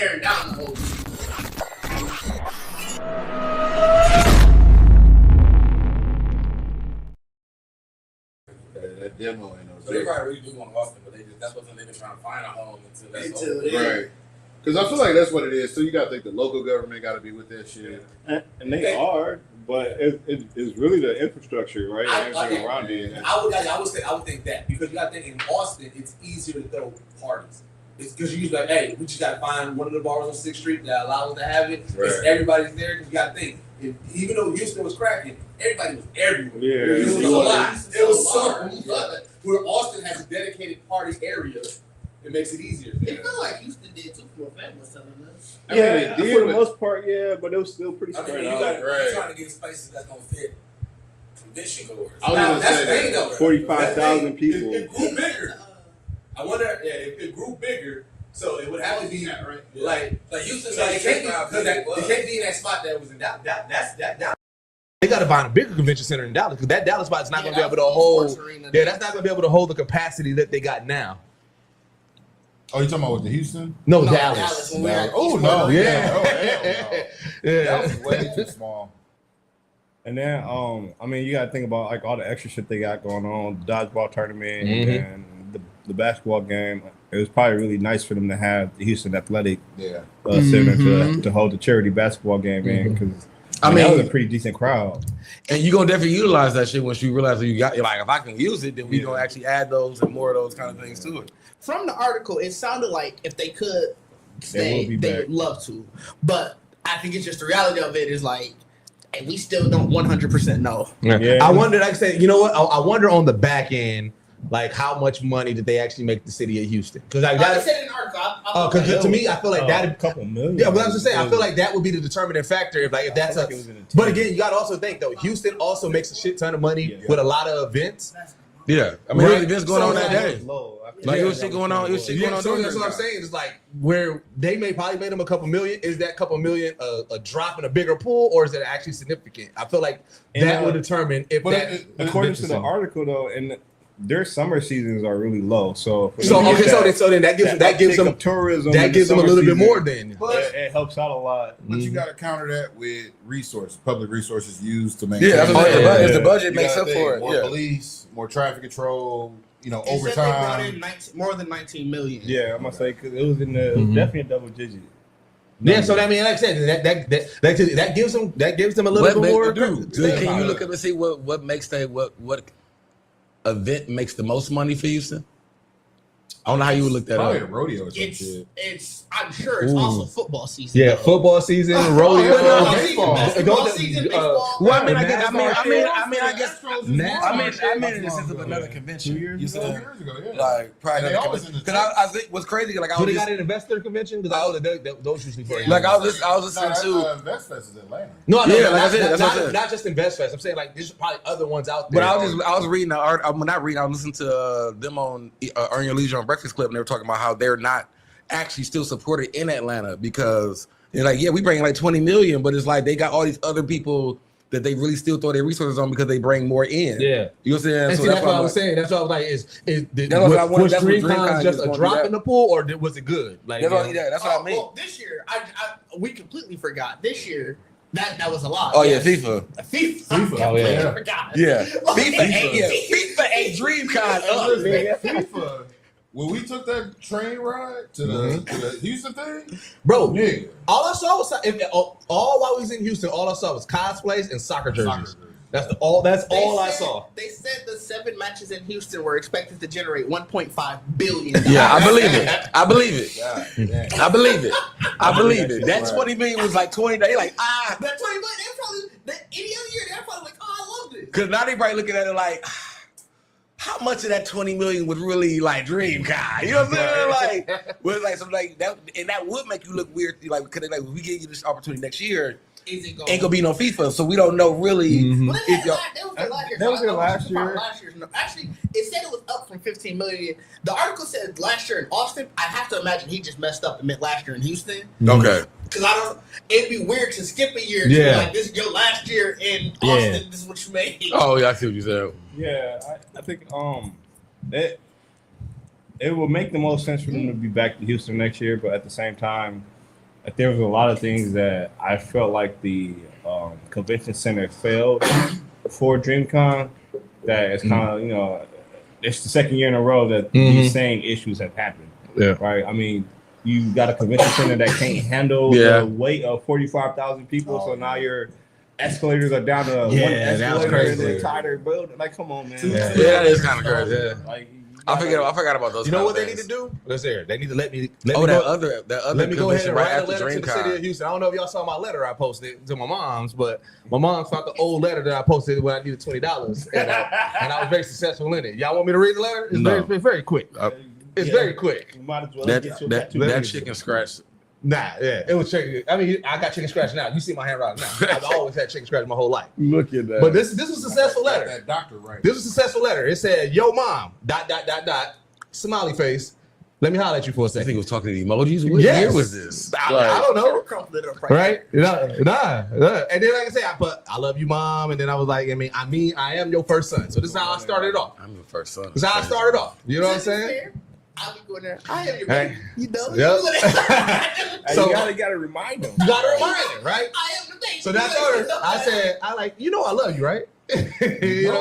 tearing down the whole city. That demo ain't no. So they probably really do want Austin, but that's what they've been trying to find a home until that's over. Right. Because I feel like that's what it is. So you got to think the local government got to be with that shit. And they are, but it's really the infrastructure, right? Everything around it. I would think that because you got to think in Austin, it's easier to throw parties. It's because you like, hey, we just got to find one of the bars on 6th Street that allows us to have it. Right. Everybody's there because you got to think. Even though Houston was cracking, everybody was everywhere. Yeah, it was a lot. It was so much. Where Austin has a dedicated party area, it makes it easier. I feel like Houston did too for a family was telling us. Yeah, for the most part, yeah, but it was still pretty spread out. You're trying to get spaces that's going to fit convention goers. That's the thing, though. 45,000 people. It grew bigger. I wonder, it grew bigger. So it would have to be like Houston. So it can't be in that spot that was in Dallas. That's They got to find a bigger convention center in Dallas because that Dallas spot is not going to be able to hold. Yeah, that's not going to be able to hold the capacity that they got now. Oh, you talking about with the Houston? No, Dallas. Oh no, yeah. Oh hell no. Yeah. That was way too small. And then, I mean, you got to think about like all the extra shit they got going on, the dodgeball tournament and the basketball game. It was probably really nice for them to have the Houston Athletic Center to hold the charity basketball game in because that was a pretty decent crowd. And you're going to definitely utilize that shit once you realize that you got, like, if I can use it, then we're going to actually add those and more of those kind of things to it. From the article, it sounded like if they could stay, they would love to. But I think it's just the reality of it is like, and we still don't 100% know. Yeah. I wonder, like I said, you know what? I wonder on the back end, like how much money did they actually make the city of Houston? Because like I said in an article. Because to me, I feel like that a couple million. Yeah, but I was just saying, I feel like that would be the determining factor if that's a. But again, you got to also think though, Houston also makes a shit ton of money with a lot of events. Yeah, I mean, there's events going on that day. Like it was shit going on. That's what I'm saying. It's like where they probably made them a couple million. Is that couple million a drop in a bigger pool, or is it actually significant? I feel like that would determine if that. According to the article, though, and their summer seasons are really low. So then that gives them tourism. That gives them a little bit more. Then it helps out a lot. But you got to counter that with resources, public resources used to maintain. Yeah, that's the budget makes up for it. More police, more traffic control. Overtime. They brought in more than 19 million. Yeah, I must say because it was in the definitely a double digit. Yeah, so I mean, like I said, that gives them a little bit more. Can you look up and see what makes what event makes the most money for Houston? I don't know how you would look that probably up. A rodeo or some shit. I'm sure it's also football season. Yeah, football season, rodeo. Basketball season, baseball. Well, I mean, I guess in the sense of another convention. 2 years ago, yeah. Like probably because I think what's crazy. Like they got an investor convention because I know those usually for. Like I was listening to Invest Fest is Atlanta. No, yeah, like I said, that's not just Invest Fest. I'm saying like there's probably other ones out there. But I was reading the art. I was listening to them on Earn Your Leisure on Breakfast Club, and they were talking about how they're not actually still supported in Atlanta because they're like, yeah, we bring like 20 million, but it's like they got all these other people that they really still throw their resources on because they bring more in. Yeah, you know what I'm saying? So that's what I was saying. That's what I was like. Was DreamCon just a drop in the pool, or was it good? Like that's what I mean. Well, this year, we completely forgot. This year. That was a lot. Oh yeah, FIFA. Oh yeah. Forgot. Yeah. FIFA ain't DreamCon. FIFA. When we took that train ride to the Houston thing, bro, all I saw was all while we was in Houston, all I saw was cosplays and soccer jerseys. That's all I saw. They said the 7 matches in Houston were expected to generate $1.5 billion. Yeah, I believe it. I believe it. That 20 million was like 20. They like that 20 million. They probably any other year they're probably like, I love this. Because now they probably looking at it like, how much of that 20 million was really like DreamCon? You know what I'm saying? Like, was like something like that, and that would make you look weird. Like, because like we give you this opportunity next year. Ain't gonna be no FIFA, so we don't know really. Well, that was last year. Actually, it said it was up from 15 million. The article said last year in Austin. I have to imagine he just messed up and meant last year in Houston. Okay. Because it'd be weird to skip a year. Yeah. Like this is your last year in Austin. This is what you made. Oh yeah, I see what you said. Yeah, I think it will make the most sense for them to be back to Houston next year, but at the same time, if there was a lot of things that I felt like the convention center failed for DreamCon, that it's kind of, it's the second year in a row that these same issues have happened. Yeah. Right. I mean, you got a convention center that can't handle the weight of 45,000 people, so now your escalators are down to one escalator in the entire building. Like, come on, man. Yeah, that is kind of crazy. Yeah. Like, I forgot about those. You know what they need to do? Let's hear. They need to let me that other let me go ahead and write a letter to the DreamCon. city of Houston. I don't know if y'all saw my letter I posted to my mom's, but my mom found the old letter that I posted when I needed $20, and I was very successful in it. Y'all want me to read the letter? It's very quick. It's very quick. You might as well That chicken scratch. Nah, it was chicken. I mean, I got chicken scratch now. You see my handwriting now. I've always had chicken scratch my whole life. Look at that. But this was a successful letter. That doctor, right? This was a successful letter. It said, "Yo, mom, ... smiley face. Let me holler at you for a I second." think it was talking to emojis. What year was this? I don't know. Right? Nah. And then, like I said, I put, "I love you, mom." And then I was like, I am your first son. So this is how I started off. I'm your first son. This is how I started off. You know what I'm saying? I'll be going there. I am your baby. You know? Yep. So you gotta remind them. You gotta remind them, right? I am the baby. So that's her. I said, I love you, right? you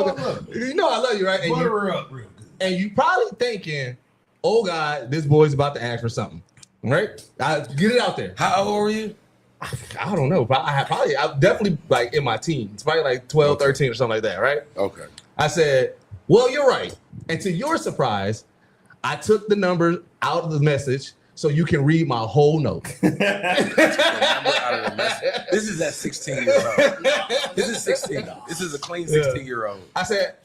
know I love you, right? And Butter her up real good. And you probably thinking, "Oh God, this boy's about to ask for something," right? I get it out there. How old were you? I don't know. I'm definitely like in my teens, probably like 12, 13 or something like that, right? Okay. I said, "Well, you're right." And to your surprise, I took the numbers out of the message so you can read my whole note. This is that 16-year-old. This is 16. This is a clean 16-year-old. I said,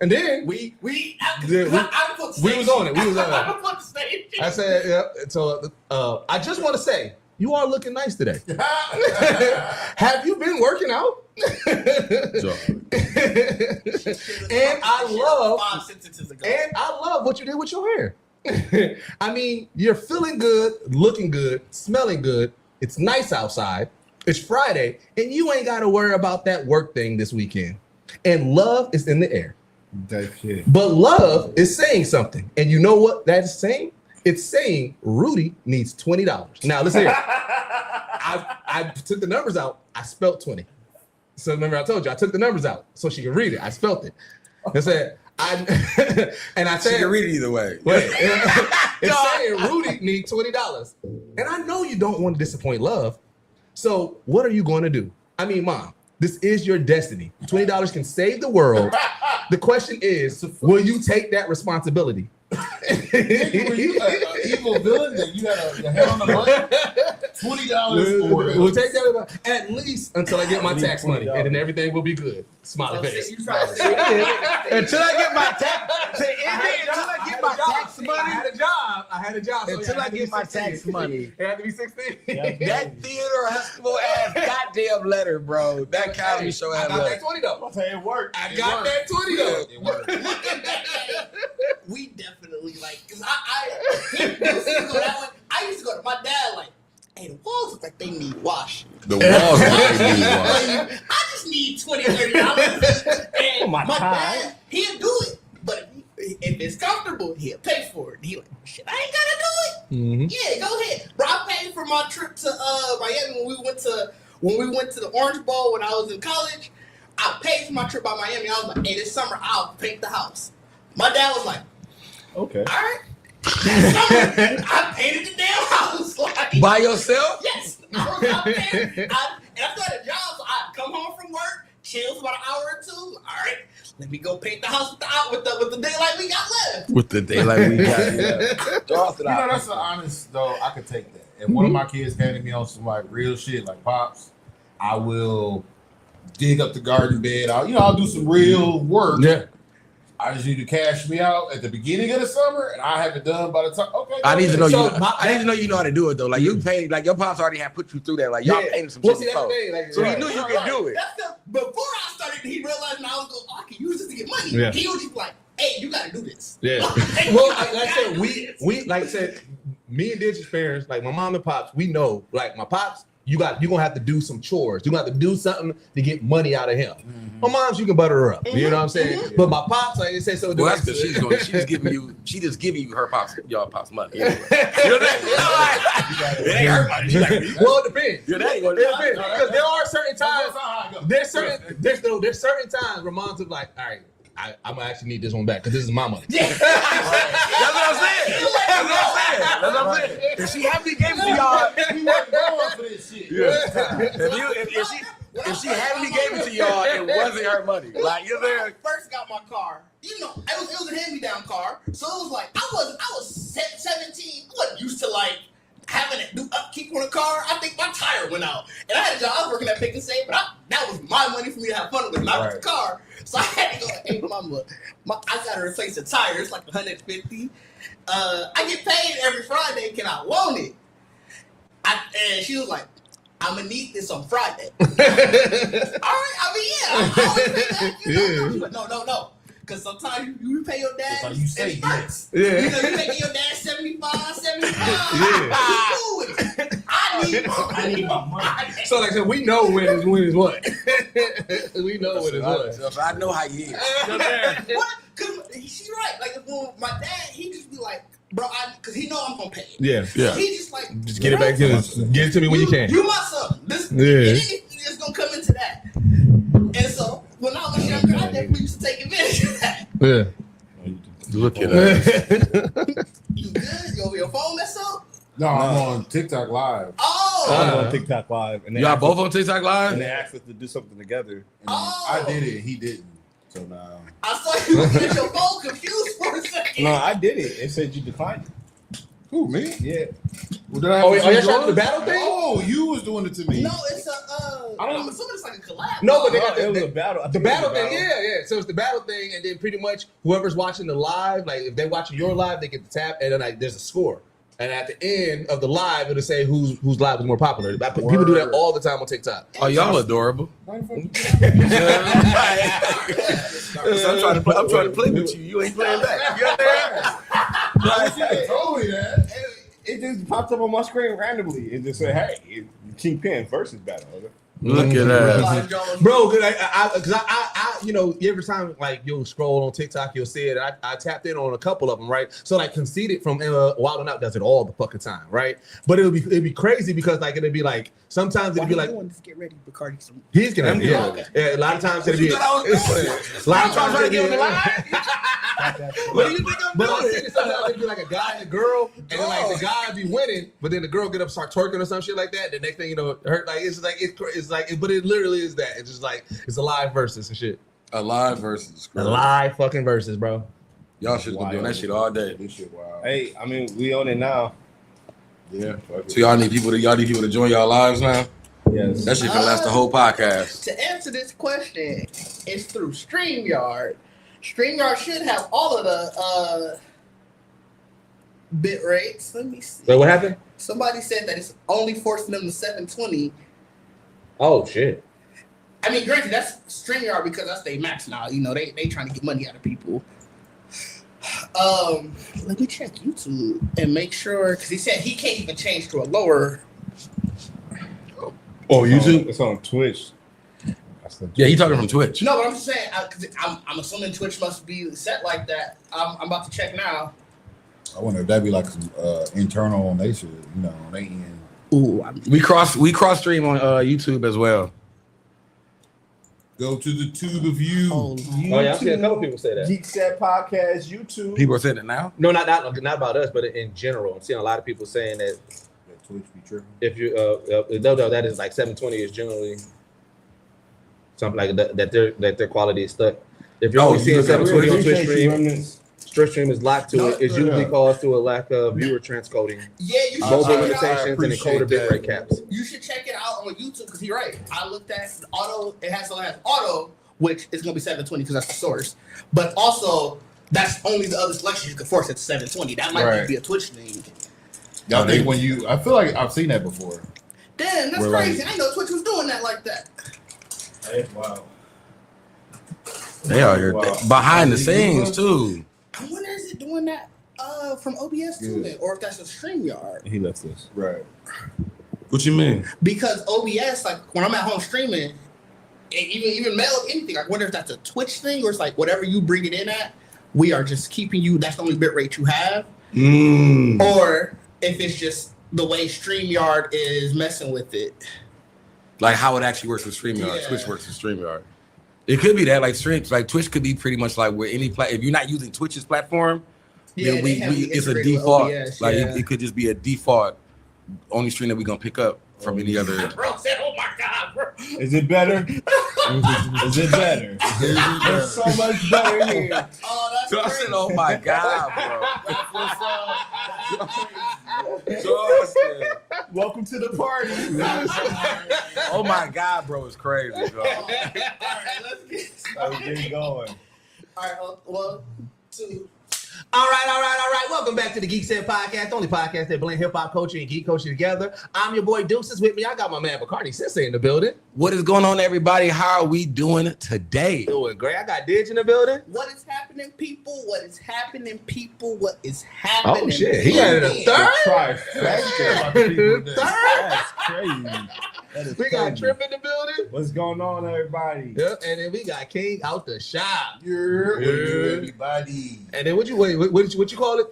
and then we was on it. We was on it. I said, yeah. So I just want to say, you are looking nice today. Have you been working out? And I love what you did with your hair. I mean, you're feeling good, looking good, smelling good. It's nice outside. It's Friday, and you ain't got to worry about that work thing this weekend. And love is in the air. That shit. But love is saying something. And you know what that is saying? It's saying Rudy needs $20. Now, listen here. I took the numbers out. I spelled 20. So remember I told you, I took the numbers out so she could read it. I spelled it. I said, I said, she can read it either way. Wait, it's saying Rudy needs $20. And I know you don't want to disappoint love. So what are you going to do? I mean, mom, this is your destiny. $20 can save the world. The question is, will you take that responsibility? Were you an evil villain that you had your head on the button? $20 for it. We'll take that at least until I get my tax money, and then everything will be good. Smiley face. Until I get my tax. Until I get my tax money. I had a job. Until I get my tax money. It had to be 16. That Theodore Huxtable ass goddamn letter, bro. That Cosby Show ass letter. I got that 20 though. I'm saying it worked. I got that 20 though. It worked. We definitely because I used to go to my dad like, "Hey, the walls look like they need washing. The walls look like they need washing. I just need $20, $30." And my dad, he'll do it, but if it's comfortable, he'll pay for it. He like, "Shit, I ain't gotta do it." Mm-hmm. Yeah, go ahead, bro. I paid for my trip to Miami when we went to the Orange Bowl when I was in college. I paid for my trip by Miami. I was like, "Hey, this summer I'll paint the house." My dad was like, Okay. "All right." I painted the damn house. Like, By yourself? yes. I was out there. And I still had a job, so I'd come home from work, chill for about an hour or two. All right, let me go paint the house with the daylight we got left. With the daylight we got. That's an honest though. I could take that. If one of my kids came to me on some like real shit, like pops, I will dig up the garden bed. I'll do some real work. Yeah. I just need to cash me out at the beginning of the summer, and I have it done by the time. Okay, I need to know I need to know you know how to do it though. Like you paid, like your pops already had put you through that. Like y'all painted some shit before. So he knew you could do it. Before I started, he realized I was going, I can use this to get money. Yeah. He was just like, "Hey, you got to do this." Yeah. Well, like I said, we like I said, me and Digit's parents, like my mom and pops, we know, like my pops, you're gonna have to do some chores. You're gonna have to do something to get money out of him. My mom's, you can butter her up. You know what I'm saying? But my pops, like they say, so. Well, that's because she's just giving you her pops, y'all pops money. Anyway. You know that? It ain't her money. Well, it depends. Yeah, that ain't gonna It depends because there are certain times. There's certain times where mom's like, all right. I'm gonna actually need this one back because this is my money. That's what I'm saying. That's what I'm saying. If she happily gave it to y'all, We weren't going for this shit. if she happily gave it to y'all, it wasn't her money. Like you're there. When I first got my car, you know, it was a hand-me-down car, so it was like I was 17. I wasn't used to like having to do upkeep on a car. I think my tire went out, and I had a job. I was working at Pick and Save, but that was my money for me to have fun with, not with the car. So I had to go, hey, mama, I got to replace the tire. It's like $150. I get paid every Friday. Can I loan it? And she was like, I'm going to need this on Friday. All right. I mean, yeah. I always pay that. You know? But no. Because sometimes you pay your dad. So you say yes. Yeah. You know, you pay your dad 75. Yeah. Cool with it. I need my money. So like I said, we know when is what. We know when is what. So I know how you is. What? Because she's right. Like, when my dad, he just be like, bro, because he know I'm going to pay it. Yeah. Yeah. He just like, Just get it back to us. Get it to me when you can. You my son. This it's going to come into that. And so, when I was younger, I definitely used to take advantage of that. Yeah. Look at that. You good? Your phone mess up? No, I'm on TikTok Live. Oh! I'm on TikTok Live. And Y'all both on TikTok Live? And they asked us to do something together. And I did it. He didn't. So now. I saw you looking at your phone confused for a second. No, I did it. It said you declined it. Who, me? Yeah. Well, did I have to y'all choose shot the yours? battle thing? Oh, you was doing it to me. No, it's I'm assuming it's like a collab. No, but they No, got it was the a battle. I The think it was battle a thing, yeah. So it's the battle thing, and then pretty much whoever's watching the live, like if they're watching your live, they get the tap, and then like there's a score. And at the end of the live, it'll say whose live was more popular. People do that all the time on TikTok. Oh, y'all adorable. Word. I'm trying to play with you. You ain't playing back. You understand? Told me that. It just popped up on my screen randomly. It just said, "Hey, Kingpin versus battle." Look at that. Bro, because I, you know, every time like you'll scroll on TikTok, you'll see it. I tapped in on a couple of them, right? So like Conceited from Wild 'N Out does it all the fucking time, right? But it'd be crazy because like it'd be like sometimes it'd be like get ready, Bacardi. he's gonna yeah. Okay. Yeah, a lot of times it'd be a lot of times it'd be What do you think I'm but like, doing? sometimes it'd be like a guy and a girl, and then like the guy would be winning, but then the girl get up start twerking or some shit like that. The next thing you know, her like it's like, but it literally is that. It's just like it's a live versus and shit. A live versus. A live fucking versus, bro. Y'all should be doing that shit all day. This shit wild. Hey, I mean, we on it now. Yeah. So y'all need people to join y'all lives now. Yes. That shit can last the whole podcast. To answer this question, it's through StreamYard. StreamYard should have all of the bit rates. Let me see. Wait, what happened? Somebody said that it's only forcing them to 720. Oh shit. I mean, granted, that's StreamYard because that's their max now. You know, they trying to get money out of people. Let me check YouTube and make sure, because he said he can't even change to a lower. Oh, YouTube? It's on Twitch. Yeah, he talking from Twitch. No, but I'm just saying, because I'm assuming Twitch must be set like that. I'm about to check now. I wonder if that'd be like some internal on they shit, you know, on they end. Ooh, We cross stream on YouTube as well. Go to the tube of you. Oh yeah, I've seen a couple people say that. Geekset Podcast, YouTube. People are saying it now. No, not about us, but in general. I'm seeing a lot of people saying that That Twitch be tripping. if you no, that is like 720 is generally something like that their quality is stuck. If you're only seeing 720 on Twitch stream is locked to it. It's usually caused to a lack of viewer transcoding, yeah, you should mobile check it out. limitations, and encoder bitrate caps. You should check it out on YouTube because you're right. I looked at the auto. It has auto, which is going to be 720 because that's the source. But also, that's only the other selections you can force it to 720. That might be a Twitch thing. Y'all think when you, I feel like I've seen that before. Damn, that's crazy. I didn't know Twitch was doing that like that. Hey, wow. They are here behind the scenes too. I wonder is it doing that from OBS too, then, or if that's a StreamYard. He left this. Right. What you mean? Because OBS, like when I'm at home streaming, even mail anything, like whether that's a Twitch thing or it's like whatever you bring it in at, we are just keeping you. That's the only bit rate you have. Or if it's just the way StreamYard is messing with it, like how it actually works with StreamYard. Twitch works with StreamYard. It could be that like Twitch could be pretty much like where any if you're not using Twitch's platform, then it's a default. OBS, it could just be a default only stream that we're gonna pick up from any other. Bro said, "Oh my god, bro." Is it better? Is it better? It's so much better here. Oh, that's so I said, "Oh my god, bro." Welcome to the party. Oh my god, bro, it's crazy, bro. All right, let's get going. All right, well, two. All right. Welcome back to the Geekset Podcast, the only podcast that blend hip hop culture and geek culture together. I'm your boy Deuces. With me, I got my man Bacardi Sensei in the building. What is going on, everybody? How are we doing today? Doing great. I got Didge in the building. What is happening, people? What is happening, people? What is happening? Oh shit, he got it a third. That's crazy. We got Trip in the building. What's going on, everybody? Yep, and then we got King out the shop. Everybody. And then what you call it?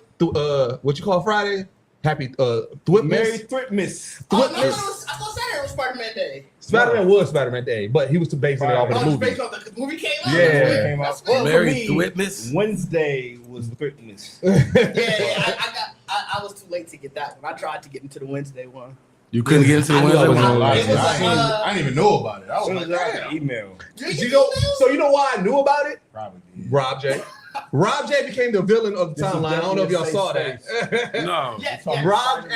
What you call Friday? Happy Thwipmas? Merry Thwipmas. I thought Saturday was Spider-Man Day. Spider-Man was Spider-Man Day, but he was basing it off of the movie. Based off the movie came out. Yeah. Came out. Well, Merry Thwipmas. Wednesday was Thwipmas. I was too late to get that one. I tried to get into the Wednesday one. You couldn't get into the Wednesday one? I didn't even know about it. I was like, damn. Email. So you know why I knew about it? Probably did. Rob J. Rob J became the villain of the timeline. I don't know if y'all saw that. No. Rob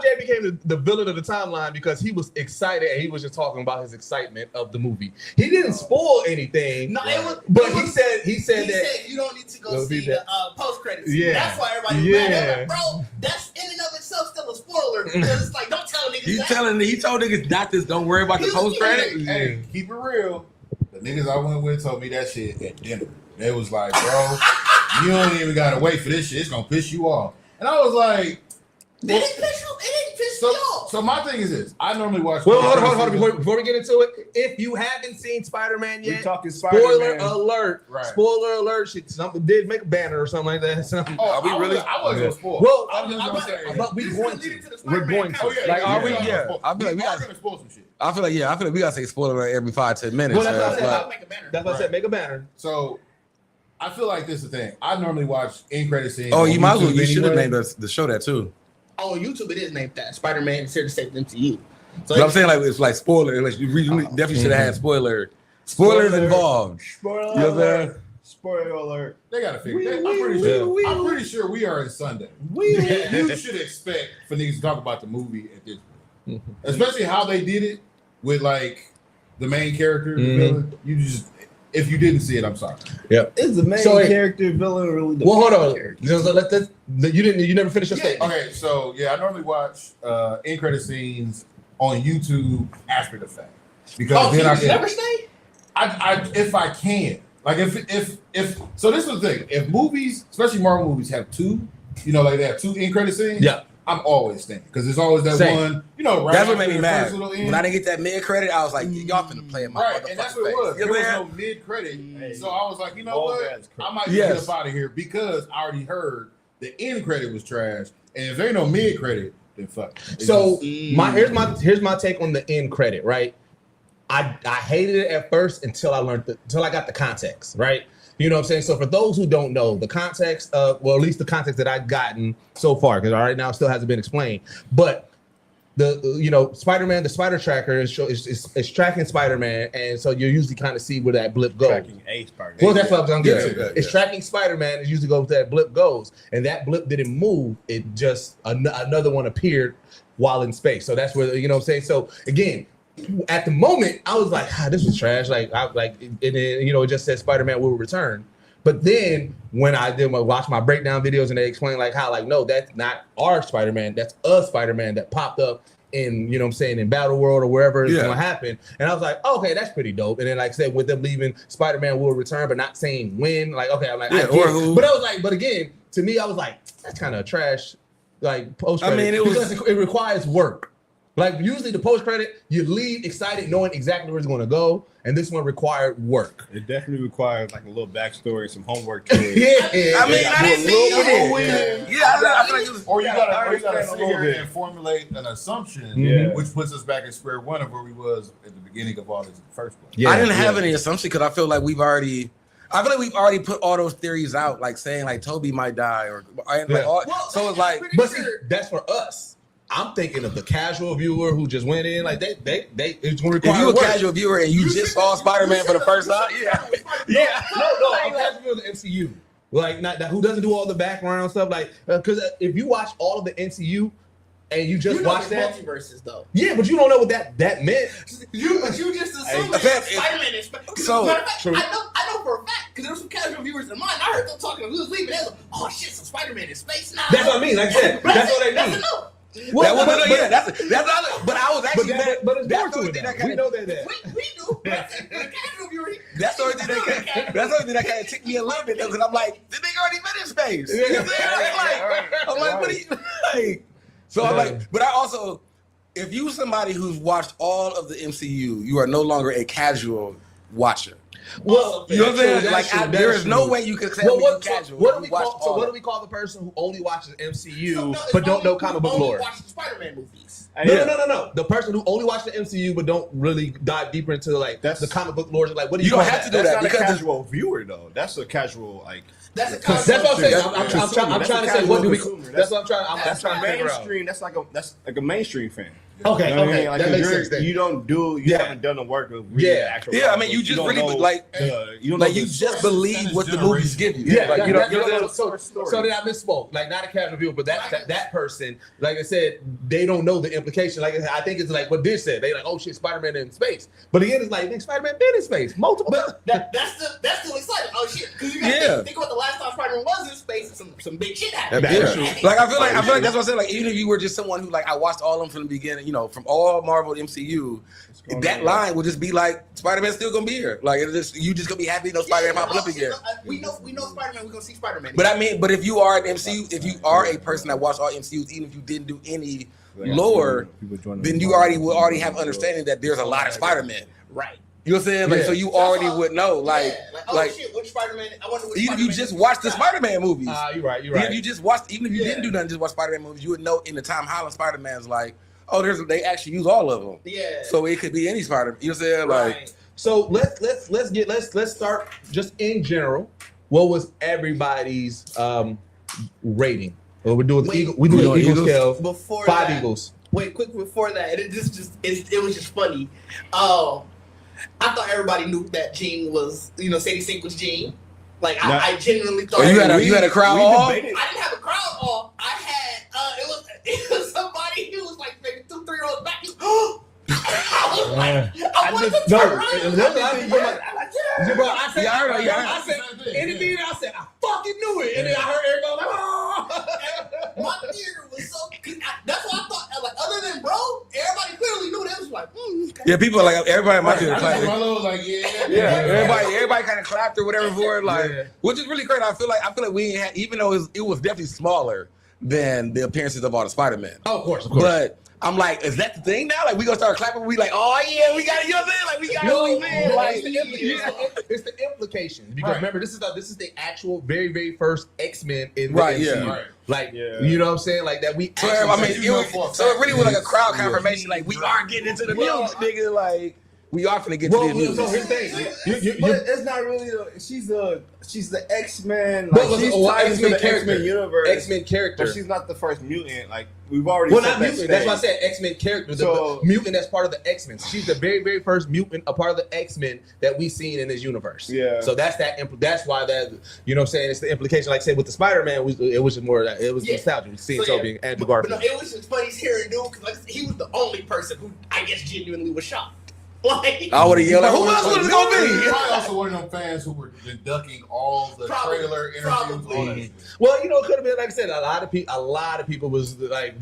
J became the villain of the timeline because he was excited and he was just talking about his excitement of the movie. He didn't spoil anything. No, it was. But he said that you don't need to go see the post credits. Yeah. That's why everybody was mad. Like, bro, that's in and of itself still a spoiler because it's like don't tell niggas. He told niggas not this. Don't worry about the post credit. Hey, keep it real. The niggas I went with told me that shit at dinner. They was like, bro, you don't even gotta wait for this shit. It's gonna piss you off. And I was like, it didn't piss me off. So my thing is this. I normally watch. Well, hold on. Before we get into it, if you haven't seen Spider-Man yet, we're talking Spider-Man. Spoiler alert. Right. Spoiler alert. Something did make a banner or something like that. Are we really? I wasn't gonna spoil. Well, I was just gonna say. but we're going to. We're going to. Oh, yeah, Like, are we? Yeah. Yeah. I feel like we are got. gonna spoil some shit. I feel like we gotta say spoiler alert every 5-10 minutes. Well, that's what I said. I'll make a banner. That's what I said. Make a banner. So I feel like this is the thing. I normally watch end credit scenes. Oh, you might as well. You YouTube should have anyway. named the show that too. On YouTube, it is named that. Spider-Man is here to save the MCU. So But I'm saying like it's like spoiler. Like you definitely should have had spoilers involved. Spoiler You know what I'm saying? alert. Spoiler alert. They gotta figure that. I'm pretty sure we are in Sunday. You should expect for niggas to talk about the movie at this point. Especially how they did it with like the main character, the villain. You just if you didn't see it, I'm sorry. Is the main character villain really the hold on. character? You never finished your statement. Okay, so yeah, I normally watch end credit scenes on YouTube after the fact because then I can never stay. I if I can. Like if so this is the thing. If movies, especially Marvel movies, have two, like they have two end credit scenes, yeah, I'm always staying. Because there's always that one, right. That's what made me mad. When I didn't get that mid credit, I was like, y'all finna play in my right, and that's what it was. face. There was no mid credit. So I was like, you know what? I might just get up out of here because I already heard the end credit was trash. And if there ain't no mid credit, then fuck. So here's my take on the end credit, right? I hated it at first until I got the context, right? You know what I'm saying? So for those who don't know, the context of, well, at least the context that I've gotten so far, because right now it still hasn't been explained, but Spider-Man, the spider tracker is tracking Spider-Man, and so you usually kind of see where that blip goes. Tracking a Spider-Man. Well, that's what I'm getting to. It's tracking Spider-Man, it usually goes where that blip goes, and that blip didn't move, it just, another one appeared while in space. So that's where, you know what I'm saying? So again, at the moment, I was like, this was trash. And then, it just said Spider-Man will return. But then when I watch my breakdown videos and they explain no, that's not our Spider-Man. That's a Spider-Man that popped up in, in Battle World or wherever it's going to happen. And I was like, okay, that's pretty dope. And then, like I said, with them leaving Spider-Man will return, but not saying when, I get it. But I was like, but again, to me, I was like, that's kind of trash, post-credit. I mean, it requires work. Like usually the post credit, you leave excited, knowing exactly where it's going to go, and this one required work. It definitely requires like a little backstory, some homework to it. Yeah, I mean, I didn't see it. Yeah, I feel like it was. Or you gotta sit here and formulate an assumption, which puts us back at square one of where we was at the beginning of all this in the first place. I didn't have any assumption because I feel like we've already put all those theories out, like saying like Toby might die so it's like, but see, that's for us. I'm thinking of the casual viewer who just went in like they it's going to require. If you a work. casual viewer and you just saw Spider-Man for the first time, no, I'm casual viewer of the MCU. Like not who doesn't do all the background stuff, like because if you watch all of the MCU and you just watch that multiverses though. Yeah, but you don't know what that meant. You just assume Spider-Man is. So I know for a fact because there were some casual viewers in mine. I heard them talking to who's leaving. They was like, "Oh shit, so Spider-Man in space now." That's what I mean. Like I said, that's what they mean. Well, that's but I was actually but it's that's more to it now. We know that. We do. Casual viewer. That's the only thing that kind of ticked me a little bit because I'm like, the nigga already been in space. You know what I'm saying? I'm like, what are you like? So I'm like, but I also, if you somebody who's watched all of the MCU, you are no longer a casual watcher. Well, you know what I'm saying? Like, there is no way you can say casual. What do we call the person who only watches MCU but don't know comic book lore? Watch the Spider-Man movies. No. The person who only watches the MCU but don't really dive deeper into like the comic book lore. Like, what do you don't call have to do that because that's a casual viewer though. That's a casual like. That's what I'm saying. I'm trying to say what do we? That's what I'm trying. That's trying to figure out. Mainstream. That's like a mainstream fan. Okay, you know okay, like that makes sense. You haven't done the work of reading the actual. Yeah, I mean, you just really you just believe what the movies give you. Yeah, like, so then I misspoke. Like not a casual viewer, but that person, like I said, they don't know the implication. Like I think it's like what Dish said. They like, oh shit, Spider-Man in space. But again, it's like Spider-Man been in space multiple. But that's still exciting. Oh shit, because you got to think about the last time Spider-Man was in space. Some big shit happened. Like I feel like that's what I said. Like even if you were just someone who like I watched all of them from the beginning, you know, from all Marvel MCU, that line would just be like Spider-Man's still gonna be here. Like you just gonna be happy Spider-Man popping up again. We know Spider-Man. We're gonna see Spider-Man. But I mean, if you are an MCU, if you are a person that watched all MCUs, even if you didn't do any lore, then you will already have understanding that there's a lot of Spider-Man. Right. You know what I'm saying? Like, so you already would know. Like, shit, which Spider-Man? I wonder which even if you just watched the Spider-Man movies. You're right. Even if you just watched, even if you didn't do nothing, just watch Spider-Man movies, you would know in the Tom Holland Spider-Man's like, oh, they actually use all of them. Yeah. So it could be any Spider-Man. You know what I'm saying? Like, right. So let's start just in general. What was everybody's rating? Well, we're doing the Eagle scale. Before 5 that, Eagles. Wait, quick before that, it was just funny. I thought everybody knew that Jean was, Sadie Sink was Jean. Like I genuinely thought. You had a crowd all. I didn't have a crowd all. I had it was somebody who was like maybe 2-3 rows back. I wanted to turn around. I said anything. I said I fucking knew it, and then I heard Eric go like, "Oh!" My theater was so. That's why I thought. Like, other than bro, everybody clearly knew that was like. Yeah, people like everybody in my theater clapped. Marlo was like, Everybody kind of clapped or whatever for it, like, which is really great. I feel like we ain't had, even though it was definitely smaller than the appearances of all the Spider-Man. Oh, of course. But I'm like, is that the thing now? Like, we gonna start clapping? We like, oh yeah, we got it. You know what I'm saying? Like, we got it. Like, it's the implication because remember, this is the actual very, very first X-Men in the right. MCU. Yeah. Right. Like, you know what I'm saying? Like that we. So I mean, it really was like a crowd confirmation. Like, we are getting into the music, nigga. Like, we are finna get to the music. So here's the thing. But it's not really. She's the X-Men. Like, she's tied into the X-Men universe. X-Men character. But she's not the first mutant. Like, we've already. Well, not mutant. That's why I said X-Men character. So, the mutant that's part of the X-Men. She's the very, very first mutant, a part of the X-Men that we've seen in this universe. Yeah. So that's why that, you know what I'm saying, it's the implication. Like I said, with the Spider-Man, it was just more that it was nostalgia. We see Tobey and Andrew Garfield. But no, it was just funny hearing dude because he was the only person who I guess genuinely was shocked. Like, I would have yelled, who else would it gonna be? He's probably also one of them fans who were ducking all the trailer interviews. Well, it could have been, like I said, a lot of people was like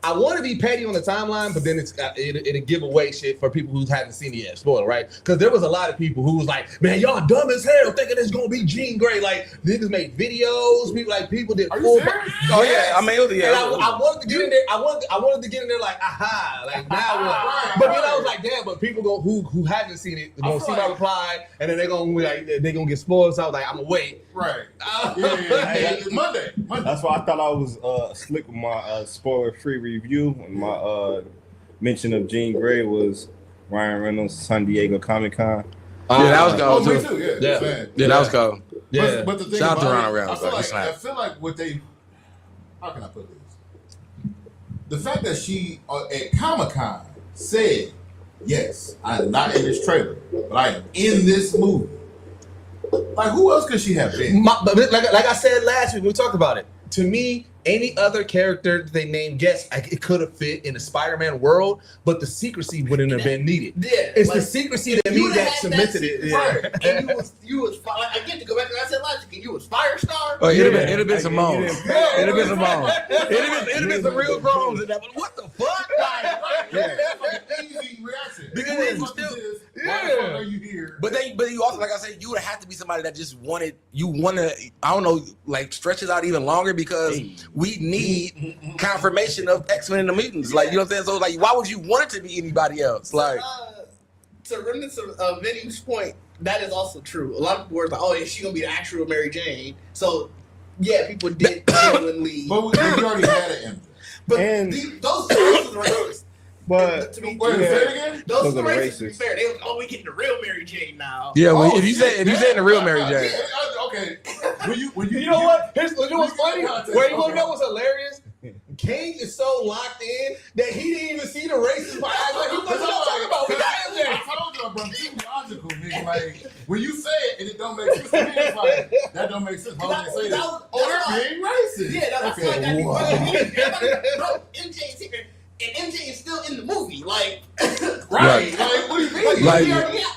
I want to be petty on the timeline, but then it'll give away shit for people who haven't seen it yet. Spoiler, right? Because there was a lot of people who was like, "Man, y'all dumb as hell thinking it's gonna be Jean Grey." Like niggas made videos. People did. Are you serious? Oh yeah, I mean, And I wanted to get in there. I wanted to get in there like, aha, like now what? But then I was like, damn. But people who haven't seen it gonna see my reply, and then they're gonna get spoiled. So I was like, I'm gonna wait. Right. Yeah. Monday. That's why I thought I was slick with my spoiler-free review. And my mention of Jean Grey was Ryan Reynolds' San Diego Comic-Con. Yeah, that was cool me too. too. Yeah, that was cool. Yeah. But the thing Shout out to about Ryan it, Reynolds. I feel like what they. How can I put this? The fact that she at Comic-Con said, "Yes, I'm not in this trailer, but I am in this movie." Like, who else could she have been? But like I said last week when we talked about it, to me, any other character that they named guest, it could have fit in the Spider-Man world, but the secrecy wouldn't have been needed. Yeah, it's the secrecy to me that cemented it. Yeah. And you was like, I get to go back to what I said last week. You was Firestar. Oh, it'd have been some moans. It'd have been some moans. It'd have been some real groans in that. But what the fuck? Easy reaction. Because it's still, why the fuck are you here? But you also, like I said, you would have to be somebody that just want to, I don't know, like stretch it out even longer because we need confirmation of X-Men and the mutants. Like, you know what I'm saying? So, like, why would you want it to be anybody else? Like, to remnants of Vinny's point, that is also true. A lot of people were like, "Oh, is she gonna be the actual Mary Jane?" So, yeah, people did genuinely. But we already had an MJ. But those are racist. But to me, say it again. Those are racist. To be fair, they was, we getting the real Mary Jane now. yeah, if you say the real Mary Jane, okay. You know what? Here's what's funny. Wait, you want to know what's hilarious? King is so locked in that he didn't even see the racist part. Like, he wasn't talking about we got MJ. I told you, bro, too logical, nigga. Like, when you say it and it don't make sense to me, it's like, that don't make sense. Why would they say that? They're being racist. Yeah, that's okay, bro, MJ's here. And MJ is still in the movie, like right? Like, what do you mean?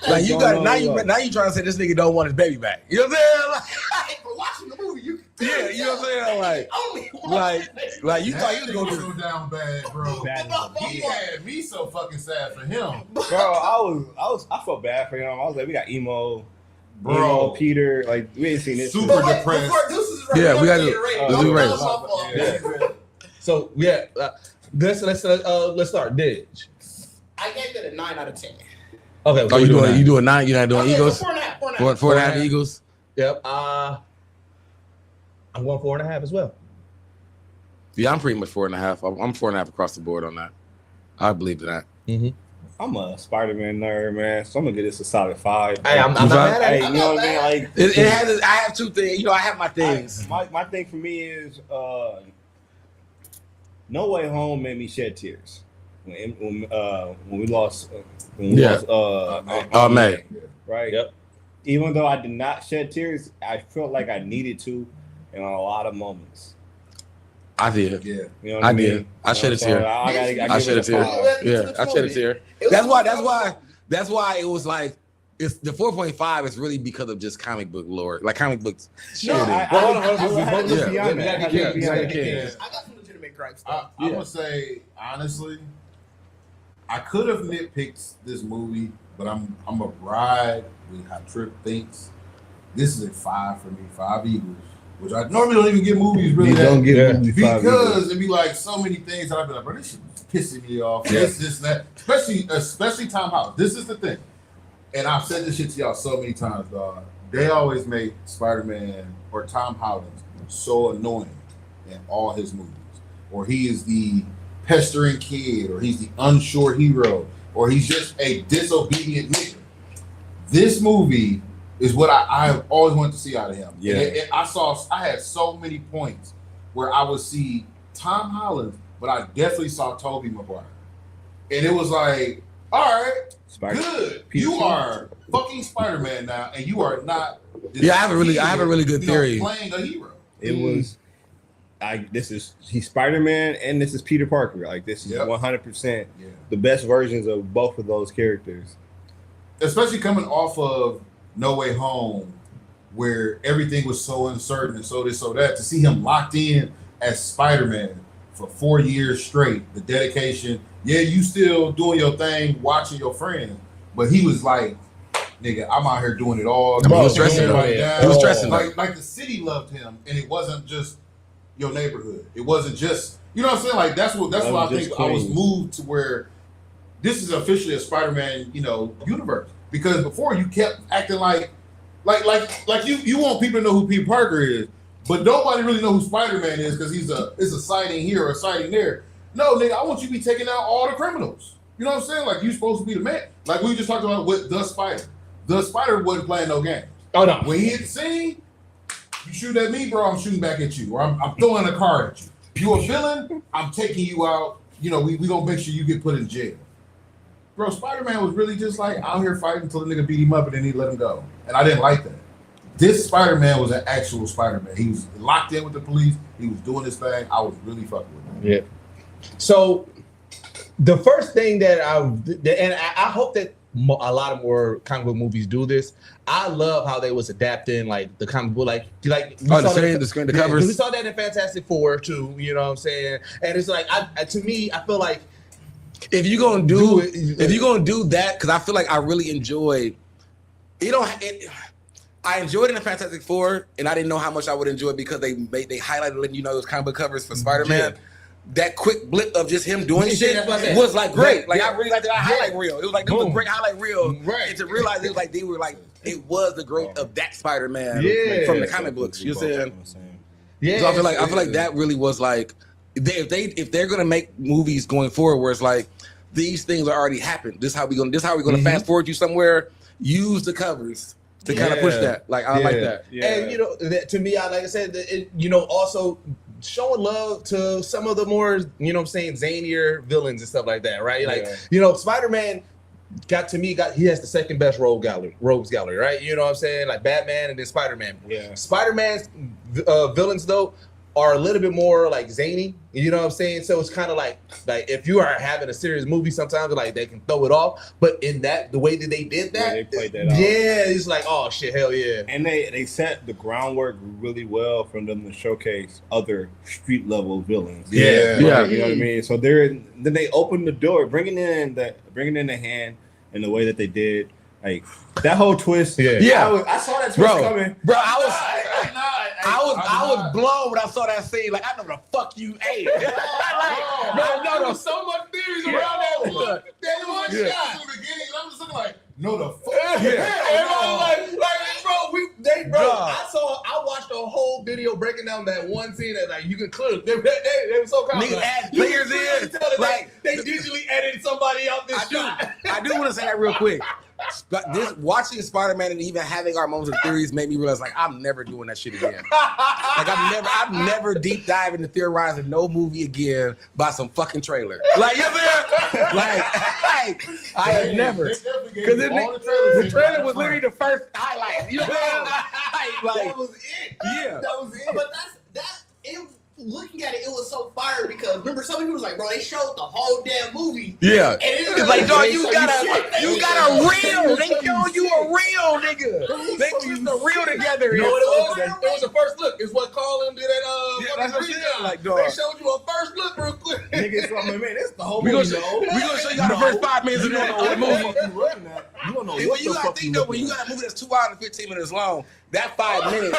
Like you got now you trying to say this nigga don't want his baby back. You know what I'm saying? For watching the movie, you yeah, you know what I'm saying? Like you thought you was gonna go down bad, bro. He had me so fucking sad for him, bro. I felt bad for him. I was like, we got emo. Bro, Peter, like we ain't seen this. Super depressed. Yeah, we got to. So yeah. Let's start. Didge. I gave it a 9 out of 10. Okay. Oh, you doing 9? You're not doing Eagles? 4.5. 4.5 Eagles. Yep. I'm going 4.5 as well. Yeah, I'm pretty much 4.5. I'm 4.5 across the board on that. I believe in that. Mm-hmm. I'm a Spider-Man nerd, man, so I'm gonna get this a solid 5. Hey, I'm not mad at it. You know what I mean? Like it has. I have two things. You know, I have my things. My thing for me is. No Way Home made me shed tears when we lost May, right? Yep. Even though I did not shed tears, I felt like I needed to in a lot of moments. I did. Yeah, you know what I mean? Did. I shed a tear. I shed a tear. Yeah, I shed a tear. That's why it was like. It's the 4.5 is really because of just comic book lore, like comic books. I got some legitimate gripes. I'm gonna say honestly, I could have nitpicked this movie, but I'm a ride with how Trip thinks. This is a 5 for me, 5 Eagles, which I normally don't even get movies really. Don't give movies because it'd be like so many things that I'd be like, bro, this shit is pissing me off. Yeah. This, that, especially Tom Holland. This is the thing. And I've said this shit to y'all so many times, dog. They always make Spider-Man or Tom Holland so annoying in all his movies. Or he is the pestering kid, or he's the unsure hero, or he's just a disobedient nigga. This movie is what I always wanted to see out of him. Yeah. I had so many points where I would see Tom Holland, but I definitely saw Tobey Maguire. And it was like, all right, good. You are fucking Spider-Man now, and you are not. Yeah, I have a really good theory. Playing a hero. It was. He's Spider-Man and this is Peter Parker. Like this is 100% the best versions of both of those characters. Especially coming off of No Way Home, where everything was so uncertain and so this, so that, to see him locked in as Spider-Man for 4 years straight, the dedication. Yeah, you still doing your thing, watching your friends, but he was like, nigga, I'm out here doing it all. He was stressing. He was stressing. Like the city loved him, and it wasn't just your neighborhood. It wasn't just, you know what I'm saying? Like that's what I think Queens. I was moved to where this is officially a Spider-Man, universe. Because before you kept acting like you want people to know who Peter Parker is, but nobody really know who Spider-Man is because it's a sighting here or a sighting there. No, nigga, I want you to be taking out all the criminals. You know what I'm saying? Like you supposed to be the man. Like we just talked about with the Spider. The Spider wasn't playing no games. Oh no. When he hit the scene, you shoot at me, bro, I'm shooting back at you. Or I'm throwing a card at you. You a villain, I'm taking you out. We gonna make sure you get put in jail. Bro, Spider-Man was really just like out here fighting until the nigga beat him up and then he let him go. And I didn't like that. This Spider-Man was an actual Spider-Man. He was locked in with the police. He was doing his thing. I was really fucking with him. Yeah. So the first thing that I hope that a lot of more comic book movies do this. I love how they was adapting like the comic book, like the covers. We saw that in Fantastic Four too. You know what I'm saying? And it's like, to me, I feel like if you're gonna do that, because I feel like I really enjoyed. I enjoyed it in Fantastic Four, and I didn't know how much I would enjoy it because they highlighted letting you know those comic book covers for Spider-Man. Yeah. That quick blip of just him doing shit was like great. Like I really liked that highlight reel. It was like it was a great highlight reel. Right. And to realize it was like they were like it was the growth of that Spider-Man from the comic books. You know what I'm saying? Yeah. So I feel like that really was like if they're gonna make movies going forward where it's like these things are already happened. This how we're gonna fast forward you somewhere. Use the covers to kind of push that. Like I like that. Yeah. And to me, like I said, also showing love to some of the more, zanier villains and stuff like that, right? Like, Spider-Man he has the second best rogues gallery, right? You know what I'm saying? Like Batman and then Spider-Man. Yeah. Spider-Man's villains though are a little bit more like zany, you know what I'm saying? So it's kind of like if you are having a serious movie, sometimes like they can throw it off, but in the way that they did that, they played that out. Yeah, it's like, oh shit, hell yeah. And they set the groundwork really well for them to showcase other street level villains. Yeah. You know what I mean? So then they opened the door, bringing in the hand in the way that they did. Like that whole twist. Yeah. I saw that twist coming. Bro, I was blown when I saw that scene. Like, I know the fuck you ate. There was so much theories around that one. That one shot in the beginning, I'm just looking like, no, the fuck. Everybody I watched a whole video breaking down that one scene that like you can clearly they were so confident. Niggas add players in. Like they digitally edited somebody out this shot. I do want to say that real quick. Watching Spider-Man and even having our moments of theories made me realize like I'm never doing that shit again. Like I've never deep dive into theorizing no movie again by some fucking trailer. Like you know what I'm saying? Like I have never, because the trailer was literally the first highlight. You know what I'm saying? That was it. Yeah, that was it. But it. Looking at it, it was so fire because remember some people was like, bro, they showed the whole damn movie. Yeah, and it's like, dog, you got a reel. They showed you a reel, nigga. They put the reel together. You know what it was? It was a first look. It's what Colin did at that's what I'm saying. Like, dog, they showed you a first look real quick. Niggas, man, that's the whole movie. We gonna show you the first 5 minutes of the movie. You don't know what the fuck you when you got a movie that's 2 hours and 15 minutes long. That 5 minutes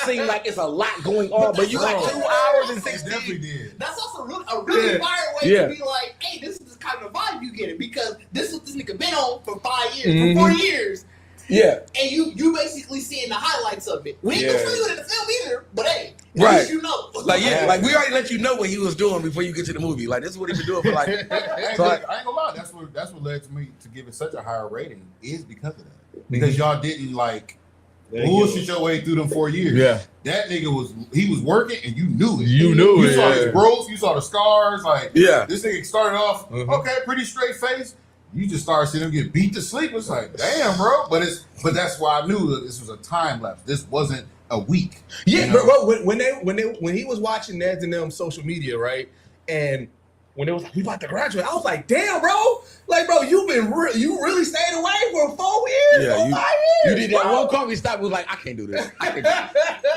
seemed like it's a lot going on, but you got 2 hours and 16. Definitely did. That's also a really fire way to be like, hey, this is the kind of vibe you get it because this is what this nigga been on for 5 years, for 4 years. Yeah. And you basically seeing the highlights of it. We ain't gonna show you it in the film either, but hey, right. You know. Like we already let you know what he was doing before you get to the movie. Like this is what he been doing for like. I ain't gonna lie. That's what led to me to give it such a higher rating is because of that. Because y'all didn't like bullshit your way through them 4 years. Yeah. That nigga was working and you knew it. You knew it. You saw his growth, you saw the scars. Like, this nigga started off, okay, pretty straight face. You just started seeing him get beat to sleep. It's like, damn, bro. But that's why I knew that this was a time lapse. This wasn't a week. Yeah, bro. When he was watching Ned's and them social media, right? And when it was like, we about to graduate, I was like, damn, bro. Like, bro, you really stayed away for 4 years? Yeah, 5 years. You did that bro. one coffee stop. Was like, I can't do this. I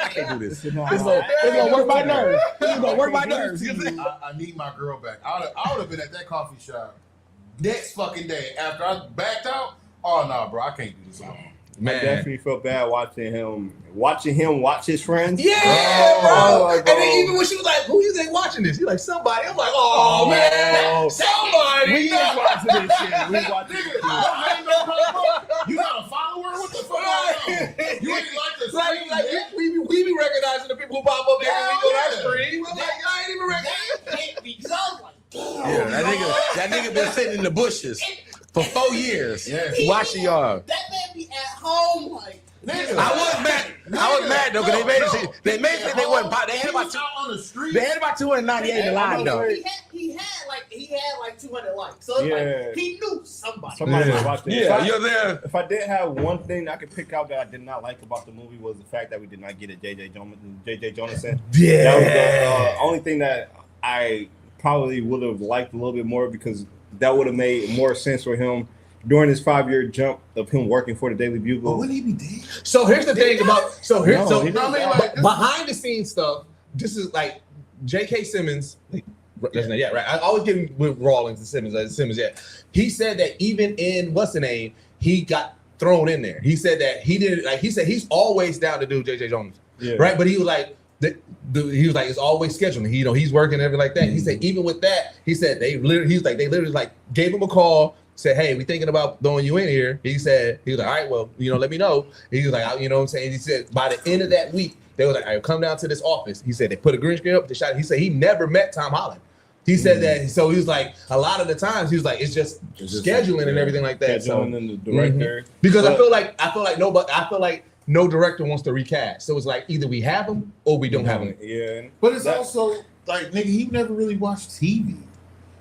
can't do this. It's gonna work my nerves. It's gonna work my nerves. I need my girl back. I would have been at that coffee shop next fucking day after I backed out. Oh no, bro, I can't do this alone. Man. I definitely felt bad watching him watch his friends. Yeah, bro. And then even when she was like, "Who you think watching this?" He's like, "Somebody." I'm like, "Oh man, somebody." We ain't watching this shit. We watching this shit. You got a follower? What the fuck? You ain't like the stream? We be recognizing the people who pop up every week on our stream. I'm like, I ain't even recognizing. That nigga been sitting in the bushes for 4 years. Yeah. Watching y'all. That man be at home like. Nigga. I was mad though, because they made it. They wasn't. They had about on the street. They had about 298 in line though. He had like 200 likes. So it's like he knew somebody was watching. Yeah, you're there. If I did have one thing I could pick out that I did not like about the movie was the fact that we did not get a JJ Jonathan. Yeah, that was the only thing that I probably would have liked a little bit more, because that would have made more sense for him during his 5-year jump of him working for the Daily Bugle. But wouldn't he be dead? So here's the thing about behind the scenes stuff. This is like J.K. Simmons. Yeah, right. I always get him with Rawlings and Simmons. Yeah, he said that even in what's the name, he got thrown in there. He said that he did. Like he said, he's always down to do J.J. Jones. Yeah. Right, but he was like. He was like, it's always scheduling. He's working and everything like that. Mm-hmm. He said even with that, he said they literally gave him a call, said, hey, we thinking about throwing you in here. He was like, all right, well, let me know. He was like, you know what I'm saying? He said by the end of that week, they were like, all right, come down to this office. He said they put a green screen up, they shot. He said he never met Tom Holland. He said that, so he was like, a lot of the times he was like, it's just scheduling and everything like that. Scheduling and the director. Mm-hmm. Because I feel like no director wants to recast. So it's like either we have them or we don't have them. Yeah. But it's also like, nigga, he never really watched TV.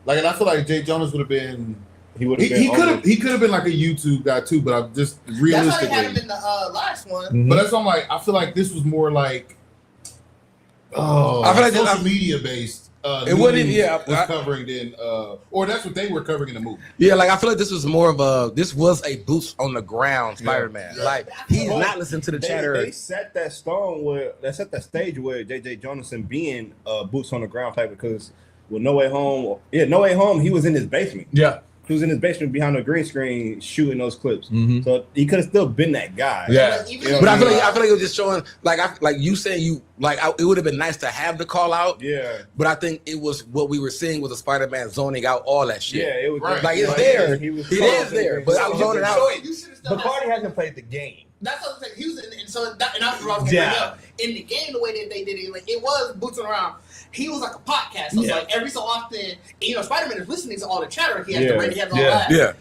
Like, and I feel like Jay Jonas would have been. He could have been like a YouTube guy too, but I'm just realistically. That's why he had him in the last one. Mm-hmm. But that's why I'm like, I feel like this was more like, I feel like social media based. It wouldn't, was covering then, or that's what they were covering in the movie. Yeah, like I feel like this was more of this was a boots on the ground Spider-Man. Yeah. Like he's not listening to the chatter. They set that stage where J.J. Jonathan being boots on the ground type, because with No Way Home, he was in his basement. Yeah. He was in his basement behind the green screen shooting those clips. Mm-hmm. So he could have still been that guy. Yeah. But I feel like it was just showing, like you said, it would have been nice to have the call out. Yeah. But I think it was what we were seeing with the Spider-Man zoning out all that shit. Yeah, it was like it's there. It is there. But I was zoning out. But Cardi hasn't played the game. That's what I'm saying. He was in, and that's what I was going to bring up. In the game, the way that they did it, like it was boots around. He was like a podcast. So it's like every so often, Spider-Man is listening to all the chatter. He has the radio, he has all that. Yeah.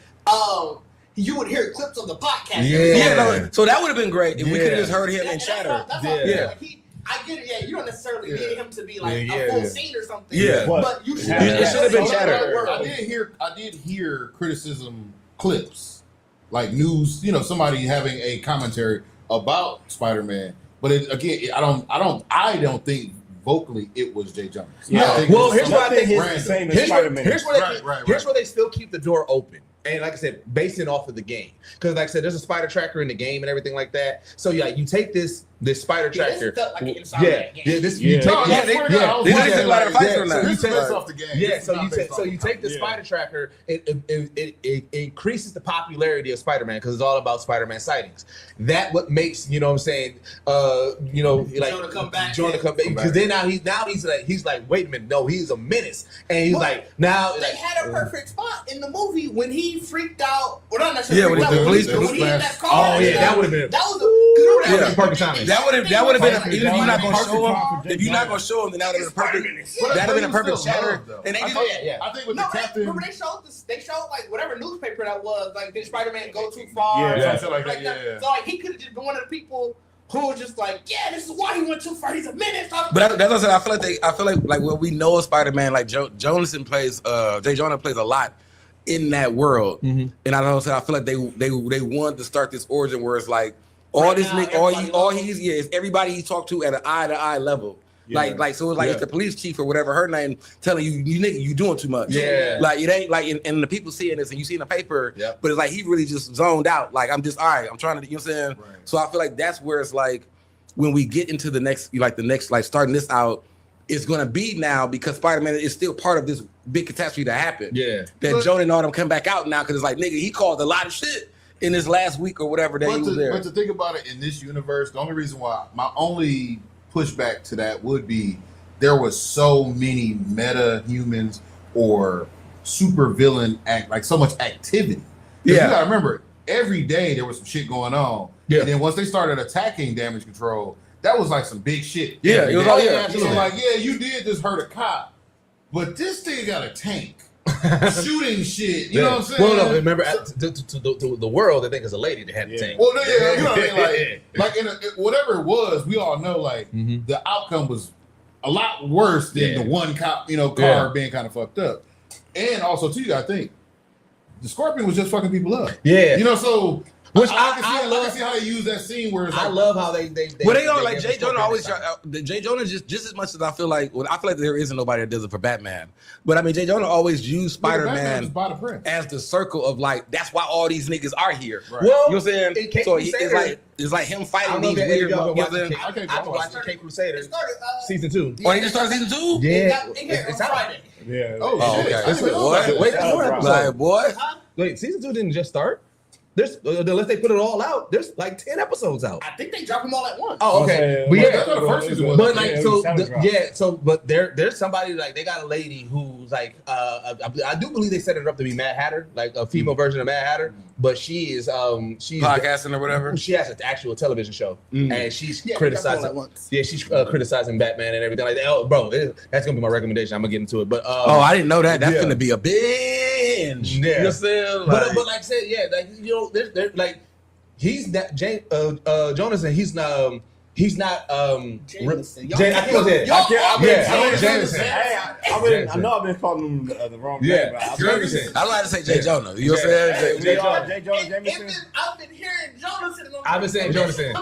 You would hear clips of the podcast. Yeah. So that would have been great if we could have just heard him in chatter. That's all like, I get it. Yeah, you don't necessarily need him to be like a full scene or something. Yeah, but you should. It should have been chatter. I did hear criticism clips, like news. Somebody having a commentary about Spider-Man, but I don't think vocally it was Jay Jones. Well, here's what I think is the same as Spider-Man. Here's where they still keep the door open. And like I said, basing off of the game. Because like I said, there's a spider tracker in the game and everything like that. So yeah, you take this spider tracker. So you take the spider tracker, it increases the popularity of Spider-Man because it's all about Spider-Man sightings. That what makes, Jonah come back. Because then now he's like, wait a minute, no, he's a menace. And he's like, now they had a perfect spot in the movie when he freaked out. Well, not necessarily freaked out. When he hit that car. Oh yeah, that would have been. That was perfect timing. That would have been even if you're not gonna show him. If you're not gonna show him, then that would have been perfect. That'd have been a perfect chatter. And they I think with the Captain. Remember they showed like whatever newspaper that was. Like, did Spider-Man go too far? Something like that. Yeah. So like he could have just been one of the people who was just like, yeah, this is why he went too far. He's a menace. But that's what I said. I feel like what we know of Spider-Man, like Jay Jonah plays a lot in that world, and I feel like they wanted to start this origin where it's like all this nigga, all he's is everybody he talked to at an eye-to-eye level. Yeah. Like so it's like it's the police chief or whatever her name telling you nigga you doing too much. Yeah. Like it ain't like and the people seeing this and you see in the paper, but it's like he really just zoned out. Like I'm just all right. I'm trying to, you know what I'm saying? Right. So I feel like that's where it's like when we get into the next like starting this out, it's gonna be now because Spider-Man is still part of this big catastrophe that happened. Yeah. That Jonah and all them come back out now because it's like nigga he caused a lot of shit in this last week or whatever that he was there. But to think about it in this universe, the only reason why my only pushback to that would be there was so many meta humans or super villain like so much activity. You gotta remember every day there was some shit going on. Yeah. And then once they started attacking damage control, that was like some big shit. Yeah, it was absolutely. So like, you did just hurt a cop, but this thing got a tank. Shooting shit, you know what I'm saying? Well, no, remember to the world, they think it's a lady that had the tank. Well, you know what I mean? Like in whatever it was, we all know like the outcome was a lot worse than the one cop, car being kind of fucked up. And also, too, I think the Scorpion was just fucking people up. Yeah, so. Which I can see how they use that scene where it's like, I love how they well, they don't like Jay Jonah always Jay Jonah just as much as I feel like there isn't nobody that does it for Batman. But I mean Jay Jonah always used Spider-Man as the circle of like that's why all these niggas are here. Right. Well, you know what I'm saying? So it's like him fighting these weird I watched K Crusader season 2. Oh, he just started season 2? Yeah. It's out Friday. Yeah. Oh, okay. Wait, season 2 didn't just start? Unless they put it all out, there's like 10 episodes out. I think they drop them all at once. Oh, okay. But that's what the first season was. But like, but there's somebody like they got a lady who's like, I do believe they set her up to be Mad Hatter, like a female version of Mad Hatter. But she's podcasting or whatever. She has an actual television show, and she's criticizing. Yeah, she's criticizing Batman and everything like that. Oh, bro, that's gonna be my recommendation. I'm gonna get into it. But I didn't know that. That's gonna be a binge. Yeah. You know what I'm saying? But like I said, there's like he's not Jonathan. He's not. Jameson. I know I've been calling him the wrong name. I like to say Jay Jonah. You know what I'm saying? Jay Jonah Jameson. I've been hearing Jonathan. I've been saying Jonathan.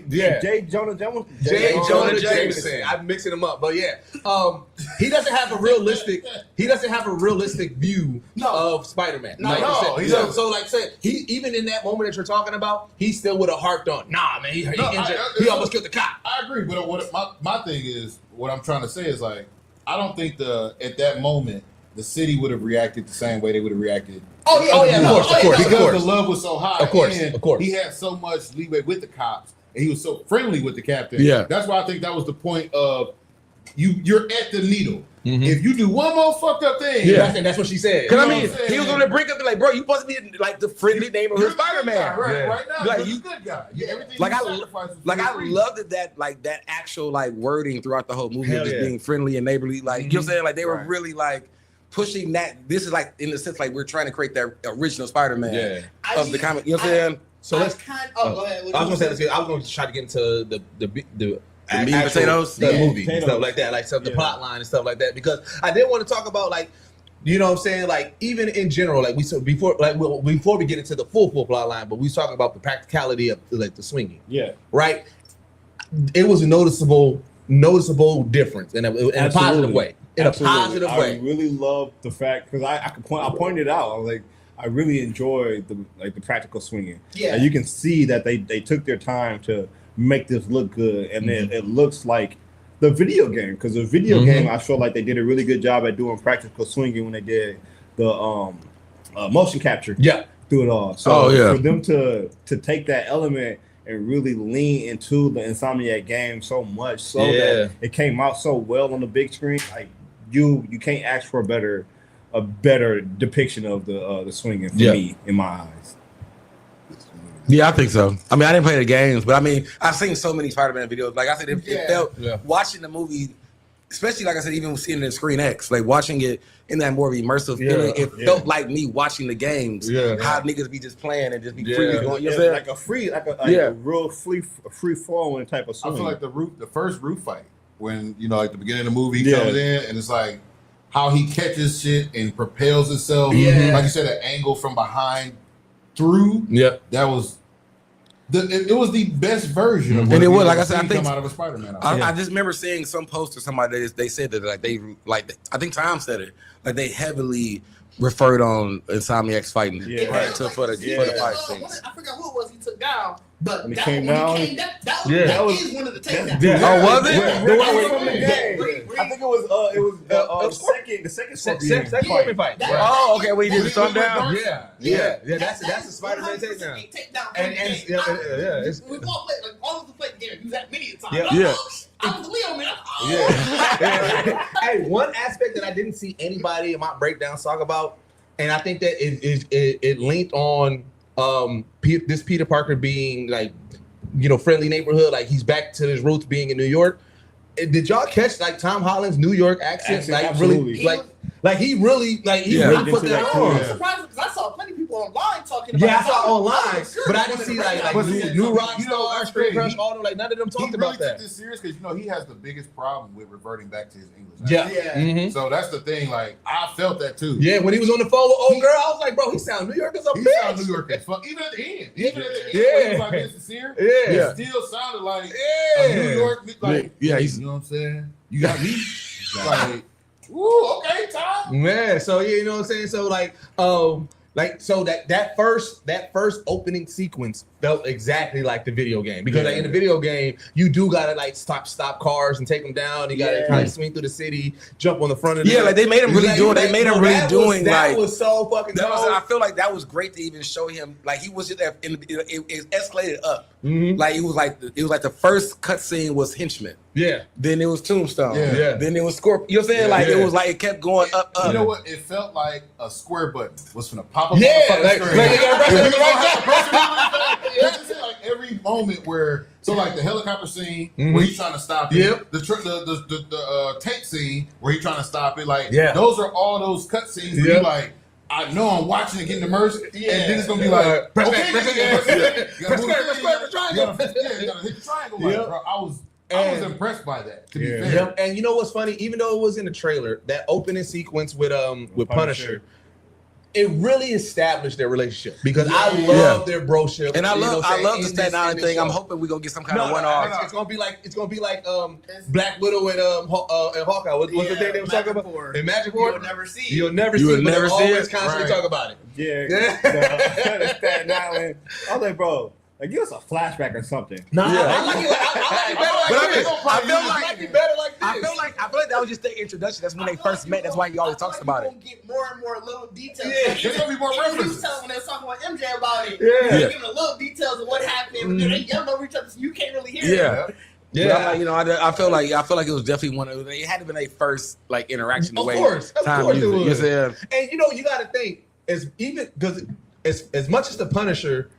Jay Jonah Jameson. Jay Jonah Jameson. I'm mixing them up, but he doesn't have a realistic. He doesn't have a realistic view of Spider-Man. No. So like say he even in that moment that you're talking about, he still would have harped on. Nah, man, he injured. He almost killed the cop. I agree, but what my thing is, what I'm trying to say is like, I don't think at that moment the city would have reacted the same way they would have reacted. Of course. Because the love was so high. Of course. He had so much leeway with the cops, and he was so friendly with the captain. Yeah, that's why I think that was the point of you're at the needle. Mm-hmm. If you do one more fucked up thing, that's what she said. Because I mean, he was on the brink of like, bro, you supposed to be like the friendly neighborhood Spider-Man. Right now, like you're a good guy. Everything like I loved that actual like wording throughout the whole movie of just being friendly and neighborly. Like you know what I'm saying? Like they were really like pushing that. This is like in the sense like we're trying to create that original Spider-Man of the comic. You know what I'm saying? So let's. Go ahead. I was going to try to get into the meat and potatoes, the movie, and stuff like that, like the plot line and stuff like that. Because I did want to talk about like, you know what I'm saying, like even in general, like before we get into the full plot line, but we was talking about the practicality of like the swinging. Yeah. Right. It was a noticeable difference in a positive way. In a positive way. I really love the fact because I pointed out. I was like, I really enjoyed the practical swinging. Yeah. And you can see that they took their time to make this look good, and then it looks like the video game, because the video game I feel like they did a really good job at doing practical swinging when they did the motion capture through it all. So for them to take that element and really lean into the Insomniac game so much so that it came out so well on the big screen, like you can't ask for a better depiction of the swinging for me in my eyes. Yeah, I think so. I mean, I didn't play the games, but I mean, I've seen so many Spider-Man videos. Like I said, it felt watching the movie, especially like I said, even seeing it in Screen X, like watching it in that more immersive feeling, it felt like me watching the games. How niggas be just playing and just be free going. You know what I'm saying? Like a real free flowing type of swing. I feel like the first roof fight when like the beginning of the movie he comes in and it's like how he catches shit and propels himself. Like you said, an angle from behind through. That was it was the best version of what and it was like I said. said, I think come out of a Spider-Man. I just remember seeing some post or somebody they said that I think Tom said it like they heavily referred on Insomniac's fighting for the fight scenes. I forgot who it was he took down, but When he that came when down, he came down, that was one of the takedowns. Oh, was it? I think it was the second Scorpion fight. Oh, okay. When he did the thumb down. Yeah. That's a Spider-Man takedown. We all played like all of the play the game. You that many times. Yeah. I was Leo, man. Hey, one aspect that I didn't see anybody in my breakdown talk about, and I think that it linked on this Peter Parker being like, friendly neighborhood, like he's back to his roots being in New York. Did y'all catch like Tom Holland's New York accent? Like absolutely. he really put that on. I'm surprised because I saw plenty of people online talking about. Yeah, I saw online, but I didn't see like new rock stars, Straight Crush, all them. Like none of them talked about that. He really took this serious because he has the biggest problem with reverting back to his English. Yeah. Mm-hmm. So that's the thing. Like I felt that too. Yeah, when he was on the phone with old girl, I was like, bro, he sound New York as a bitch. He sound New York as fuck. Even at the end, when he was like this sincere, it still sounded like a New York. Like you know what I'm saying? You got me. Like, ooh, okay, Tom. Man, so you know what I'm saying? So so that first opening sequence felt exactly like the video game because like in the video game you do gotta like stop cars and take them down. You gotta kind of swing through the city, jump on the front of the like they made him really do it. They made him really doing like that was so fucking. I feel like that was great to even show him like he was just it escalated up. Mm-hmm. Like it was like the first cutscene was Henchman. Yeah. Then it was Tombstone. Yeah. Then it was Scorpion. You know what I'm saying? Like it was like it kept going up. You know what? It felt like a square button was gonna pop up. Like every moment where like the helicopter scene where he's trying to stop it, the tank scene where he's trying to stop it, like those are all those cut scenes where you're like, I know I'm watching and getting immersed, and then it's gonna be like, press triangle. You gotta hit the triangle. Bro, I was impressed by that. To be fair, and you know what's funny? Even though it was in the trailer, that opening sequence with Punisher. It really established their relationship because I love their broship, and I love the Staten Island thing. I'm hoping we're gonna get some kind of one-off. It's gonna be like Black Widow and Hawkeye. What's the thing they were talking about? In Magic War, you'll never see. You'll never see. But they'll always constantly talk about it. Yeah. Staten Island. I was like, bro. Like, give us a flashback or something. I like it better like this. I feel like that was just the introduction. That's when they first met. That's why he always talks about it. We'll get more and more little details. Yeah, there's gonna be more references. When they was talking about MJ about it, they're giving the little details of what happened. But they yelled over each other, so you can't really hear it. Yeah, I feel like it was definitely one of it had to be their first like interaction. Of course it was. And you got to think as much as the Punisher.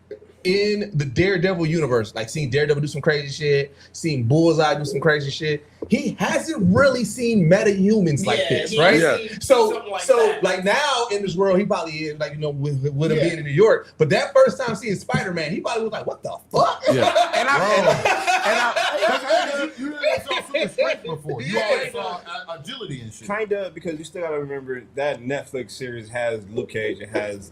In the Daredevil universe, like seeing Daredevil do some crazy shit, seeing Bullseye do some crazy shit, he hasn't really seen metahumans like this, right? Yeah. So like now in this world, he probably is like with him being in New York. But that first time seeing Spider-Man, he probably was like, "What the fuck?" Yeah. You didn't saw super strength before. You always saw agility and shit. Kinda, because you still gotta remember that Netflix series has Luke Cage. It has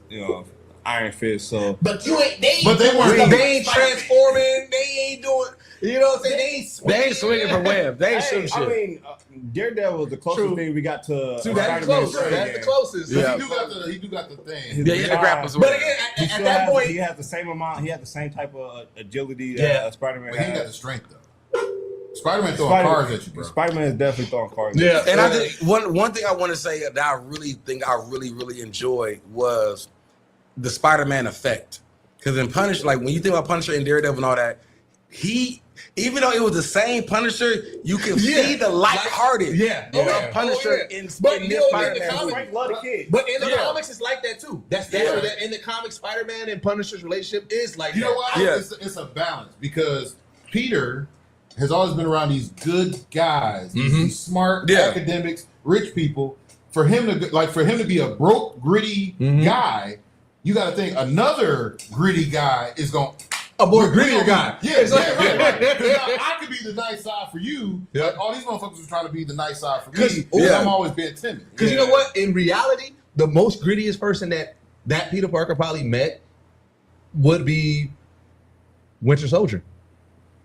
Iron Fist, so they ain't transforming, they ain't doing, you know what I'm saying? They ain't swinging from web. They ain't shooting shit. I mean, Daredevil was the closest thing we got to. That's the closest. Yeah. He do got the thing. The grapples. But again, at that point, he has the same amount. He had the same type of agility that Spider-Man. But he got the strength though. Spider-Man throwing cars at you, bro. Spider-Man is definitely throwing cars. Yeah, and I think one thing I want to say that I really enjoyed was the Spider-Man effect. Because in Punisher, like when you think about Punisher and Daredevil and all that, even though it was the same Punisher, you can see the lighthearted Punisher in this Spider-Man. But in the comics, it's like that too. That's in the comics, Spider-Man and Punisher's relationship is like that. You know what? It's a balance because Peter has always been around these good guys, these smart academics, rich people. For him to be a broke, gritty guy, you got to think another gritty guy is going. A more grittier guy. Yeah, right. I could be the nice side for you. Yeah. Like, all these motherfuckers are trying to be the nice side for me. Because I'm always being timid. Because you know what? In reality, the most grittiest person that Peter Parker probably met would be Winter Soldier.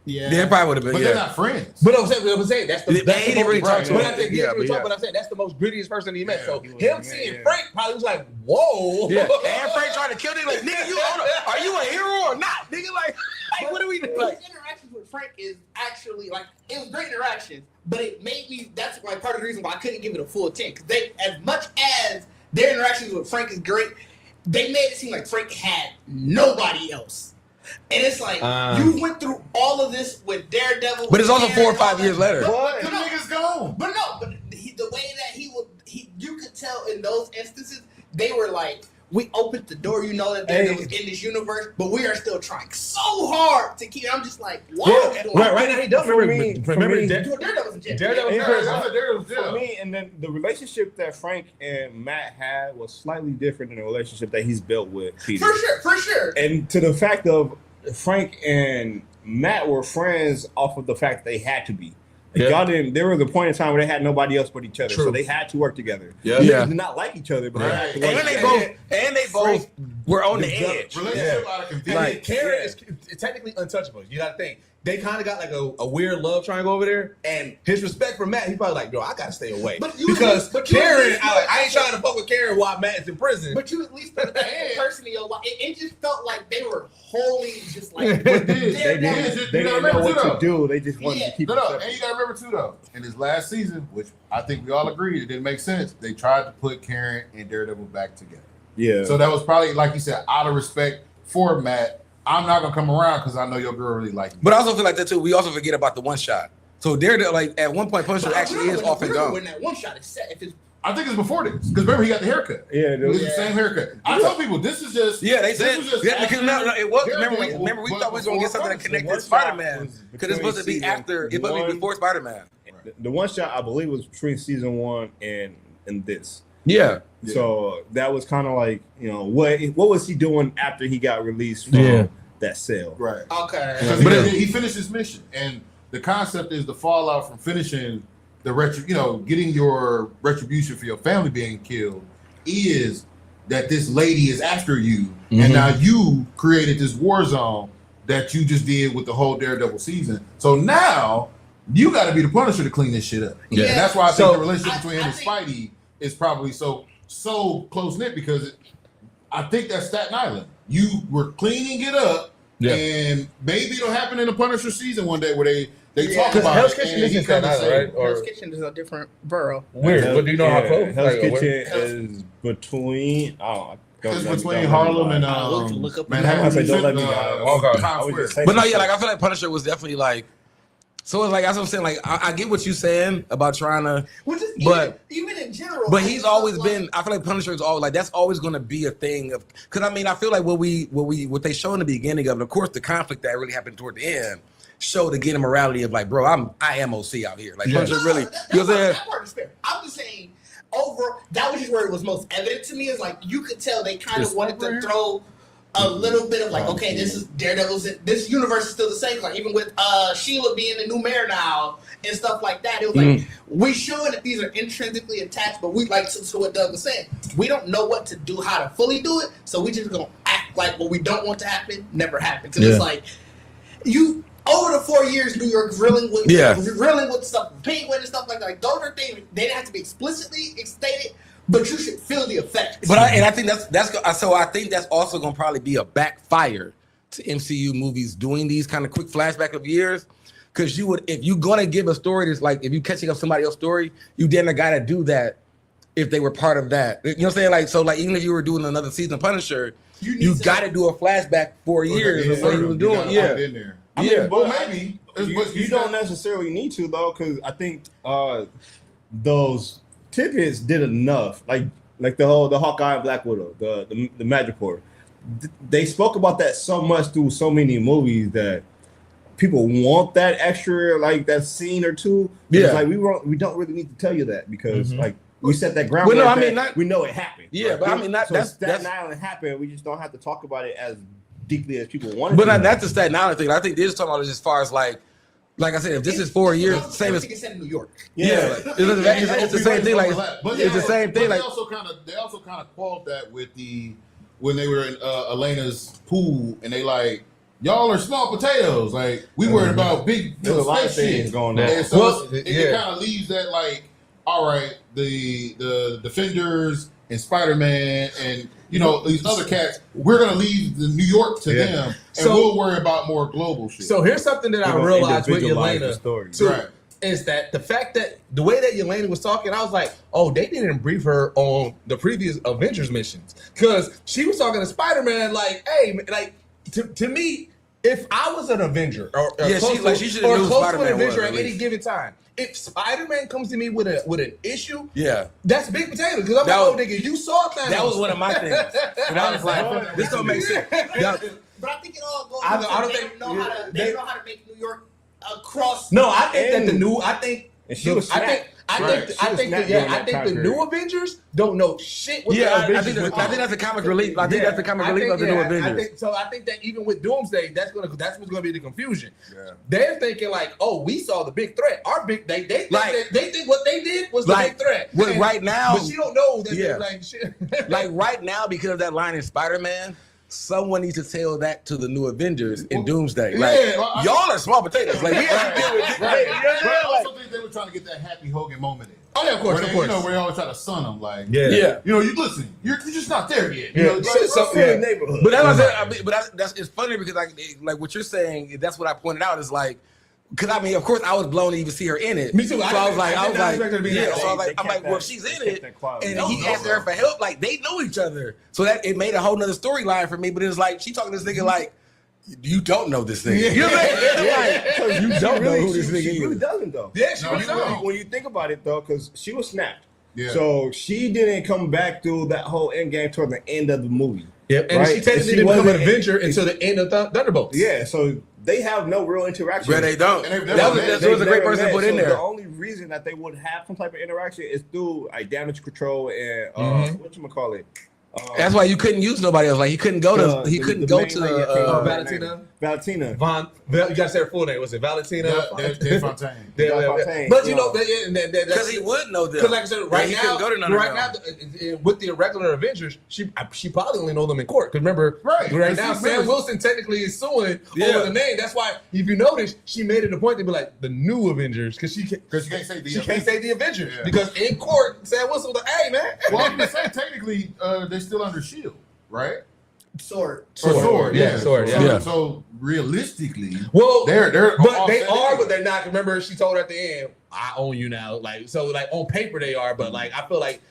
Yeah, it probably would have been. But they're not friends. But I'm saying that's the. They didn't really talk to him. But I'm saying that's the most grittiest person he met. So him seeing Frank probably was like, whoa. Yeah, and Frank tried to kill him. Like, nigga, are you a hero or not? Nigga, like what are we doing? His interactions with Frank is actually like it was great interactions, but it made me. That's like part of the reason why I couldn't give it a full 10. Because they, as much as their interactions with Frank is great, they made it seem like Frank had nobody else. And it's like you went through all of this with Daredevil, but it's also 4 or 5 years later. But the nigga's gone. But the way that you could tell in those instances, they were like, we opened the door, you know that Daredevil was in this universe, but we are still trying so hard to keep. I'm just like, why? Right now he does. Remember Daredevil's in jail. Daredevil's for me, and then the relationship that Frank and Matt had was slightly different than the relationship that he's built with Peter. For sure. And to the fact of Frank and Matt were friends off of the fact that they had to be. Like, y'all didn't. There was a point in time where they had nobody else but each other, so they had to work together. Yeah. They did not like each other, but they had to work together. And they both were on the edge. Relationship out of confusion. Like Karen is technically untouchable. You got to think they kind of got like a weird love triangle over there, and his respect for Matt, he's probably like, "Yo, I gotta stay away." Because Karen, I ain't trying to fuck with Karen while Matt is in prison. But you at least put that person in your life. It just felt like they were wholly just like they didn't know what to do. They just wanted to keep it separate. And you gotta remember too, though, in this last season, which I think we all agreed it didn't make sense, they tried to put Karen and Daredevil back together. Yeah. So that was probably, like you said, out of respect for Matt. I'm not gonna come around because I know your girl really like me. But I also feel like that too. We also forget about the one shot. So Daredevil, like at one point, Punisher actually is off and gone. When that one shot is set, I think it's before this because remember he got the haircut. Yeah, it was the same haircut. I tell people this is just they said because no, it was. Daredevil, Remember, we thought we was gonna get something that connected to Spider-Man because it's supposed to be after. It supposed to be before Spider-Man. The one shot I believe was between season 1 and this. Yeah. So that was kind of like, you know, what was he doing after he got released from that cell? Right. Okay. But he finished his mission, and the concept is the fallout from finishing the getting your retribution for your family being killed is that this lady is after you, and now you created this war zone that you just did with the whole Daredevil season. So now you got to be the Punisher to clean this shit up. Yeah. And that's why I think the relationship between him and Spidey is probably so close knit because I think that's Staten Island. You were cleaning it up, and maybe it'll happen in the Punisher season one day where they talk about Hell's it. Kitchen is in Staten Island, right? Hell's Kitchen is a different borough. Weird, but do you know how close? Hell's Kitchen is between. It's between Harlem and Manhattan. I say don't let me But no, like I feel like Punisher was definitely like. So it's like that's what I'm saying. Like I get what you're saying about trying to, even in general. But he's always been. I feel like Punisher is always like that's always going to be a thing of. Because I mean, I feel like what they show in the beginning of, and of course, the conflict that really happened toward the end, showed again the morality of like, bro, I am OC out here. Like Punisher really. You know what I'm saying? That part is fair. I'm just saying. That was just where it was most evident to me. Is like you could tell they kind of wanted to throw a little bit of like, okay, this is Daredevil's. This universe is still the same. Like even with Sheila being the new mayor now and stuff like that, it was like we showing that these are intrinsically attached, but we like to what Doug was saying. We don't know what to do, how to fully do it, so we just gonna act like what we don't want to happen never happens. And it's like you. Over the 4 years, New York drilling with stuff, Penguin and stuff like that. Like, those are things they didn't have to be explicitly stated, but you should feel the effects. But I think that's so. I think that's also going to probably be a backfire to MCU movies doing these kind of quick flashback of years, because if you're going to give a story that's like if you catching up somebody else's story, you then got to do that if they were part of that. You know what I'm saying? Like so, like even if you were doing another season of Punisher, you got to do a flashback 4 years of what he was doing. I mean, well, maybe you don't necessarily need to though, because I think those tidbits did enough. Like the Hawkeye and Black Widow, the Madripoor. They spoke about that so much through so many movies that people want that extra, like that scene or two. Yeah, it's like we don't really need to tell you that because like we set that groundwork. Well, no, I mean, we know it happened. Yeah, but I mean, that's Staten Island happened. We just don't have to talk about it as deeply as people want. But that's the Staten Island thing. I think they're just talking about it as far as like I said, if this is 4 years, same as in New York. Yeah, it's the same thing. Like it's the same thing. Like they also kind of quoted that with when they were in Elena's pool and they like y'all are small potatoes. Like we worried about big There's a lot of space things shit. going on. And so Well, it kind of leaves that like, all right, the Defenders and Spider-Man and these other cats, we're gonna leave the New York to them, and So- we'll worry about more global shit. So here's something that I realized with Yelena too, Right. is that the fact that the way that Yelena was talking, I was like, oh, they didn't brief her on the previous Avengers missions, because she was talking to Spider-Man like, hey, like to me, if I was an Avenger or Yeah, close, she should or have knew close to an Spider-Man was, Avenger at at any least. given time, if Spider-Man comes to me with an issue, Yeah. that's big potato. Because I'm That like, was- oh, nigga, you saw Thanos. That was one of my things. And I was like, this don't make sense. Yeah. But I think it all goes. I don't they think- know how to. They know how to make New York across. No, I think And- that the new. I think. And she was I think. snapped. I Right. think. She I was think. snapped Yeah. during I that think time the period. new Avengers don't know shit. What Yeah, the I Avengers think went that's the comic relief. I think Yeah. that's the comic I relief think, of the new yeah, Avengers. I think that even with Doomsday, that's what's gonna be the confusion. Yeah. They're thinking like, oh, we saw the big threat. Our big they think Like- they think what they did was the Like, big threat. well, And- right now- but she don't know that. Yeah. They're like shit. Like right now, because of that line in Spider-Man, someone needs to tell that to the new Avengers in Doomsday. Like, Yeah, well, I- y'all are small potatoes. Like, we have to deal with Right. Yeah, But I like- also think they were trying to get that Happy Hogan moment in. Oh yeah, of course, Where of they, course. where they always try to sun them, like, Yeah. you listen, you're just not there yet. Yeah. Yeah. neighborhood. But that's what I said. I mean, but that's it's funny because like what you're saying. That's what I pointed out is like, because I mean, of course, I was blown to even see her in it. Me too. So I was like, I did not expect her to be in yeah. that. So I was like, They I'm like, kept well, that- if she's they in kept it, that quiet. and No, he no, asked her for help, like they know each other. So that it made a whole nother storyline for me. But it's like she talking to this nigga like, you don't know this nigga. You know what I'm saying? Like, you don't know who this She nigga really is. doesn't though. Yeah, she No, was you young. don't. When you think about it though, because she was snapped. Yeah. So she didn't come back through that whole end game toward the end of the movie. Yep. And Right? she technically And she didn't become an wasn't- Avenger until the end of Thunderbolts. Yeah, so they have no real interaction. But they don't. And they've That never was, met. that was a great Never person to met, put in so there. The only reason that they would have some type of interaction is through like damage control and whatchamacallit. That's why you couldn't use nobody else. Like he couldn't go to. He the couldn't main go lady, to. I can't remember her Valentina? name. Valentina. You gotta say her full name. Was it Valentina? Dave Fontaine. Fontaine. But you Yeah. know, Because he would know them. because like I said, right he now, couldn't go to none of right them. now, with the regular Avengers, she probably only know them in court. Because remember, Right. now, Sam Wilson technically is suing Yeah. over the name. That's why, if you notice, she made it a point to be like the new Avengers because she can't She can't say the she can't say the Avengers Yeah. because in court, Sam Wilson was like, "Hey, man." Well, I'm gonna say technically they're still under shield, right? Sword. Or sword, yeah. Sword, yeah. Yeah. So realistically, Well, they're but they offset are, anyway. but they're not. Remember, she told her at the end, "I own you now." Like so, like on paper they are, but like I feel like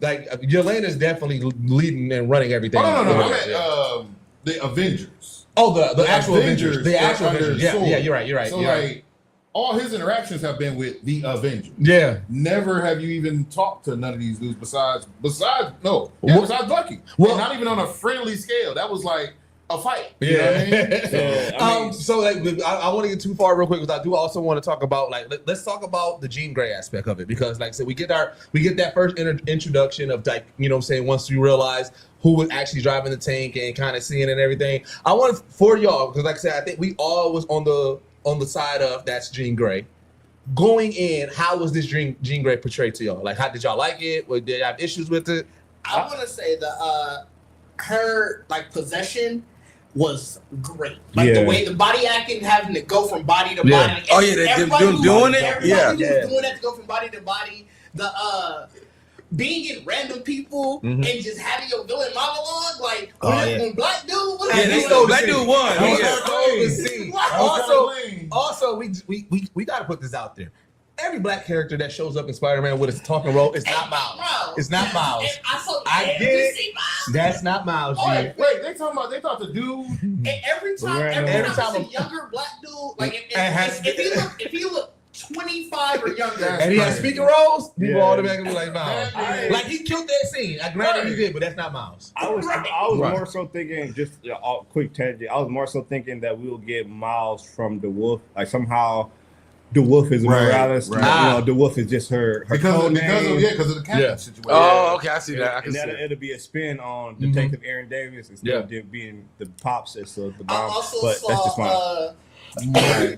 Yelena's definitely leading and running everything. Oh, no. I Yeah. meant the Avengers. Oh, the actual Avengers. The are actual under Avengers. Yeah, sword. yeah, you're right. So you're like right. all his interactions have been with the Avengers. Yeah. Never have you even talked to none of these dudes besides Bucky. Well- And not even on a friendly scale. That was like a fight. You know what I mean? Yeah, So like I want to get too far real quick because I do also want to talk about like let's talk about the Jean Grey aspect of it because like I said we get that first introduction of like you know what I'm saying once you realize who was actually driving the tank and kind of seeing it and everything. I want for y'all because like I said I think we all was on the side of that's Jean Grey. Going in, how was this Jean Grey portrayed to y'all? Like how did y'all like it? Or did you have issues with it? I want to say the her like possession was great. Like the Yeah. way the body acting, having to go from body to Yeah. body. Oh, yeah, Everybody them was- doing it? Everybody Yeah. was Yeah. doing that to go from body to body. The being in random people and just having your villain monologue, like when Black Dude was Yeah, they doing stole it. Black Dude won. That was Yeah. so the scene. Clean. Also, we got to put this out there. Every black character that shows up in Spider-Man with a talking role is not Miles. It's not Miles. And I saw I every get it. scene, Miles. That's not Miles, Oh, G. Wait, they thought the dude. And every time Every I time see a younger black dude, like And has- if he look 25 or younger, And he has speaking roles, people Yeah. automatically be like Miles. Yeah. Like he killed that scene. I granted he did, but that's not Miles. I was Right. more so thinking just quick tangent. I was more so thinking that we'll get Miles from the Wolf. Like somehow, the Wolf is Right, Morales. right. You know, the Wolf is just her Because code of name. the captain Yeah. situation. Oh, okay, I see that. I can And see that it. it'll be a spin on Detective Aaron Davis instead of it being the pops as the I bomb. also But that's just my saw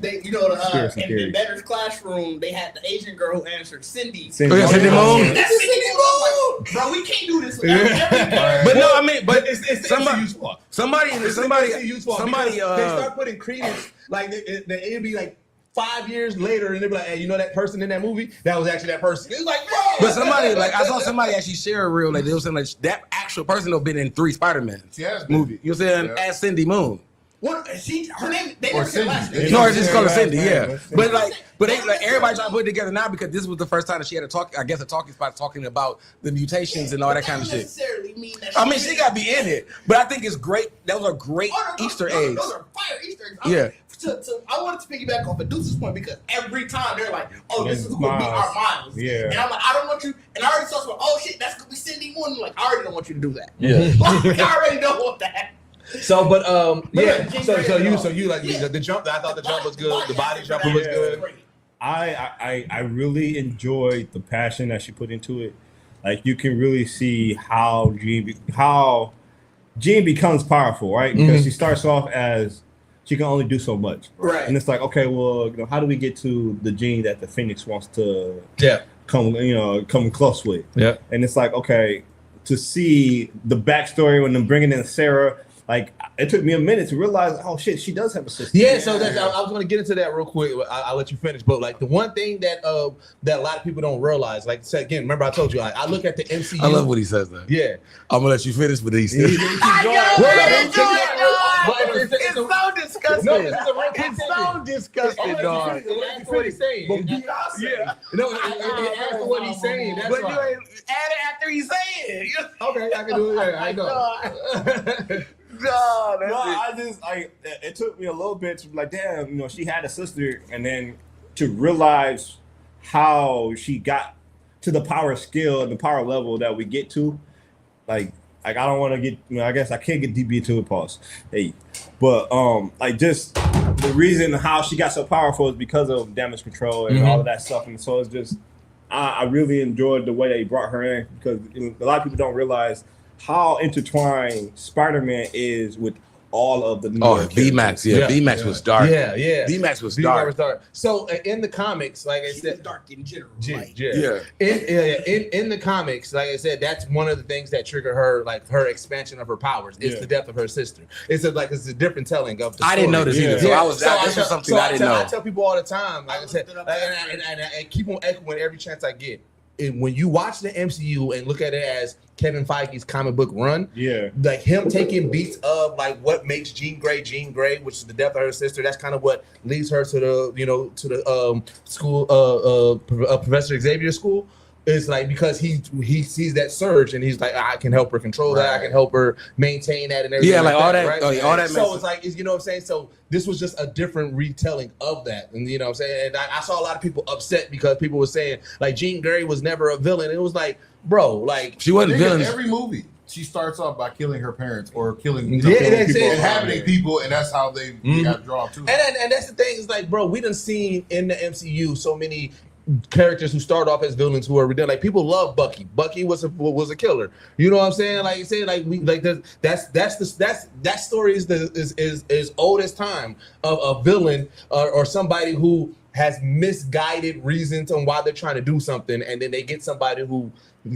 they, Conspiracy in theory. Better's classroom, they had the Asian girl who answered Cindy. Cindy. Oh, yeah, Cindy Moon. That's Cindy Moon. Like, bro, we can't do this. With every character. But no, I mean, but It's some Somebody. They start putting credence like it'd be like 5 years later, and they'd be like, "Hey, you know that person in that movie? That was actually that person." It's like, bro. But somebody like I saw somebody actually share a reel. Like they were saying like that actual person who been in 3 Spider-Man movie. You know what I'm saying? Yeah. As Cindy Moon. What? Her name? They never said last name. No, it's just called Cindy. Yeah, but everybody trying to put it together now because this was the first time that she had a talking spot talking about the mutations and all that kind of shit. I mean, she got to be in it, but I think it's great. That was a great Easter egg. Those are fire Easter eggs. Yeah. I wanted to piggyback off of Deuce's point because every time they're like, "Oh, this is gonna be our Miles," and I'm like, "I don't want you." And I already saw some. Oh shit, that's gonna be Cindy Moon. I'm like, I already don't want you to do that. Yeah, I already don't want that. So, but yeah. So you like the jump? I thought the jump was good. The body jump was good. I really enjoyed the passion that she put into it. Like you can really see how Jean becomes powerful, right? Because she starts off as she can only do so much, right? And it's like, okay, well, how do we get to the Jean that the Phoenix wants to come close with? Yeah, and it's like, okay, to see the backstory when them bringing in Sarah. Like, it took me a minute to realize, oh shit, she does have a sister. Yeah, so I was going to get into that real quick. I'll let you finish. But like the one thing that a lot of people don't realize, like I said again, remember I told you, I look at the MCU. I love what he says though. Yeah, I'm gonna let you finish, but he said, It's so disgusting. No, this is a real it's so disgusting, dog. That's what he's saying. Yeah. No, after what he's saying. That's but right. you ain't add it after he's saying it. Okay, I can do it. Yeah, I know. It took me a little bit to be like, damn, she had a sister, and then to realize how she got to the power skill and the power level that we get to, like I don't want to get, I guess I can't get deep into it, pause. Hey, but just the reason how she got so powerful is because of damage control and all of that stuff, and so it's just I really enjoyed the way they brought her in because a lot of people don't realize how intertwined Spider-Man is with all of the V-Max, V-Max was dark. V-Max was dark. So in the comics, like I said, dark in general. In the comics, like I said, that's one of the things that trigger her, like her expansion of her powers. It's the death of her sister. It's a different telling of the story. I didn't know this either. So this was something I didn't know. I tell people all the time, like I said, and I keep on echoing every chance I get. And when you watch the MCU and look at it as Kevin Feige's comic book run, like him taking beats of like what makes Jean Grey, which is the death of her sister, that's kind of what leads her to the school, Professor Xavier school. It's like because he sees that surge and he's like, I can help her control that, I can help her maintain that and everything. Yeah, like all that, right? All that. So it's like, you know what I'm saying? So this was just a different retelling of that, and you know what I'm saying. And I saw a lot of people upset because people were saying like Jean Grey was never a villain. It was like, bro, like she wasn't villain. Every movie, she starts off by killing her parents or killing people, inhabiting people, and that's how they got drawn to. And that's the thing is like, bro, we done seen in the MCU so many characters who start off as villains who are redemptive. Like people love Bucky. Bucky was a killer. You know what I'm saying? Like you say, that story is old as time of a villain or somebody who has misguided reasons on why they're trying to do something, and then they get somebody who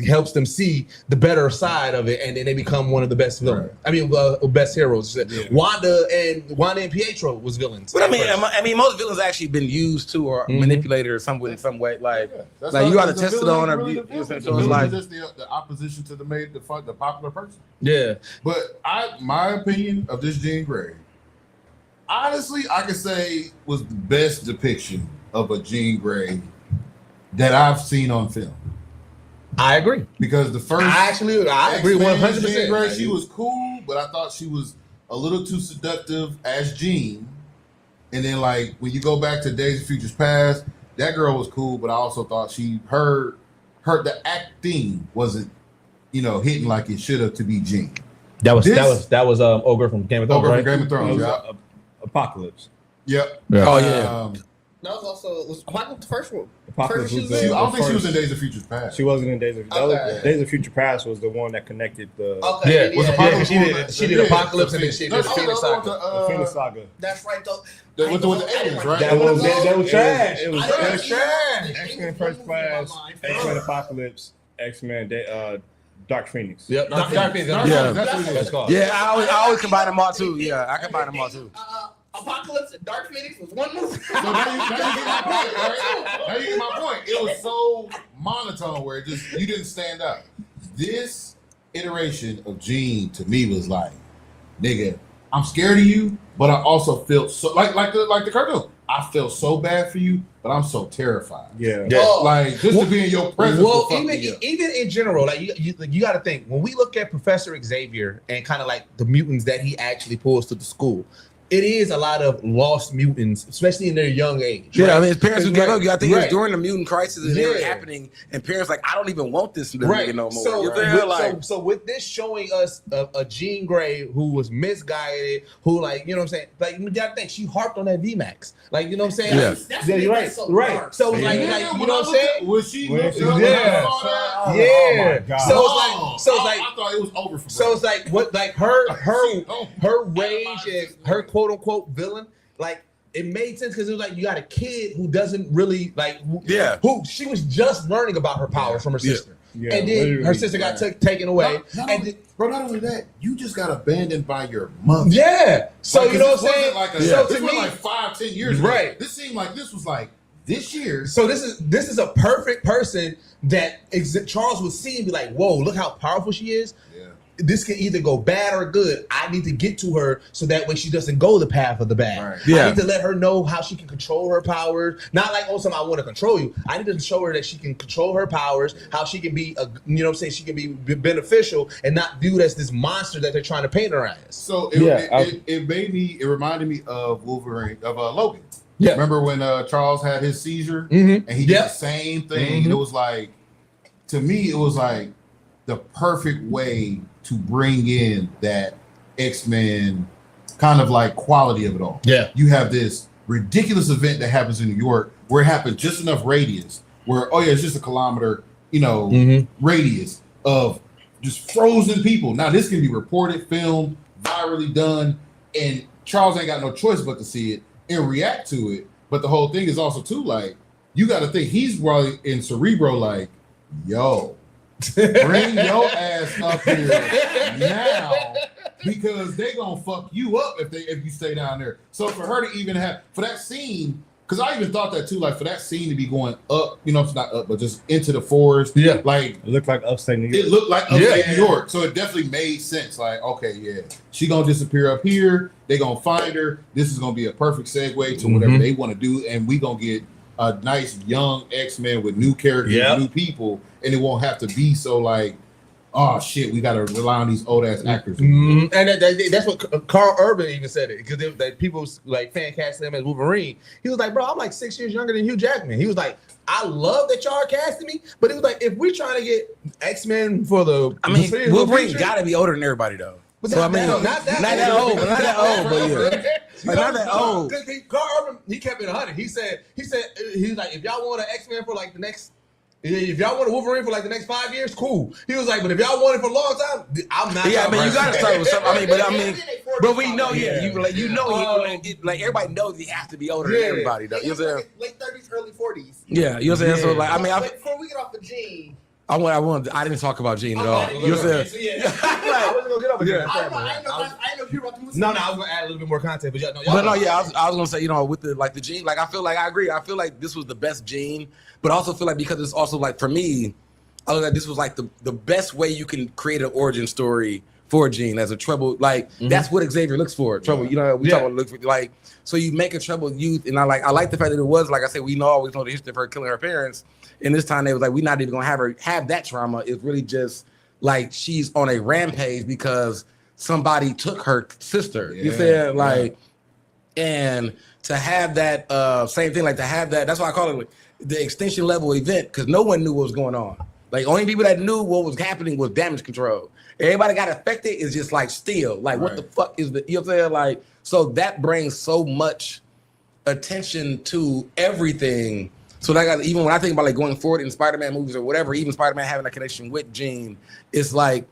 helps them see the better side of it, and then they become one of the best villains. Right. I mean, best heroes. Yeah. Wanda and Pietro was villains. But I mean, most villains actually been used to or manipulated or in some way. Like you got to test it on. So it's like just the opposition to the popular person. Yeah. But my opinion of this Jean Grey, honestly, I could say was the best depiction of a Jean Grey that I've seen on film. I agree. Because the first I agree 100%. Jean Grey, she was cool, but I thought she was a little too seductive as Jean. And then like when you go back to Days of Futures Past, that girl was cool, but I also thought her the acting wasn't, hitting like it should have to be Jean. That was Ogre from Game of Thrones. Ogre from Game of Thrones, Apocalypse. Yep. Yeah. Oh yeah. That was Apocalypse the first one. Apocalypse was I don't think she was in Days of Futures Past. She wasn't in Days of Days of Future Past was the one that connected the. Okay. Yeah. She did Apocalypse and then she did the Phoenix Saga. The Phoenix Saga. That's right though. With the aliens, right? That was trash. It was trash. X-Men First Class, X-Men Apocalypse, X-Men Dark Phoenix. Yep. Dark Phoenix. Yeah. That's what it is. Yeah, I always combine them all too. Yeah, I combine them all too. Apocalypse and Dark Phoenix was one movie. So now you get my point, right? Now you get my point. It was so monotone where you didn't stand up. This iteration of Jean to me was like, nigga, I'm scared of you, but I also feel so like the cartoon. I feel so bad for you, but I'm so terrified. Yeah. Like just to be in your presence. Well, even in general, like you got to think when we look at Professor Xavier and kind of like the mutants that he actually pulls to the school. It is a lot of lost mutants, especially in their young age. Yeah, right? I mean, his parents would give up. I think it was Right. during the mutant crisis that they were happening, and parents like, I don't even want this nigga no more. So with this showing us a Jean Grey who was misguided, who like, you know what I'm saying? Like, you gotta think, she harped on that VMAX. Like, you know what I'm saying? Yeah. Yeah, you're right. So Right. dark. So it's like, you know what I'm saying? Was she? When she- Yeah. Oh Yeah. my God. So it's like I thought it was over for so it's like what like her Oh. rage and her quote unquote villain, like it made sense because it was like you got a kid who doesn't really like who she was just learning about her powers from her sister. Yeah, and then her sister got taken away. Not only that, you just got abandoned by your mother. Yeah. So Like, you know what I'm this saying? wasn't So this to was me, like 5-10 years ago. Right. This seemed like this was like this year. so this is a perfect person that Charles would see and be like, whoa, look how powerful she is. Yeah. This can either go bad or good. I need to get to her so that way she doesn't go the path of the bad. Right. Yeah. I need to let her know how she can control her powers. Not like, oh, I want to control you. I need to show her that she can control her powers, how she can be, you know what I'm saying, she can be beneficial and not viewed as this monster that they're trying to paint her as. So it reminded me of Wolverine, of Logan. Yeah. Remember when Charles had his seizure Mhm. and he did the same thing? And it was like, to me, it was like the perfect way to bring in that X-Men kind of like quality of it all. Yeah. You have this ridiculous event that happens in New York where it happened just enough radius where, it's just a kilometer, radius of just frozen people. Now this can be reported, filmed, virally done, and Charles ain't got no choice but to see it and react to it. But the whole thing is also too, like, you got to think he's probably in Cerebro, like, yo, bring your ass up here now because they gonna fuck you up if you stay down there. So for her to even have for that scene, because I even thought that too, like for that scene to be going up, it's not up, but just into the forest. Yeah, like it looked like upstate New York. It looked like upstate New York, so it definitely made sense. Like, okay, yeah, she gonna disappear up here. They gonna find her. This is gonna be a perfect segue to whatever they want to do, and we gonna get a nice young X-Men with new characters, new people, and it won't have to be so like, oh shit, we gotta rely on these old ass actors. And that's what Carl Urban even said it because people like fan casting him as Wolverine. He was like, bro, I'm like 6 years younger than Hugh Jackman. He was like, I love that y'all are casting me, but it was like if we're trying to get X-Men for the, Wolverine gotta be older than everybody though. But So not that old, but not that old. Carl Urban, he kept it 100. He said he's like, if y'all want an X-Men for like the next. If y'all want a Wolverine for like the next 5 years, cool. He was like, but if y'all want it for a long time, I'm not. Yeah, I mean, you gotta start with something. But we know, like everybody knows he has to be older than everybody, though. You know what I'm saying? Late 30s, early 40s. Yeah, you know what I'm saying? So like, Before we get off the Gene. I didn't talk about Gene at all. You know what I'm saying? I wasn't gonna get over here. I know you about to No, I was gonna add a little bit more content, but I was gonna say, with the Gene, like I feel like I agree. I feel like this was the best Gene, but I also feel like because it's also like for me, I feel like this was like the best way you can create an origin story for Gene as a troubled, that's what Xavier looks for. Trouble, we talk about look for like, so you make a troubled youth, and I like the fact that it was like I said, we always know the history of her killing her parents. And this time they was like, we're not even gonna have her have that trauma. It's really just like she's on a rampage because somebody took her sister. You said and to have that same thing, like to have that, that's why I call it like, the extinction level event, because no one knew what was going on. Like only people that knew what was happening was damage control. Everybody got affected is just like still like what the fuck is the, you know what I'm saying? Like, so that brings so much attention to everything. So like even when I think about like going forward in Spider-Man movies or whatever, even Spider-Man having a connection with Jean, it's like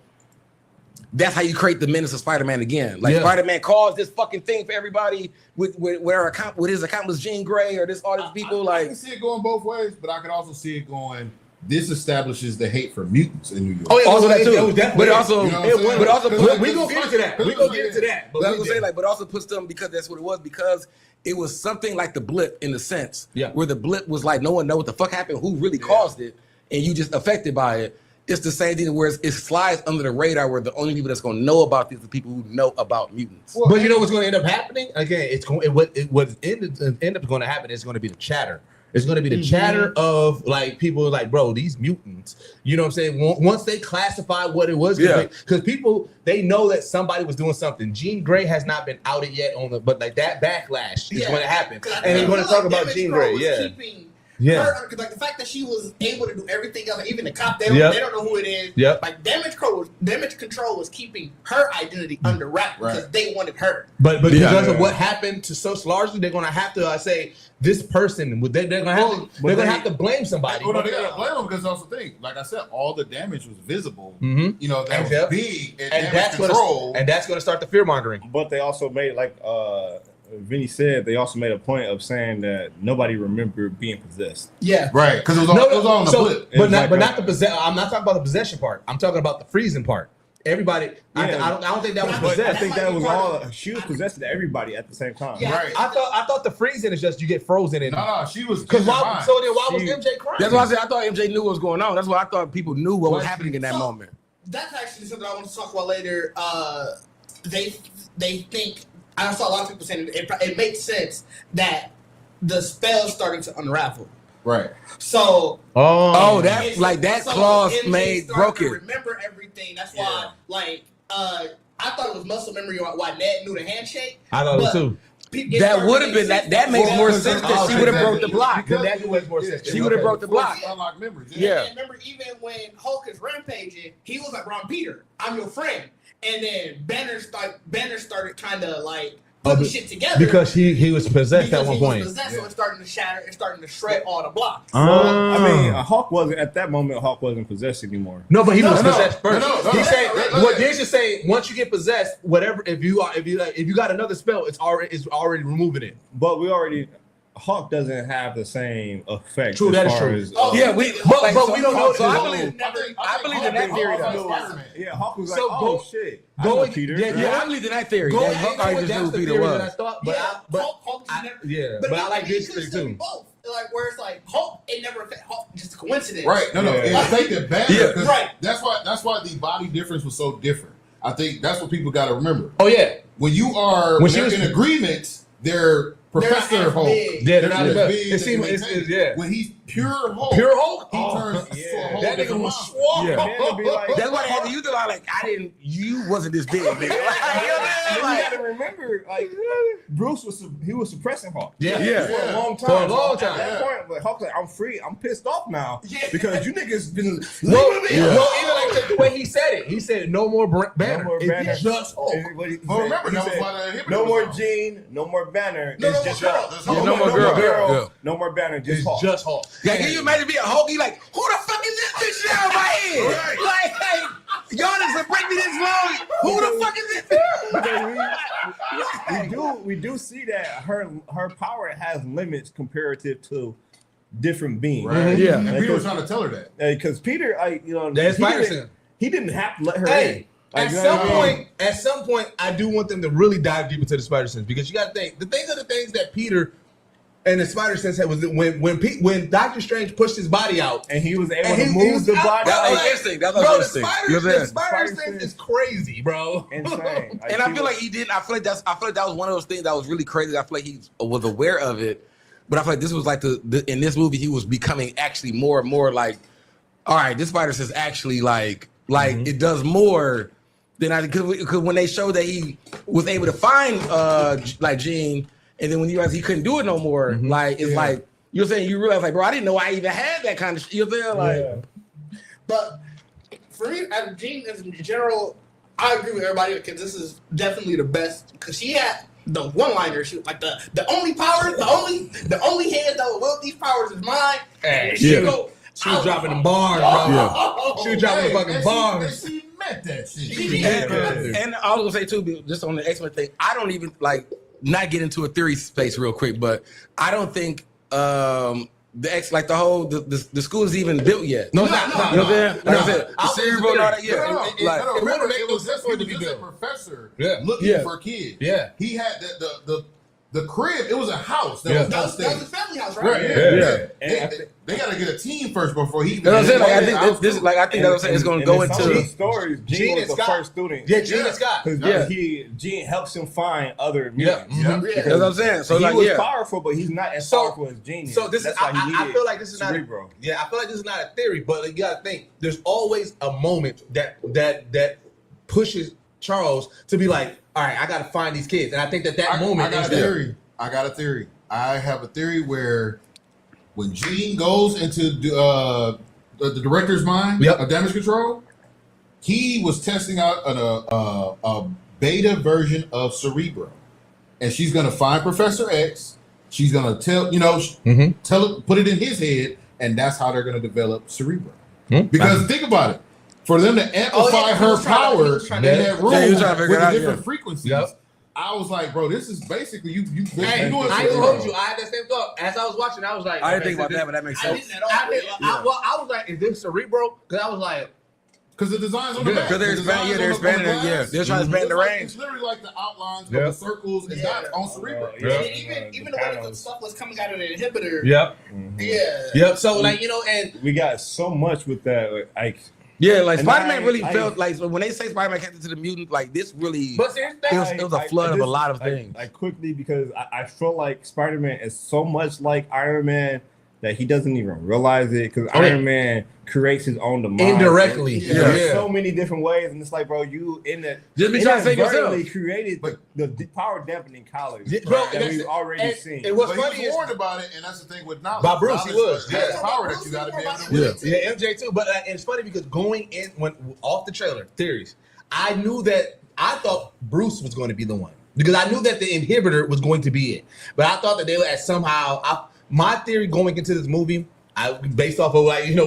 that's how you create the menace of Spider-Man again. Like Spider-Man caused this fucking thing for everybody with his accomplice Jean Grey or all these people. I can see it going both ways, but I could also see it going this establishes the hate for mutants in New York. Oh, yeah, Also that too. It was definitely, But also, you know what I'm saying? but also, we gonna get into that. We gonna get into that. But I was gonna say, like, but also puts them because that's what it was, because it was something like the blip in the sense, where the blip was like no one know what the fuck happened, who really caused it, and you just affected by it. It's the same thing where it slides under the radar, where the only people that's gonna know about this are the people who know about mutants. Well, but you know what's going to end up happening? Again, it's going. What end up going to happen is going to be the chatter. It's going to be the chatter of like people like, bro, these mutants. You know what I'm saying? Once they classify what it was, because people they know that somebody was doing something. Jean Grey has not been outed yet on the, but like that backlash is going to happen, and they're going to talk about Jean Grey. Because like the fact that she was able to do everything else, even the cop, they don't know who it is. Like Damage Control was keeping her identity under wrap because they wanted her. But because of what happened to Social largely, they're gonna have to say this person. They're gonna have to blame somebody. Well, no, they're gonna blame them because that's the thing. Like I said, all the damage was visible. You know, that was big, and that's control, and that's gonna start the fear mongering. But they also made like Vinny said, they also made a point of saying that nobody remembered being possessed. Yeah, right. Because it was on the flip. But not the possession. I'm not talking about the possession part. I'm talking about the freezing part. Everybody, I don't think that was possessed. I think that was all. She was possessing everybody at the same time. Yeah, right. I thought the freezing is just you get frozen in. No, she was. Because why was MJ crying? That's why I said I thought MJ knew what was going on. That's why I thought people knew what was happening in that moment. That's actually something I want to talk about later. They think. I saw a lot of people saying it makes sense that the spell's starting to unravel. Right. So. That clause broke it. Remember everything. That's why, I thought it was muscle memory why Ned knew the handshake. I thought it too. That would have been that makes more sense that she would have broke the block. That makes more sense. She would have broke the block. Unlock memories. Yeah. And remember, even when Hulk is rampaging, he was like, "Ron Peter, I'm your friend." And then Banner started kind of like putting shit together because he was possessed at one point. So it's starting to shatter. It's starting to shred all the blocks. I mean, Hulk wasn't at that moment. Hulk wasn't possessed anymore. No, but he was possessed first. He said what they should say. Once you get possessed, whatever. If you got another spell, it's already removing it. But Hulk doesn't have the same effect. True, that is true. But we don't know. So I believe in that theory. Yeah, Hulk was like, shit. Peter. I believe in that theory. Hulk already just knew Peter was. But I like this theory too. Both. Like where it's like Hulk, it never affected Hulk, just a coincidence. Right. No. It affected Banner. Yeah. Right. That's why the body difference was so different. I think that's what people got to remember. Oh yeah. When you are in agreement, they're Professor Hulk. Yeah, they're not as big. It seems when he's pure Hulk. Pure Hulk? He turns to a Hulk. That nigga was swole. That's why they had to use it like you wasn't this big, nigga. You gotta remember, like Bruce was suppressing Hulk. Yeah. For a long time. At that point, like Hulk's like, I'm free. I'm pissed off now because you niggas been. Even like the way he said it. He said no more Banner. No more Banner. It's just Hulk. Well, remember that was why no more Jean. No more Banner. It's just Hulk. No more girl. No more Banner. Just Hulk. Just Hulk. Like, can you imagine being a Hulk? He like, who the fuck is this bitch out of my head? Right. Like, y'all didn't break me this long. Who the fuck is this? We do see that her power has limits comparative to different beings. Right. Yeah. And Peter was trying to tell her that. Because Peter, he didn't have to let her in. At some point, I do want them to really dive deep into the Spider Sense because you got to think the things that Peter and the Spider Sense had was when Doctor Strange pushed his body out and he was able to move the body. That was interesting. The Spider Sense is crazy, bro. Insane. And I feel like he didn't. I feel like that was one of those things that was really crazy. I feel like he was aware of it, but I feel like this was like in this movie he was becoming actually more and more like, all right, this Spider Sense actually like it does more. Then because when they showed that he was able to find like Jean, and then when you realize he couldn't do it no more, like it's like you're saying you realize like, bro, I didn't know I even had that kind of shit. You're there like, but for me, as Jean in general, I agree with everybody because this is definitely the best because she had the one-liner. She like the only power, the only hand that will wield these powers is mine. And she was dropping the bars, bro. She was dropping the fucking bars. Meant that shit. And I was gonna say too, just on the X-Men thing, I don't even like not get into a theory space real quick, but I don't think the school is even built yet. No, it's not. You know what I'm saying? Like I said, the cerebral and all that. It was just a professor looking for kids. Yeah. He had the crib. It was a house That was his family house, right? Right. Yeah. They got to get a team first before he. You know what I'm saying? Like, I think this. Like I think that's what I'm saying. It's going to go into these stories. Gene was the first student. Yeah, Gene and Scott. Gene helps him find other mutants. That's what I'm saying. So he like, was powerful, but he's not as powerful as Gene. So this is. I feel like this is not. Cerebro. Yeah, I feel like this is not a theory, but you got to think. There's always a moment that pushes Charles to be like, all right, I got to find these kids, and I think that moment. I got a theory. I have a theory where when Gene goes into the director's mind of damage control, he was testing out a beta version of Cerebro, and she's gonna find Professor X. She's gonna tell put it in his head, and that's how they're gonna develop Cerebro. Because think about it, for them to amplify her power in that room with the different frequencies. I was like, bro, this is basically you. I ain't gonna hold you. I had that same thought as I was watching. I was like, I didn't think about that, but that makes sense. I was like, is this Cerebro? Because I was like, because the designs on the back. Because they're expanding it. Yeah, they're trying to expand the range. It's literally like the outlines of the circles and dots on Cerebro. And even the way the stuff was coming out of the inhibitor. Yep. So like and we got so much with that. Yeah, like Spider-Man really felt like when they say Spider-Man connected to the mutant, like this really it was a flood of a lot of things. Like quickly, because I feel like Spider-Man is so much like Iron Man that he doesn't even realize it, because Iron Man creates his own demise indirectly. So many different ways, and it's like, bro, you just be trying to save yourself. Created the power dampening college, bro, that we've already seen. And what's funny is warned about it, and that's the thing with knowledge. By Bruce, he was power that you got to be able to. Yeah, MJ too. But and it's funny because going in off the trailer theories, I thought Bruce was going to be the one, because I knew that the inhibitor was going to be it, but I thought that they would somehow. My theory going into this movie, based off of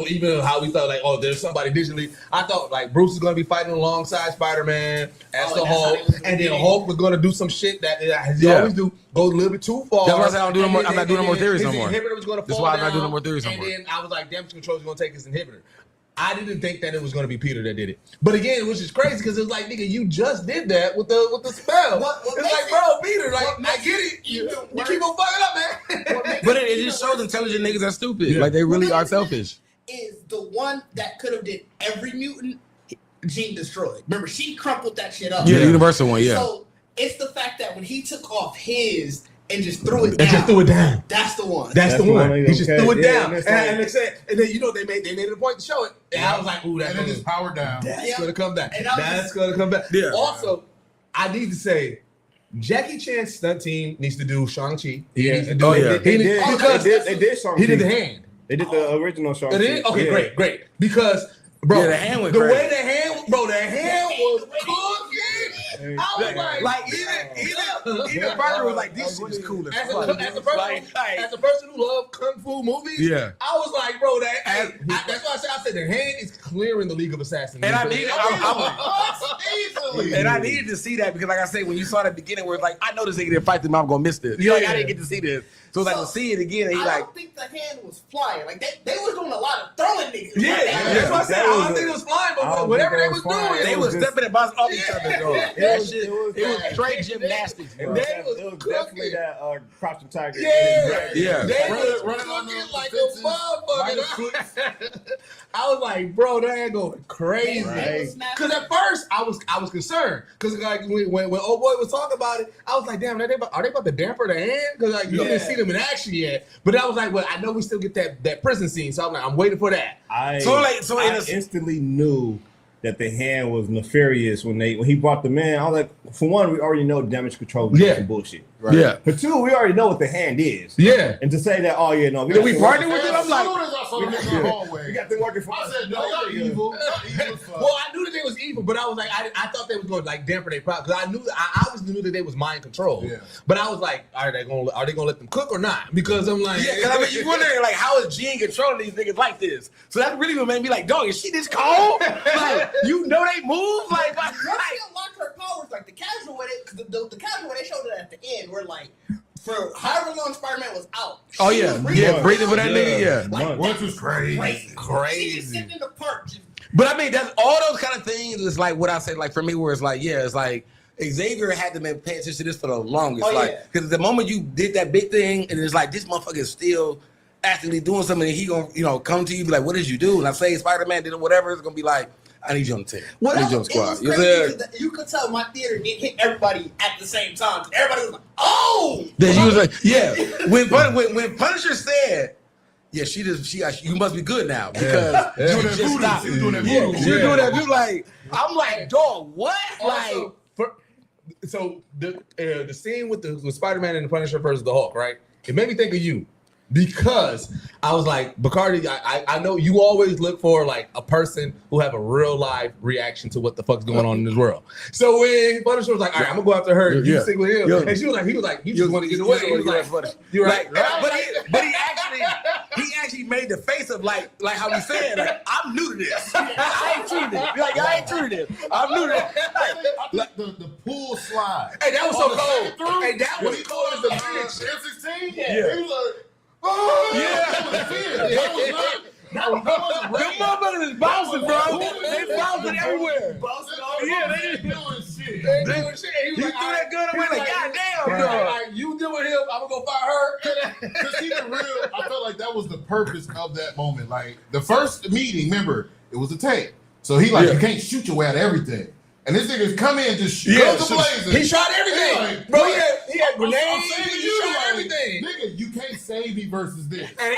even how we thought there's somebody digitally. I thought like Bruce is going to be fighting alongside Spider-Man as the Hulk, and then Hulk was going to do some shit that he always do, go a little bit too far. That's why I said I'm not doing no more theories no more. Inhibitor was going to fall. That's why I'm not down, doing no more theories no more. And then I was like, damage control is going to take his inhibitor. I didn't think that it was going to be Peter that did it. But again, which is crazy because it's like, nigga, you just did that with the spell. It's like, bro, Peter, like, I get it. You keep on fucking up, man. But it just shows intelligent niggas are stupid. Yeah. Like, they really are selfish. Is the one that could have did every mutant, Jean destroyed. Remember, she crumpled that shit up. Yeah, the Universal one, yeah. So it's the fact that when he took off his and just threw it down. That's the one. That's the one. He just threw it down. And they said, and then they made it a point to show it. And I was like, ooh, that's just powered down. That's gonna come back. That's gonna come back. Yeah. Also, I need to say, Jackie Chan's stunt team needs to do Shang-Chi. They did Shang-Chi. He did the hand. They did the original Shang-Chi. They did? Okay, great. Because bro, the hand was the crazy. way the hand was cooking. I was like even Parker was like, this shit is cool as fuck. As a person who loves kung fu movies, I was like, bro, that's why I said the hand is clearing the League of Assassins. And I needed to see that because, like I said, when you saw the beginning where it's like, I know this nigga didn't fight them, I'm gonna miss this. Like, I didn't get to see this. So like to see it again, and I don't think the hand was flying. Like they was doing a lot of throwing niggas. That's what I said. I don't think it was flying, but whatever they was doing, they was stepping and bouncing off each other. It was straight gymnastics. It was definitely that crouching tiger. Yeah. They was running like a motherfucker. I was like, bro, that ain't going crazy. Because at first I was concerned because like when old boy was talking about it, I was like, damn, are they about to damper the hand? Because like you didn't see them in action yet. But I was like, well, I know we still get that prison scene, so I'm like, I'm waiting for that. I instantly knew that the hand was nefarious when he brought them in. I was like, for one, we already know damage control is some bullshit. Right? Yeah. For two, we already know what the hand is. Yeah. And to say that, we partner with it, I'm like, we got them working for us. I said, no, they're evil. Well, I knew that they was evil, but I was like, I thought they was going to like damper their power because I obviously knew that they was mind control. Yeah. But I was like, are they gonna let them cook or not? Because I'm like, you wondering like, how is Jean controlling these niggas like this? So that really what made me like, dog, is she this cold? Like, you know they move like. Once she unlocked her powers, like the casual way, the casual way they showed it at the end, where like for however long Spider-Man was out. Oh yeah, breathing for that nigga, Like, which was crazy. She was sitting in the park. But I mean, that's all those kind of things is like what I said, like for me, where it's like, it's like Xavier had to been paying attention to this for the longest. Because the moment you did that big thing, and it's like, this motherfucker is still actively doing something, and he gonna, come to you, be like, what did you do? And I say Spider-Man did whatever, it's gonna be like, I need you on the team. Well, I need you on the squad. You could tell my theater didn't hit everybody at the same time. Everybody was like, oh! Then she was like, when Punisher said, yeah, you must be good now because you just stopped. She was doing that voodoo. She was doing that voodoo. Like, I'm like, dog, what? Also, so the scene with Spider-Man and the Punisher versus the Hulk, right? It made me think of you. Because I was like, Bacardi, I know you always look for like a person who have a real live reaction to what the fuck's going on in this world. So when Punisher was like, all right, I'm gonna go after her, you stick with him. And he was like, you just want to get away. You're right. But he actually made the face of like how he said, like, I'm new to this. I ain't true to this. Like, I ain't true to this. I'm new to this. I think the pool slide. Hey, that was so cold. Hey, that was cold as the M16. Yeah. He was like, oh, that was not. Them motherfuckers is bouncing, bro. They bouncing everywhere. They doing shit. They doing shit. He threw that gun away like, goddamn, dog. Like, you deal with him, I'm gonna go fight her. Because keep it real, I felt like that was the purpose of that moment. Like the first meeting, remember, it was a tape. So he you can't shoot your way out of everything. And this nigga's come in just guns blazing. He shot everything. Like, bro, he had grenades. He shot everything. Nigga, you can't save me versus this. And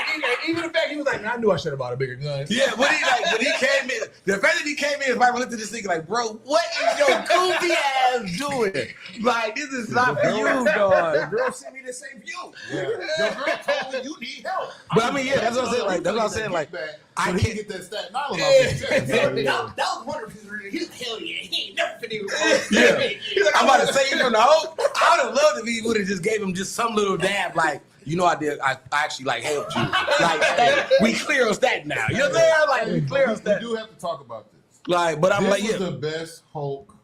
even the fact he was like, I knew I should have bought a bigger gun. Yeah, when he came in, the fact that he came in, everybody looked at this nigga like, bro, what is your goofy ass doing? Like, this is not for you, dog. The girl sent me to save you. Yeah. Your girl told me you need help. But I mean, that's what I'm saying. Like, that's what I'm saying. Like, I can't get that Staten Island off his chest. That was one of his reasons. He was hell yeah. He ain't never finna I'm about to say you from the Hulk. I would have loved if he would have just gave him just some little dab, like, I did. I actually like helped you. Like, we clear us that now. You know what I'm saying? Like, we clear us that. We do have to talk about this. Like, but I'm this like, was the best Hulk,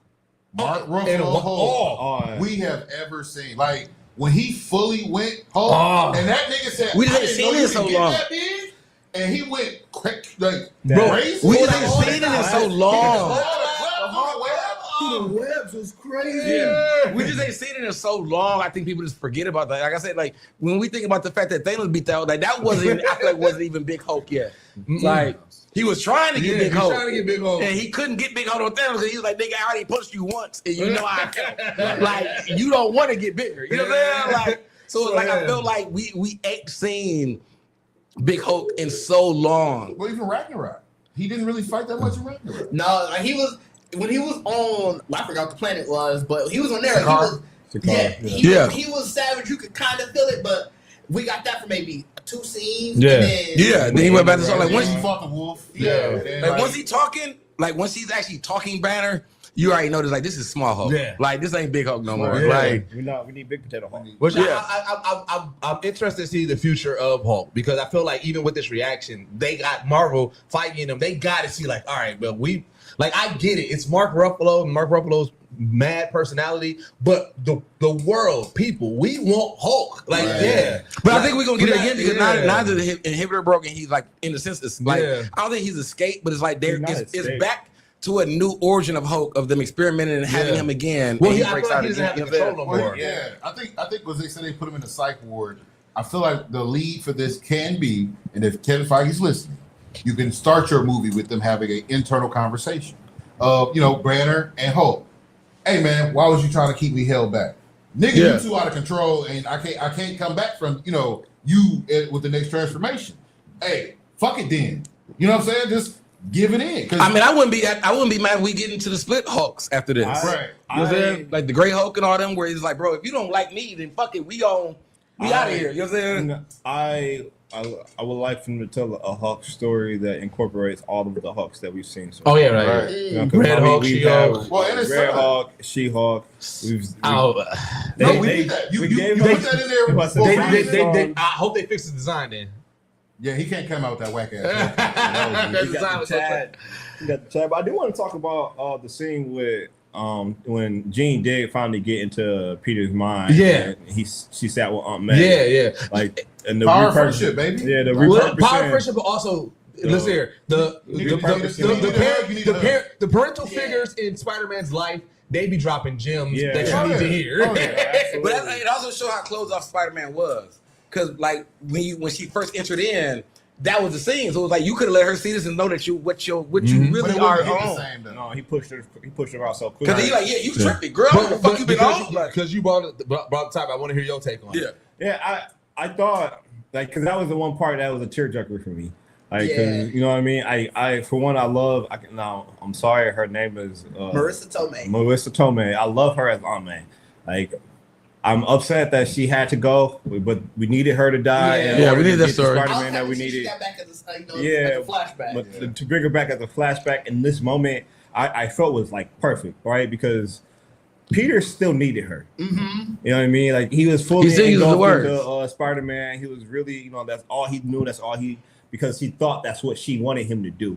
Mark Ruffalo Hulk we have ever seen. Like when he fully went Hulk, and that nigga said, "We didn't see it so long." And he went crazy. We didn't see it in so long. The webs was crazy. Yeah. We just ain't seen it in so long. I think people just forget about that. Like I said, like when we think about the fact that Thanos beat that, like that wasn't even, I feel like wasn't even Big Hulk yet. Like he was trying to get Big Hulk. And he couldn't get Big Hulk on Thanos because he was like, nigga, I already punched you once and you know how I felt. Like you don't want to get bigger. You know what I'm saying? Like so like I felt like we ain't seen Big Hulk in so long. Well, even Ragnarok. He didn't really fight that much in Ragnarok. No, like he was when he was on, I forgot what the planet was, but he was on there. He was savage. You could kind of feel it, but we got that for maybe 2 scenes. Yeah, then he went back to something like once he fought the wolf. Like once he talking, like once he's actually talking Banner, you already know this. Like this is small Hulk. Yeah, like this ain't Big Hulk no more. Like we need Big Potato Hulk. Which I'm interested to see the future of Hulk because I feel like even with this reaction, they got Marvel fighting them. They got to see like, all right, but I get it. It's Mark Ruffalo and Mark Ruffalo's mad personality, but the world, people, we want Hulk. Like, But I think we're gonna get it again because now that the inhibitor broke and he's like, in a sense, it's like I don't think he's escaped, but it's like it's back to a new origin of Hulk of them experimenting and having him again. Well, he breaks out again. I think when they said they put him in the psych ward, I feel like the lead for this can be, and if Kevin Feige's listening, you can start your movie with them having an internal conversation of, Banner and Hulk. Hey man, why was you trying to keep me held back? Nigga, you too out of control, and I can't come back from you with the next transformation. Hey, fuck it then. You know what I'm saying? Just give it in. I mean, I wouldn't be mad if we get into the split Hulks after this. Right. You know what I'm saying? Like the Gray Hulk and all them, where he's like, bro, if you don't like me, then fuck it, we out of here. You know what I'm saying? I would like for them to tell a Hulk story that incorporates all of the Hulks that we've seen. So right. Red Hulk, She-Hulk. Red Hulk, She-Hulk. We did that. You put that in there. I hope they fix the design then. Yeah, he can't come out with that whack ass. You got the Chad. But I do want to talk about the scene with when Jean did finally get into Peter's mind, she sat with Aunt May. Like and the power friendship, baby. Yeah, the power friendship, but also let's hear the parental figures in Spider-Man's life. They be dropping gems that you need to hear. But it also shows how closed off Spider-Man was, because like when she first entered in, that was the scene. So it was like you could have let her see this and know that you really are on. No, he pushed her out so quick. Because he's like, you tripping, girl. What the fuck you been on? Because you brought the top. I want to hear your take on it. Yeah. I thought because that was the one part that was a tearjerker for me. Like, you know what I mean? I for one, I'm sorry, her name is Marissa Tomei. Marissa Tomei. I love her as Aunt May. Like, I'm upset that she had to go, but we needed her to die. We needed that story. Spider-Man that we needed. Got back as a flashback. But to bring her back as a flashback in this moment, I felt was like perfect, right? Because Peter still needed her. Mm-hmm. You know what I mean? Like he was fully engulfed into Spider-Man. He was really, that's all he knew. That's all because he thought that's what she wanted him to do.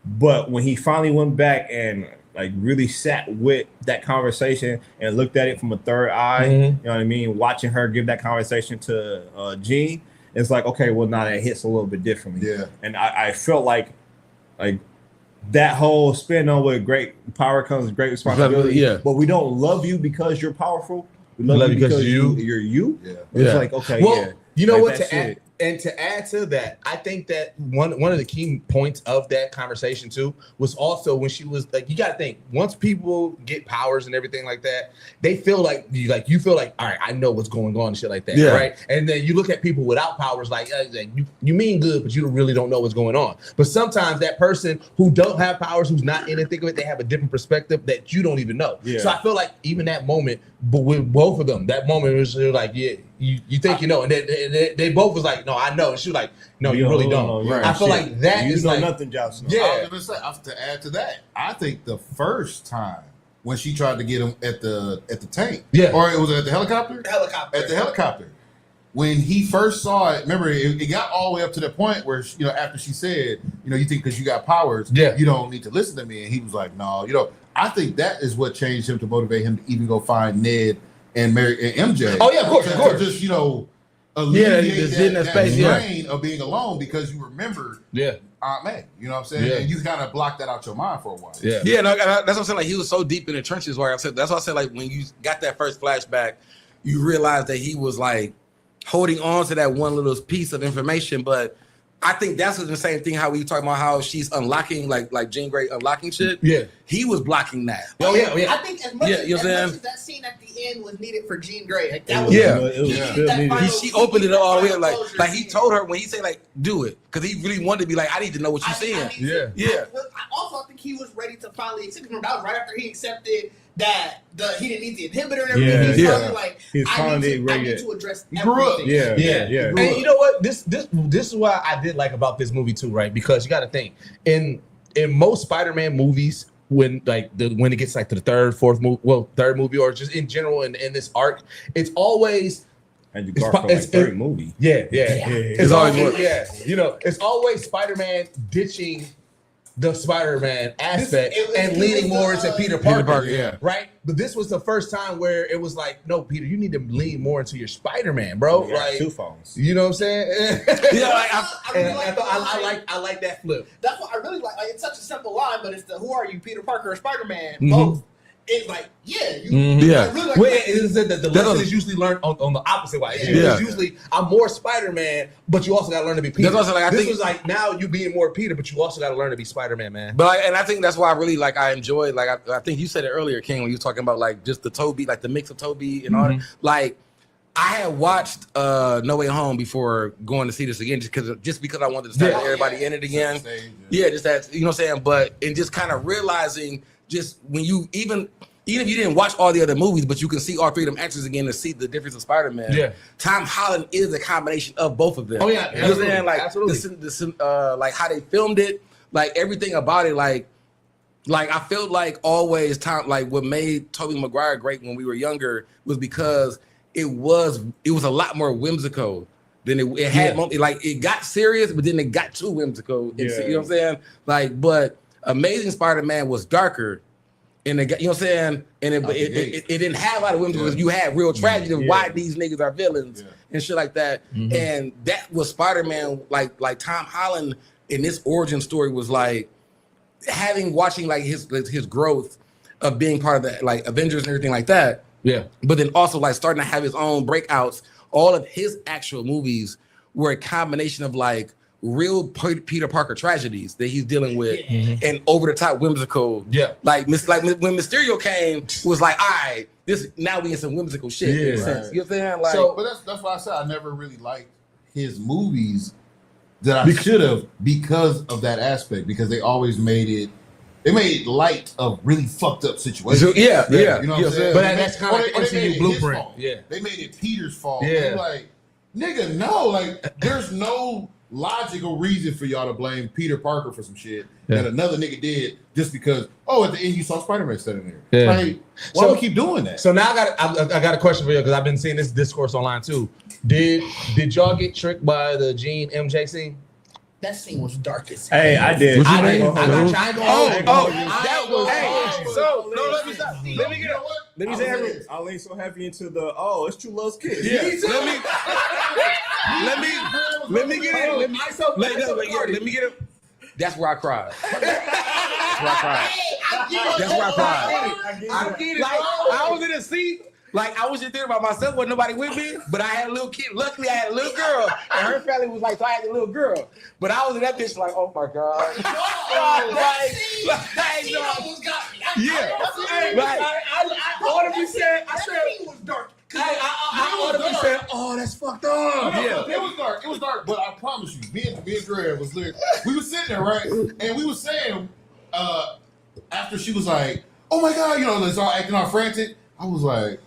But when he finally went back and like really sat with that conversation and looked at it from a third eye, you know what I mean? Watching her give that conversation to Jean, it's like, okay, well now that hits a little bit differently. Yeah. And I felt like that whole spin on with great power comes great responsibility. Yeah. But we don't love you because you're powerful. We love you because you're you. Yeah. It's like, okay, you know like what? To add to that, I think that one of the key points of that conversation too was also when she was like, you got to think once people get powers and everything like that, they feel like you feel like, all right, I know what's going on and shit like that, right? And then you look at people without powers like you mean good, but you really don't know what's going on. But sometimes that person who don't have powers, who's not in the thick of it, they have a different perspective that you don't even know. Yeah. So I feel like even that moment, but with both of them, that moment was like, you think you know, and they both was like, no, I know. And she was like, no, you really don't. Right. I feel like that you is know like nothing, Johnson. Yeah. I was gonna say, to add to that, I think the first time when she tried to get him at the tank, or it was at the helicopter, at the helicopter, when he first saw it. Remember, it got all the way up to the point where after she said, you think because you got powers, you don't need to listen to me, and he was like, no, I think that is what changed him to motivate him to even go find Ned and Mary and MJ. Oh yeah, of course. Just alleviate that strain of being alone because you remember Aunt May. You know what I'm saying? Yeah. And you kind of block that out your mind for a while. That's what I'm saying. Like he was so deep in the trenches. Where I said that's why I said like when you got that first flashback, you realized that he was like holding on to that one little piece of information, but. I think that's the same thing. How we talking about how she's unlocking, like Jean Grey unlocking shit. Yeah, he was blocking that. Oh yeah. I think as much as that scene at the end was needed for Jean Grey, like that was she opened it all the way. Like he told her when he said like do it because he really wanted to be like I need to know what you're saying. I also think he was ready to finally accept. That was right after he accepted that he didn't need the inhibitor and everything. He's finally like, I need to address everything. Yeah. And you know what? This is what I did like about this movie too, right? Because you got to think in most Spider-Man movies, when it gets like to the third movie, or just in general in this arc, it's always. And third movie. It's always it's always Spider-Man ditching the Spider-Man aspect and leaning more into Peter Parker, right? But this was the first time where it was like, no, Peter, you need to lean more into your Spider-Man, bro. Like 2 phones. You know what I'm saying? I like that flip. That's what I really like. Like it's such a simple line, but it's the who are you, Peter Parker or Spider-Man? Both. It's like, the lesson is usually learned on the opposite way. It's usually I'm more Spider-Man, but you also got to learn to be Peter. That's what I think was like now you being more Peter, but you also got to learn to be Spider-Man, man. But and I think that's why I really I enjoyed I think you said it earlier, King, when you were talking about like just the Toby, like the mix of Toby and all that. Like I had watched No Way Home before going to see this again, just because I wanted to start everybody in it again. Just that, you know what I'm saying? But and just kind of realizing. Just when you even if you didn't watch all the other movies, but you can see all three of them actors again to see the difference of Spider-Man. Yeah, Tom Holland is a combination of both of them. Oh yeah, you know what I'm saying? Like absolutely. Like how they filmed it, like everything about it, like I felt like always Tom, like what made Tobey Maguire great when we were younger was because it was a lot more whimsical than it had. Like it got serious, but then it got too whimsical. You know what I'm saying? Like, but Amazing Spider-Man was darker, And you know what I'm saying? And it didn't have a lot of women because you had real tragedy of why these niggas are villains and shit like that. And that was Spider-Man, like Tom Holland in this origin story was like watching like his growth of being part of the like Avengers and everything like that. Yeah. But then also like starting to have his own breakouts. All of his actual movies were a combination of like real Peter Parker tragedies that he's dealing with and over the top whimsical. Yeah. Like when Mysterio came, it was like, all right, now we in some whimsical shit. Yeah. You know what I'm saying? Like, so, but that's why I said I never really liked his movies that I should have because of that aspect, because they always made light of really fucked up situations. Yeah. You know what I'm saying? But that's kind of like MCU blueprint. Yeah. They made it Peter's fault. Yeah. Like, nigga, no. Like, there's no logical reason for y'all to blame Peter Parker for some shit that another nigga did just because, at the end you saw Spider-Man standing there. Yeah. Like, why do we keep doing that? So now I got a question for you because I've been seeing this discourse online too. Did y'all get tricked by the Gene MJ scene? That scene was dark as hell. Hey, I did. That was. Hey, so no, let me stop. Let me get up. Let me say, I leaned so heavy into the it's True Love's kiss. Yeah. Let me get it. Let me get it. That's where I cried. That's where I cried. I get it. Like, I was in a seat. Like, I was just thinking about myself, wasn't nobody with me, but I had a little kid. Luckily, I had a little girl, and her family was like, so I had a little girl. But I was in that bitch like, oh my God. I audibly said, that scene was dark. I audibly said, oh, that's fucked up. Yeah. It was dark, but I promise you, me and Greg was lit. We were sitting there, right? And we were saying, after she was like, oh my God, let's all acting all frantic. I was like,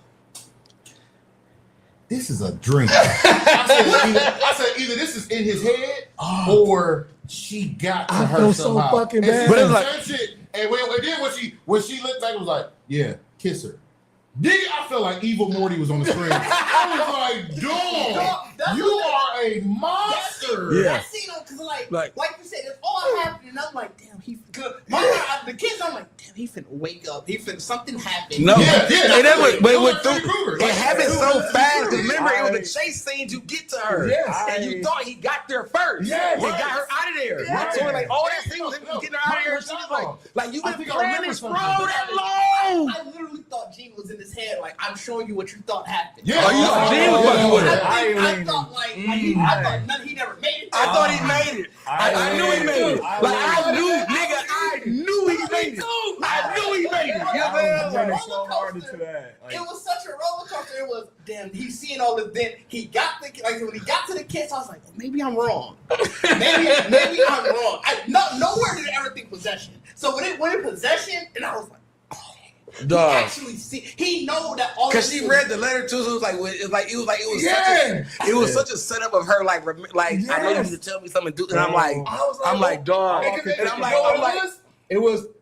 this is a dream. I said either this is in his head or she got to her somehow. So fucking bad. But it was like shit. And then when she looked back, it was like, yeah, kiss her. Nigga, I felt like Evil Morty was on the screen. I was like, dog, you are a monster. Yeah. That scene, because like you said, it's all happening. I'm like, damn, he good. The kids, I'm like, damn, he finna wake up. Something happened. No, it happened so fast. Remember, it was a chase scene to get to her. Yes. And you thought he got there first. Yeah, and got her out of there. Yes. So like all that scene was getting her out of here. She was like you've been planning this for that long. I literally thought Gene was in his head. Like, I'm showing you what you thought happened. Yeah, Gene was fucking with her. I thought he never made it. I thought he made it. I knew he made it. Like, I knew he made it. I knew he made it. It was such a roller coaster. It was, damn, he's seeing all this. Then he got when he got to the kiss, I was like, well, maybe I'm wrong. Maybe I'm wrong. Nowhere did it ever think possession. So when it went in possession, and I was like, he know that all because she read the letter too, so it was such a setup of her like I know you need to tell me something, dude, and I'm like dog, and I'm like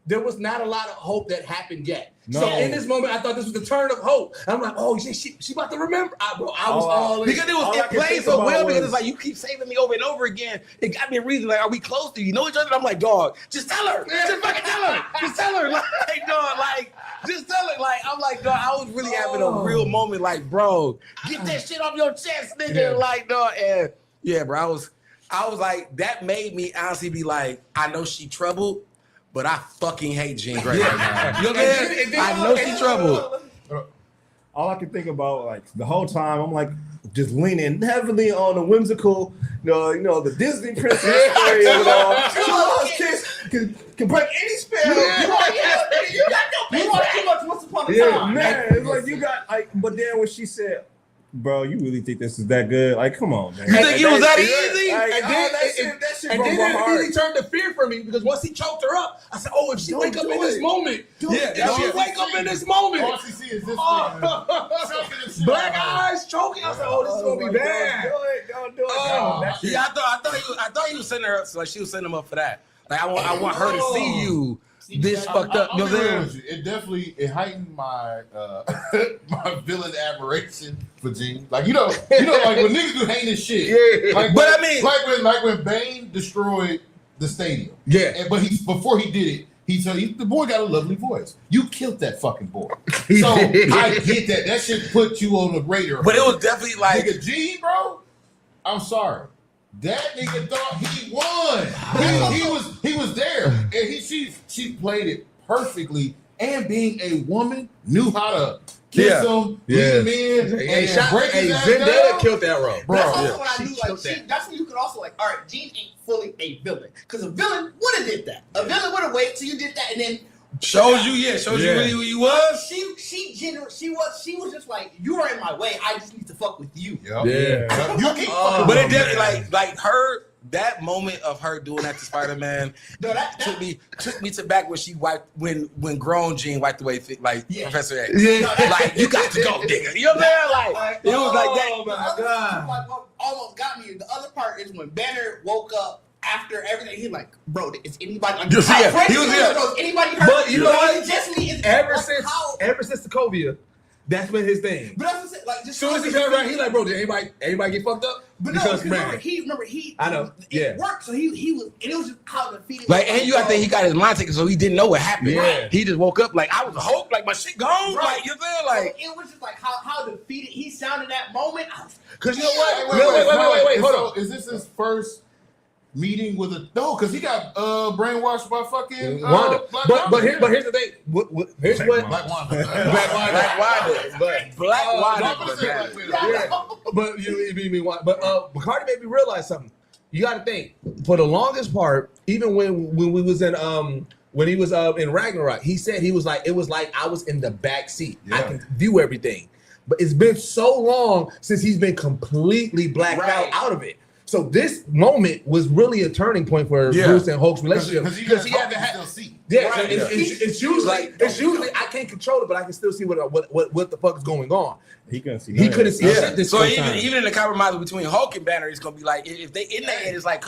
there was not a lot of hope that happened yet. No. So in this moment, I thought this was the turn of hope. I'm like, oh shit, she about to remember. I was all in. Because it played so well because it's like you keep saving me over and over again. It got me a reason. Like, are we close to you know each other? And I'm like, dog, just tell her. Just fucking tell her. Just tell her. Like, dog, like, just tell her. Like, I'm like, dog, I was really having a real moment. Like, bro, get that shit off your chest, nigga. Yeah. Like, dog, and yeah, bro, I was like, that made me honestly be like, I know she troubled. But I fucking hate Jean Grey right now. You know what I mean? I know she's trouble. All I can think about, like, the whole time, I'm like, just leaning heavily on the whimsical, the Disney princess story and all. Kiss can break any spell. You got too much once upon a time. Man, it's like you got but then when she said, bro, you really think this is that good? Like, come on, man. You think it was that easy? And then it really turned to fear for me because once he choked her up, I said, oh, if she wake up in this moment, if she wake up in this moment, all she sees is this black eyes choking. I said, oh, this is gonna be bad. Don't do it. Yeah, I thought he was sending her up, like she was sending him up for that. Like, I want her to see you. This fucked up. You know what I'm saying? It definitely heightened my my villain admiration for Gene. Like like when niggas do heinous shit. Yeah. Like, but I mean, like when Bane destroyed the stadium. Yeah. But before he did it, The boy got a lovely voice. You killed that fucking boy. So I get that. That shit put you on the radar. But it was definitely like nigga G, bro. I'm sorry. That nigga thought he won. He was there, and she played it perfectly. And being a woman, knew how to kiss him, lead him in, and break his ass down. Zendaya killed that role, bro. That's also what I knew. Like, that's when you could also like, all right, Jean ain't fully a villain, because a villain would have did that. A villain would have waited till you did that, and then shows you really who you was. She was just like, you are in my way. I just need to fuck with you. Yep. Yeah. You keep but it definitely like her. That moment of her doing that to Spider-Man took me to back when she wiped when grown Jean wiped away Professor X. Yeah. Like, you got to go, nigga. You know what I'm saying? Like it was like that. Oh my god. What almost got me. The other part is when Banner woke up after everything. He's like, bro, is anybody like he was here? Anybody hurt? But you know what? Just me. Ever since Sokovia, that's been his thing. But that's what I'm like. As soon as he turned around, he like, bro, did anybody get fucked up? But because remember he I know. It worked, so he was, and it was just how to feed it. Like, and you got to think he got his mind taken, so he didn't know what happened. Yeah. He just woke up like, I was a hope, like my shit gone. Right. Like, you feel like it was just like how to feed it. He sounded that moment. Because you know what? Wait, hold on. Is this his first meeting with because he got brainwashed by fucking Wanda. But here's the thing. Here's what Black Wanda. Black Wanda. But you mean why? But Cardi made me realize something. You got to think, for the longest part, even when we was in when he was in Ragnarok, he said he was like, it was like I was in the back seat. I can view everything. But it's been so long since he's been completely blacked out of it. So this moment was really a turning point for Bruce and Hulk's relationship because he had to have. It's usually I can't control it, but I can still see what the fuck is going on. He couldn't see. Shit. So even in the compromise between Hulk and Banner, it's gonna be like if they in that end, it's like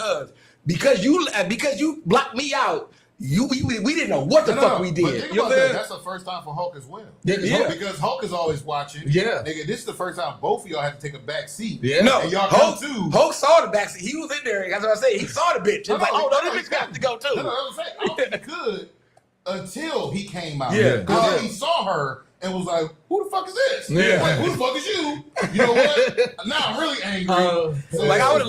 because you blocked me out. We didn't know what the fuck we did. That's the first time for Hulk as well. Because Hulk is always watching. Yeah, nigga, this is the first time both of y'all had to take a back seat. Yeah, no, and y'all Hulk too. Hulk saw the back seat. He was in there. That's what I said. He saw the bitch. It's like, this bitch got to go too. No, I was saying, I don't think he could until he came out. Yeah, because he saw her and was like, "Who the fuck is this? Yeah. Like, who the fuck is you? You know what? Now I'm really angry." I would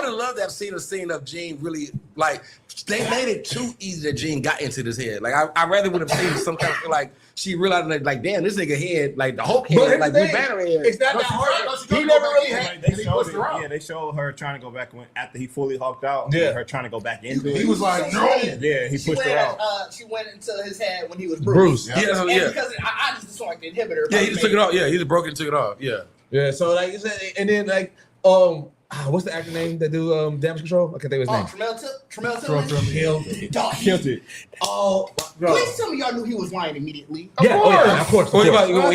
have loved to have seen a scene of Jean really like. They made it too easy that Jean got into this head. Like I rather would have seen some kind of like she realized that like damn this nigga head like the Hulk head like we Banner head. It's not that hard. He never really had. They showed her trying to go back after he fully hulked out. Yeah, her trying to go back into it. He was like, no. Yeah, he pushed her out. She went into his head when he was Bruce. Yeah. Because I just saw like the inhibitor. Yeah, he just took it off. Yeah, he just broke it and took it off. Yeah. Yeah. So like, and then like what's the actor name that do damage control? I can't think of his name. Tremel Killed it. Oh, please tell me y'all knew he was lying immediately. Of course. When you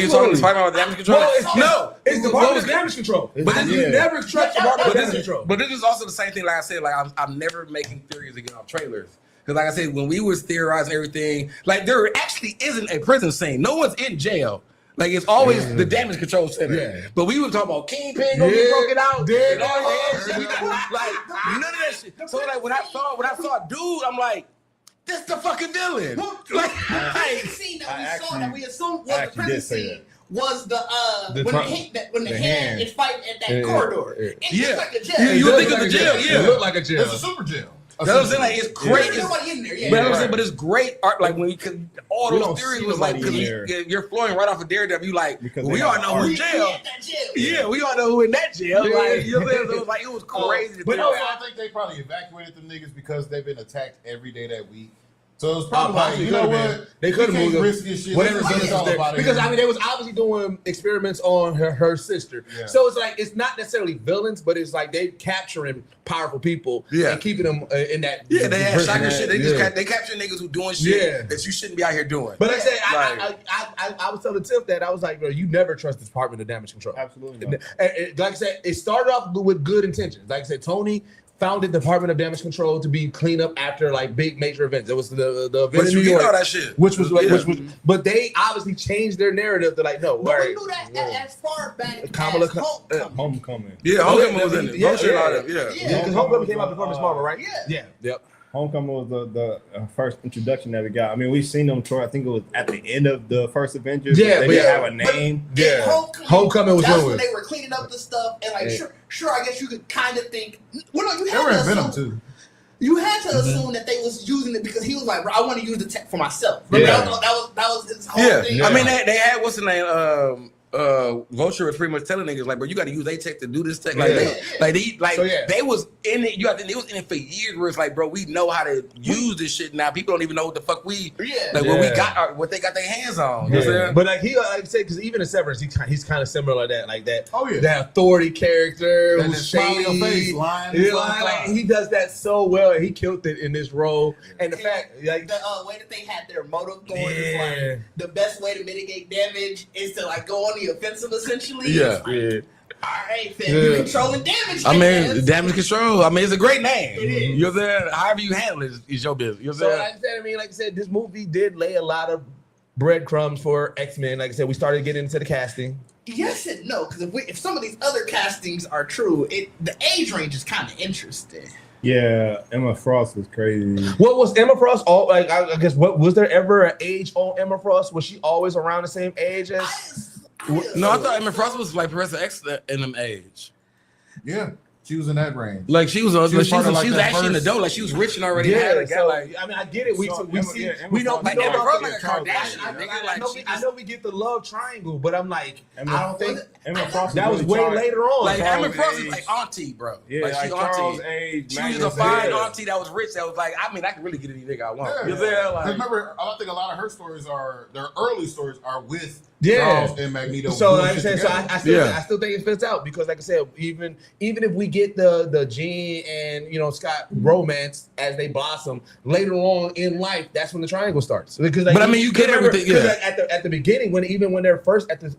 talking about damage control? No, it's the Department of Damage Control. But you never trust the Department of Damage Control. But this is also the same thing. Like I said, like I'm never making theories again on trailers. Because like I said, when we was theorizing everything, like there actually isn't a prison scene. No one's in jail. Like it's always the damage control center. Yeah. But we were talking about Kingpin gonna get broken out. And all that shit. Like none of that shit. So like when I saw dude, I'm like, this the fucking villain. The scene that we assumed was the prison scene was when the hand is fighting at that corridor. It looks like a jail. You would think it's a jail. It looked like a jail. It's a super jail. That's what I'm saying. Like it's great. There's nobody in there. Yeah, but it's great art. Like when all those theories was like because you're flowing right off of Daredevil. You like we all know who's jail. Yeah, we all know who in that jail. Like you know, so it was like it was crazy. But also, I think they probably evacuated them niggas because they've been attacked every day that week. So it was probably like, you know what? They could have moved risk this shit. Whatever because I mean, they was obviously doing experiments on her sister. Yeah. So it's like it's not necessarily villains, but it's like they capturing powerful people and keeping them in that. Yeah, they had shotgun shit. They capture niggas who doing shit that you shouldn't be out here doing. But like I said, I was telling Tiff that I was like, bro, you never trust this Department of Damage Control. Absolutely. Like I said, it started off with good intentions. Like I said, Tony founded the Department of Damage Control to be clean up after like big major events. It was the event in New York, all that shit. which was but they obviously changed their narrative to like no. But we knew that as far back Kamala as Homecoming. Yeah, Homecoming was in it. Yeah, because Homecoming came out before Miss Marvel, right? Yeah. Yep. Homecoming was the first introduction that we got. I mean, we've seen them toward, I think it was at the end of the first Avengers. Yeah, they didn't have a name. Yeah, Homecoming was that's when they were cleaning up the stuff, and like, sure, I guess you could kind of think. Well, no, you had to Venom assume. too. You had to assume that they was using it because he was like, bro, I want to use the tech for myself. Remember, that was his whole thing. I mean, they had what's the name? Vulture was pretty much telling niggas like, bro, you got to use their tech to do this tech. Like, they was in it. They was in it for years. Where it's like, bro, we know how to use this shit now. People don't even know what the fuck what they got their hands on. You know what I'm saying? But like he, like I said, because even in Severance, he's kind of similar like that. Oh yeah, that authority character and who's shady. Face, like, he does that so well, and he killed it in this role. And the fact, like the way that they had their motive going is like the best way to mitigate damage is to like go on the offensive essentially. Yeah. All right, fam, you're controlling damage. I mean, damage control. I mean, it's a great name. It is. You're there. However you handle it is your business. You're so there. like I said, this movie did lay a lot of breadcrumbs for X-Men. Like I said, we started getting into the casting. Yes and no, because if some of these other castings are true, the age range is kind of interesting. Yeah, Emma Frost was crazy. What was Emma Frost? I guess what was there ever an age on Emma Frost? Was she always around the same age as? No, I thought Emma Frost was like Professor X in them age. Yeah, she was in that range. Like she was actually an first. adult. Like she was rich and already had a guy. So, like, I mean, I get it. We know like Emma Frost like a Kardashian. I know we get the love triangle, but I'm like, I don't think Emma Frost that was way later on. Like Emma Frost is like auntie, bro. Yeah, like she Charles auntie. age. She was a fine auntie that was rich. That was like, I mean, I can really get any nigga I want. Yeah. You know, like, remember, I don't think a lot of her stories their early stories are with Charles and Magneto. So like I said, I still think it fits out because like I said, even if we get the Jean and Scott romance as they blossom later on in life, that's when the triangle starts. Because but I mean, you get everything. Yeah. At the beginning, when they're first at the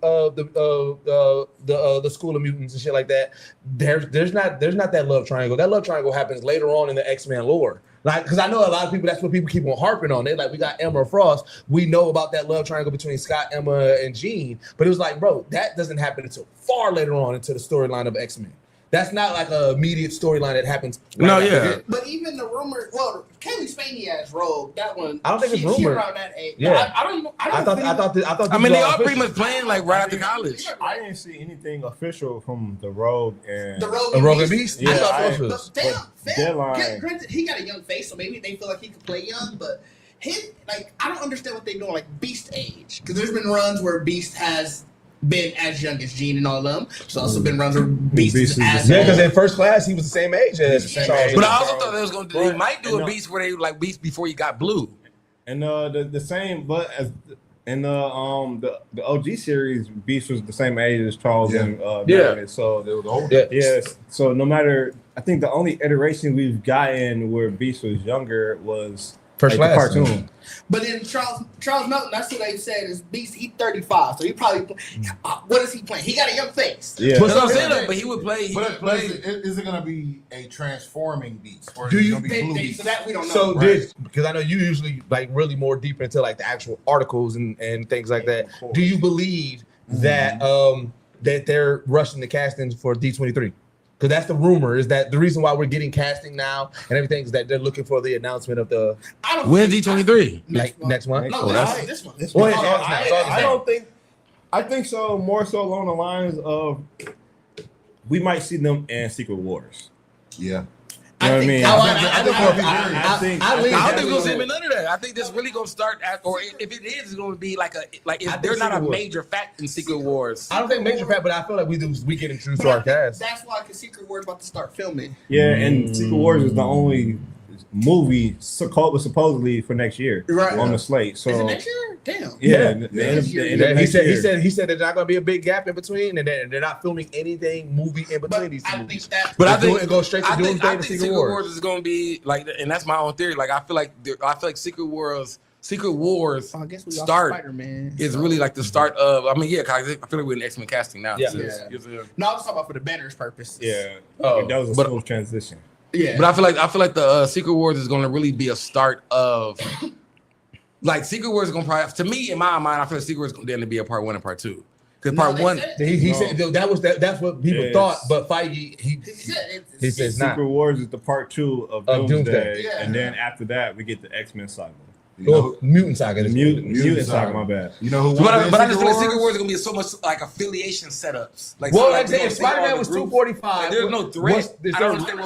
School of Mutants and shit like that, there's not that love triangle. That love triangle happens later on in the X-Men lore. Like, because I know a lot of people, that's what people keep on harping on. They're like, we got Emma Frost. We know about that love triangle between Scott, Emma, and Jean. But it was like, bro, that doesn't happen until far later on into the storyline of X-Men. That's not like an immediate storyline that happens. But even the rumor, Kaylee Spaney as Rogue, that one. I don't think it's rumored. She around that age. Yeah. I don't know. I thought. I mean, they all pretty much playing like right after college. I didn't see anything official from the Rogue and the Beast. Yeah, Deadline. Granted, he got a young face, so maybe they feel like he could play young. But I don't understand what they're doing like Beast age, because there's been runs where Beast has been as young as Jean and all of them. There's also been runs where Beast is as because in first class he was the same age as Charles. But I also thought they might do a Beast where they like Beast before he got blue. And the same, but as in the OG series, Beast was the same age as Charles and Magnet. So they were the older. Yes. So no matter, I think the only iteration we've gotten where Beast was younger was first class cartoon. But then Charles Melton, that's what they said is Beast. He's 35, so he probably. What is he playing? He got a young face. Yeah, but but he would play. But is it going to be a transforming Beast, or do you think so that we don't know? So because I know you usually like really more deep into like the actual articles and things like that. Do you believe that that they're rushing the castings for D23? Because that's the rumor, is that the reason why we're getting casting now and everything is that they're looking for the announcement of the when D23 next month. No, this one. I don't think. I think so. More so along the lines of we might see them in Secret Wars. Yeah. You know what I mean? I don't think we're gonna see none of that. I think this really gonna start or if it is, it's gonna be like if they're not a major fact in Secret Wars. I don't think major fact, but I feel like we get introduced to our cast. That's why Secret Wars about to start filming. Yeah, and Secret Wars is the only movie supposedly for next year on the slate. So is it next year? Damn. Yeah. He said there's not gonna be a big gap in between, and they're not filming anything movie in between these two movies. I think it goes straight to Doomsday I think Secret Wars is gonna be like, and that's my own theory. Like I feel like Secret Wars start is really like the start of. I mean, yeah, cause I feel like we're in X-Men casting now. No, I was talking about for the better's purpose. Yeah. That was a smooth transition. Yeah, but I feel like the Secret Wars is going to really be a start of like Secret Wars is going to probably, to me in my mind, I feel like Secret Wars is going to be a part 1 and part 2. Because part one, he said that's what people thought, but Feige he says not. Secret Wars is the part 2 of Doomsday, and then after that we get the X-Men saga. Mutant Saga. The Mutant Saga, my bad. You know who? But I just feel like Secret Wars is gonna be so much like affiliation setups. Like, if Spider-Man was 245, there's no threat. I don't understand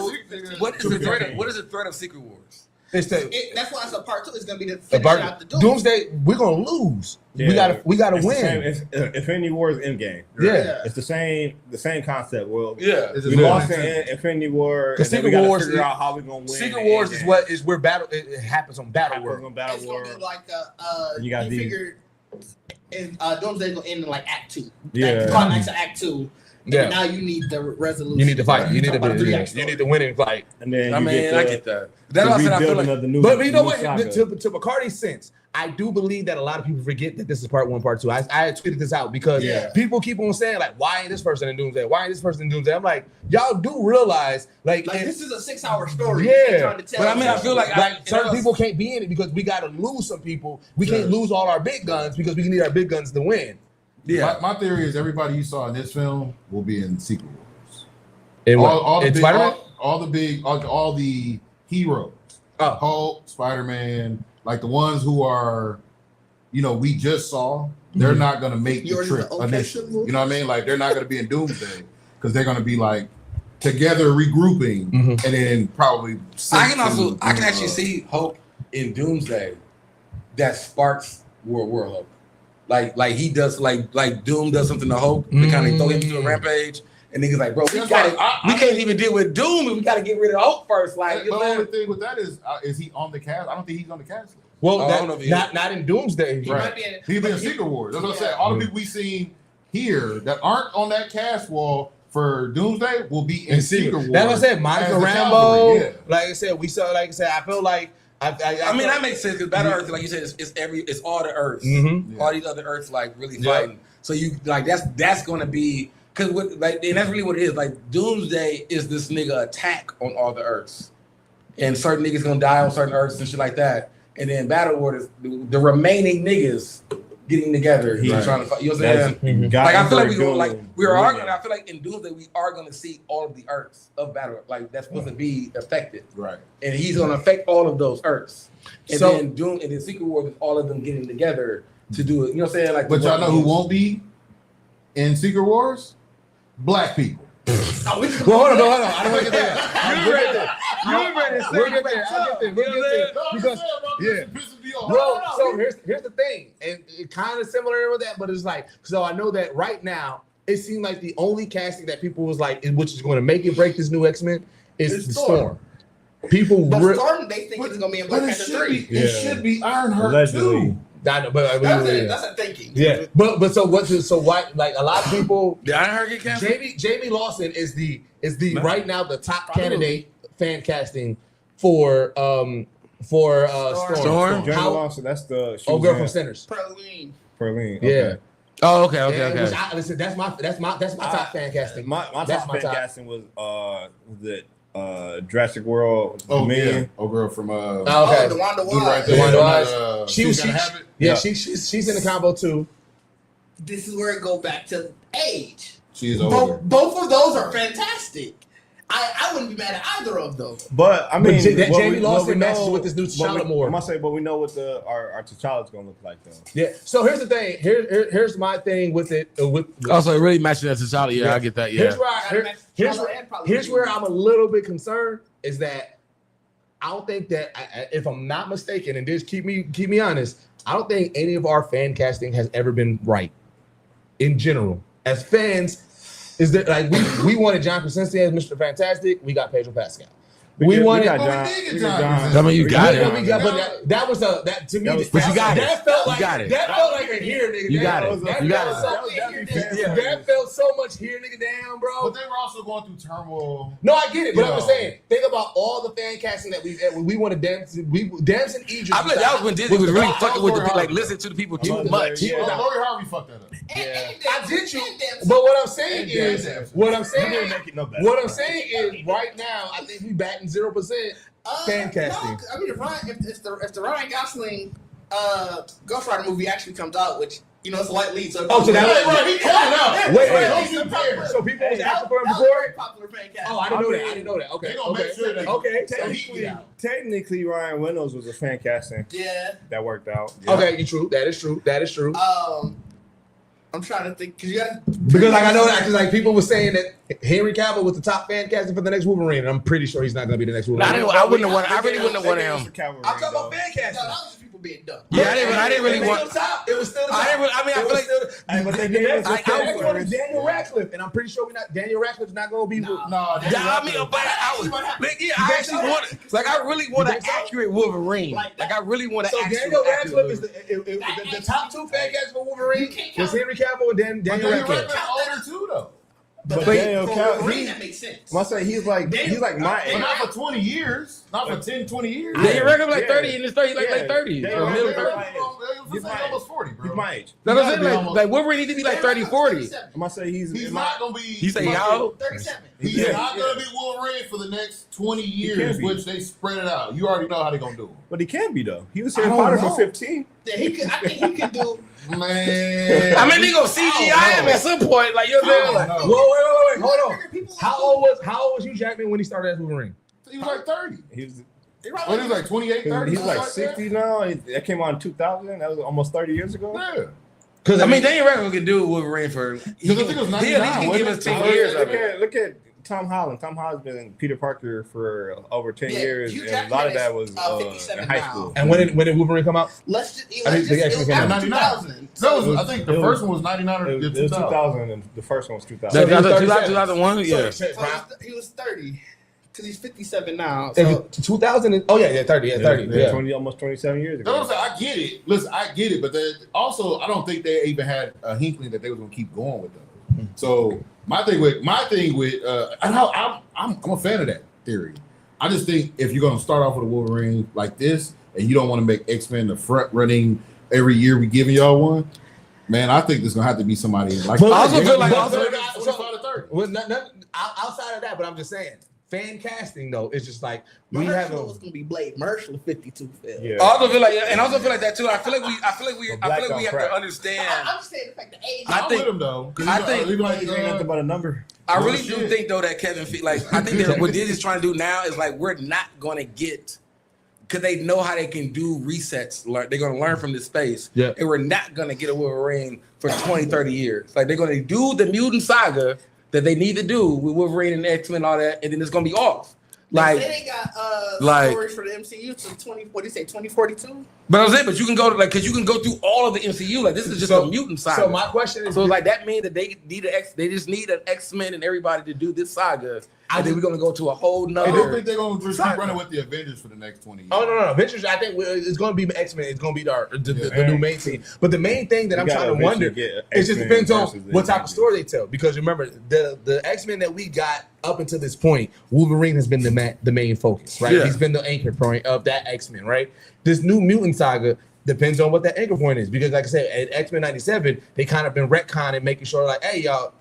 what is the threat. What is the threat of Secret Wars? That's why it's a part 2. It's gonna be the finish out the Doomsday. We're gonna lose. Yeah. We gotta win. It's Infinity War is Endgame. Yeah, it's the same concept. Well, we lost in Infinity War. Because Secret Wars figure out how we're gonna win. Secret Wars is where battle it happens on Battle World. It's gonna be like you figured Doomsday gonna end in like Act 2. Climax of Act 2. Yeah. Now you need the resolution. You need to fight. You need the winning fight. And then I get that. That's what I feel like. But you know what? To Bacardi's sense, I do believe that a lot of people forget that this is part 1, part 2. I tweeted this out because people keep on saying like, why ain't this person in Doomsday? Why ain't this person in Doomsday? I'm like, y'all do realize like this is a 6-hour story. Yeah, but I mean, I feel like certain people can't be in it because we got to lose some people. We can't lose all our big guns because we need our big guns to win. Yeah, my theory is everybody you saw in this film will be in Secret Wars. All the heroes, Hulk, Spider-Man, like the ones who are, we just saw. They're not gonna make the trip initially. You know what I mean? Like they're not gonna be in Doomsday because they're gonna be like together regrouping and then probably. I can actually see Hulk in Doomsday that sparks World War Hulk. Like he does, like Doom does something to Hulk to kind of throw him into a rampage, and niggas like, bro, we can't even deal with Doom, and we got to get rid of Hulk first. Like, the only thing with that is he on the cast? I don't think he's on the cast list. Well, not in Doomsday. He'll be in Secret Wars. That's what I'm saying. All the people we seen here that aren't on that cast wall for Doomsday will be in Secret Wars. That's what I said. Monica Rambeau. Like I said, we saw. Like I said, I feel like. I mean that makes sense because Battle Earth, like you said, it's all the Earths, all these other Earths like really fighting. So you like that's going to be because and that's really what it is. Like Doomsday is this nigga attack on all the Earths, and certain niggas gonna die on certain Earths and shit like that. And then Battle War is the remaining niggas getting together. He's trying to fight. You know what I'm saying? Like I feel like we're arguing. I feel like in Doomsday we are going to see all of the Earths of Battle. Like that's supposed to be affected, right? And he's going to affect all of those Earths. And then Secret Wars with all of them getting together to do it. You know what I'm saying? Like, but y'all know who won't be in Secret Wars? Black people. Hold on. I don't want to get there. We'll get there. Because so here's the thing, and it kind of similar with that, but it's like, so I know that right now it seemed like the only casting that people was like, which is going to make it break this new X-Men is Storm. People, Storm, they think it's going to be in Black Panther 3. It should be Ironheart too. I know, but that's a thinking. Yeah, but so why? Like a lot of people, did Ironheart get cast? Jamie Lawson is the right now the top candidate fan casting for Storm. Jamie Lawson, that's the girl from Sinners. Perlene. Okay. Yeah. Oh, okay. Listen, that's my top fan casting. My top fan casting was Jurassic World. Girl from DeWanda Wise. She's in the combo too. This is where it goes back to age. She's older. Both of those are fantastic. I wouldn't be mad at either of those. But I mean, Jamie Lawson matches with this new T'Challa more. I must say, but we know what our T'Challa's gonna look like though. Yeah. So here's the thing. Here's my thing with it. Also, it really matches that T'Challa. Yeah, I get that. Yeah. Here's where I'm a little bit concerned is that I don't think that if I'm not mistaken, and just keep me honest, I don't think any of our fan casting has ever been right in general. As fans. Is that like we wanted John Krasinski as Mr. Fantastic? We got Pedro Pascal. We wanted. I mean, you got it. But that was that to me. But you got it. That felt like that felt like a here, nigga. You got it. That felt so much here, nigga. Down, bro. But they were also going through turmoil. No, I get it. But I'm saying, think about all the fan casting that we wanted. Damson, Idris. I believe that was when Disney was really fucking with the people, like listen to the people too much. Lori Harvey fucked that up. I did you. But what I'm saying is right now, I think we batting 0% fan casting. No, I mean, if the Ryan Gosling Ghost Rider movie actually comes out, which You know, it's a light lead. So so that bro, he calling out. Wait. So people was asking for him before? Popular fan cast. Oh, I didn't know that. Okay. They gonna make sure that Technically, Ryan Reynolds was a fan casting. Yeah. That worked out. Yeah. Okay, true. That is true. I'm trying to think because I know that because people were saying that Henry Cavill was the top fan casting for the next Wolverine, and I'm pretty sure he's not going to be the next Wolverine. I really wouldn't have wanted him. I'm talking about fan casting. No, that was just people being dumb. Yeah, I didn't really want. It was still the top. I feel like I wanted Daniel Radcliffe, and I'm pretty sure Daniel Radcliffe's not going to be. I actually wanted. Like, I really want an accurate Wolverine. Like, I really want an accurate. So Daniel Radcliffe is the top two fan cast for Wolverine. Was Henry Cavill and then Daniel Radcliffe. Older too though. But Daniel Wolverine, that makes sense. I say he's like my age. But not for 20 years. Not for 10, 20 years. Daniel Radcliffe like 30 in his 30, like 30. He's almost 40, bro. He's my age. That's what I'm saying. Like Wolverine need to be like 30, 40. I'm gonna say he's not gonna be. He say how old? 37. He's not gonna be Wolverine for the next 20 years, which they spread it out. You already know how they're gonna do it. But he can be though. He was Harry Potter for 15. Yeah, I think he could do. Man, I mean, they gonna CGI him at some point. Like you're there. Like, wait, hold on. How old was Hugh Jackman when he started as Wolverine? He was like 30. He was like 28, 30. He's like 60 now. That came out in 2000. That was almost 30 years ago. Yeah. Because I mean, Daniel Radcliffe could do Wolverine for. I think it was 99. He at least can give us 10 years of it. Look at Tom Holland. Tom Holland's been Peter Parker for over 10 years, Hugh and a lot of that was 57 in high now. school. And when did Wolverine come out? It was 99. I think the first one was 99 or It was 2000, and the first one was 2000. 2001, yeah. So he was 30 because he's 57 now. So 2000. Oh yeah, 30. Yeah, 30. Yeah. 20, almost 27 years ago. I get it. Listen, I get it, but also I don't think they even had a inkling that they were going to keep going with them. So my thing with, I'm a fan of that theory. I just think if you're going to start off with a Wolverine like this, and you don't want to make X-Men the front running every year we giving y'all one, man, I think there's going to have to be somebody like. I also feel like outside of that, but I'm just saying. Fan casting though, it's just like we have it's gonna be Blade Marshall 52 film. Yeah. I also feel like that too. I feel like we have to understand. I'm just saying the fact that age. I think with him though. I think nothing about a number. I really do think though that Kevin Feige, like I think that what Disney's trying to do now is like we're not gonna get. Because they know how they can do resets. They're going to learn from this space. Yeah. And we're not going to get a Wolverine for 20, 30 years. Like, they're going to do the mutant saga that they need to do with Wolverine and X-Men and all that, and then it's going to be off. Like, they got stories for the MCU to 2042? But you can go to, like, because you can go through all of the MCU. Like, this is just a mutant saga. So my question is... So, like, that means that they just need an X-Men and everybody to do this saga. I think we're going to go to a whole nother... I don't think they're going to just keep running with the Avengers for the next 20 years. Oh, no. Avengers, I think it's going to be X-Men. It's going to be the new main team. But the main thing that I'm trying to wonder, it just depends on what type of story they tell. Because remember, the X-Men that we got up until this point, Wolverine has been the main focus, right? Yeah. He's been the anchor point of that X-Men, right? This new mutant saga depends on what that anchor point is. Because like I said, at X-Men 97, they kind of been retconning, making sure like, hey, y'all,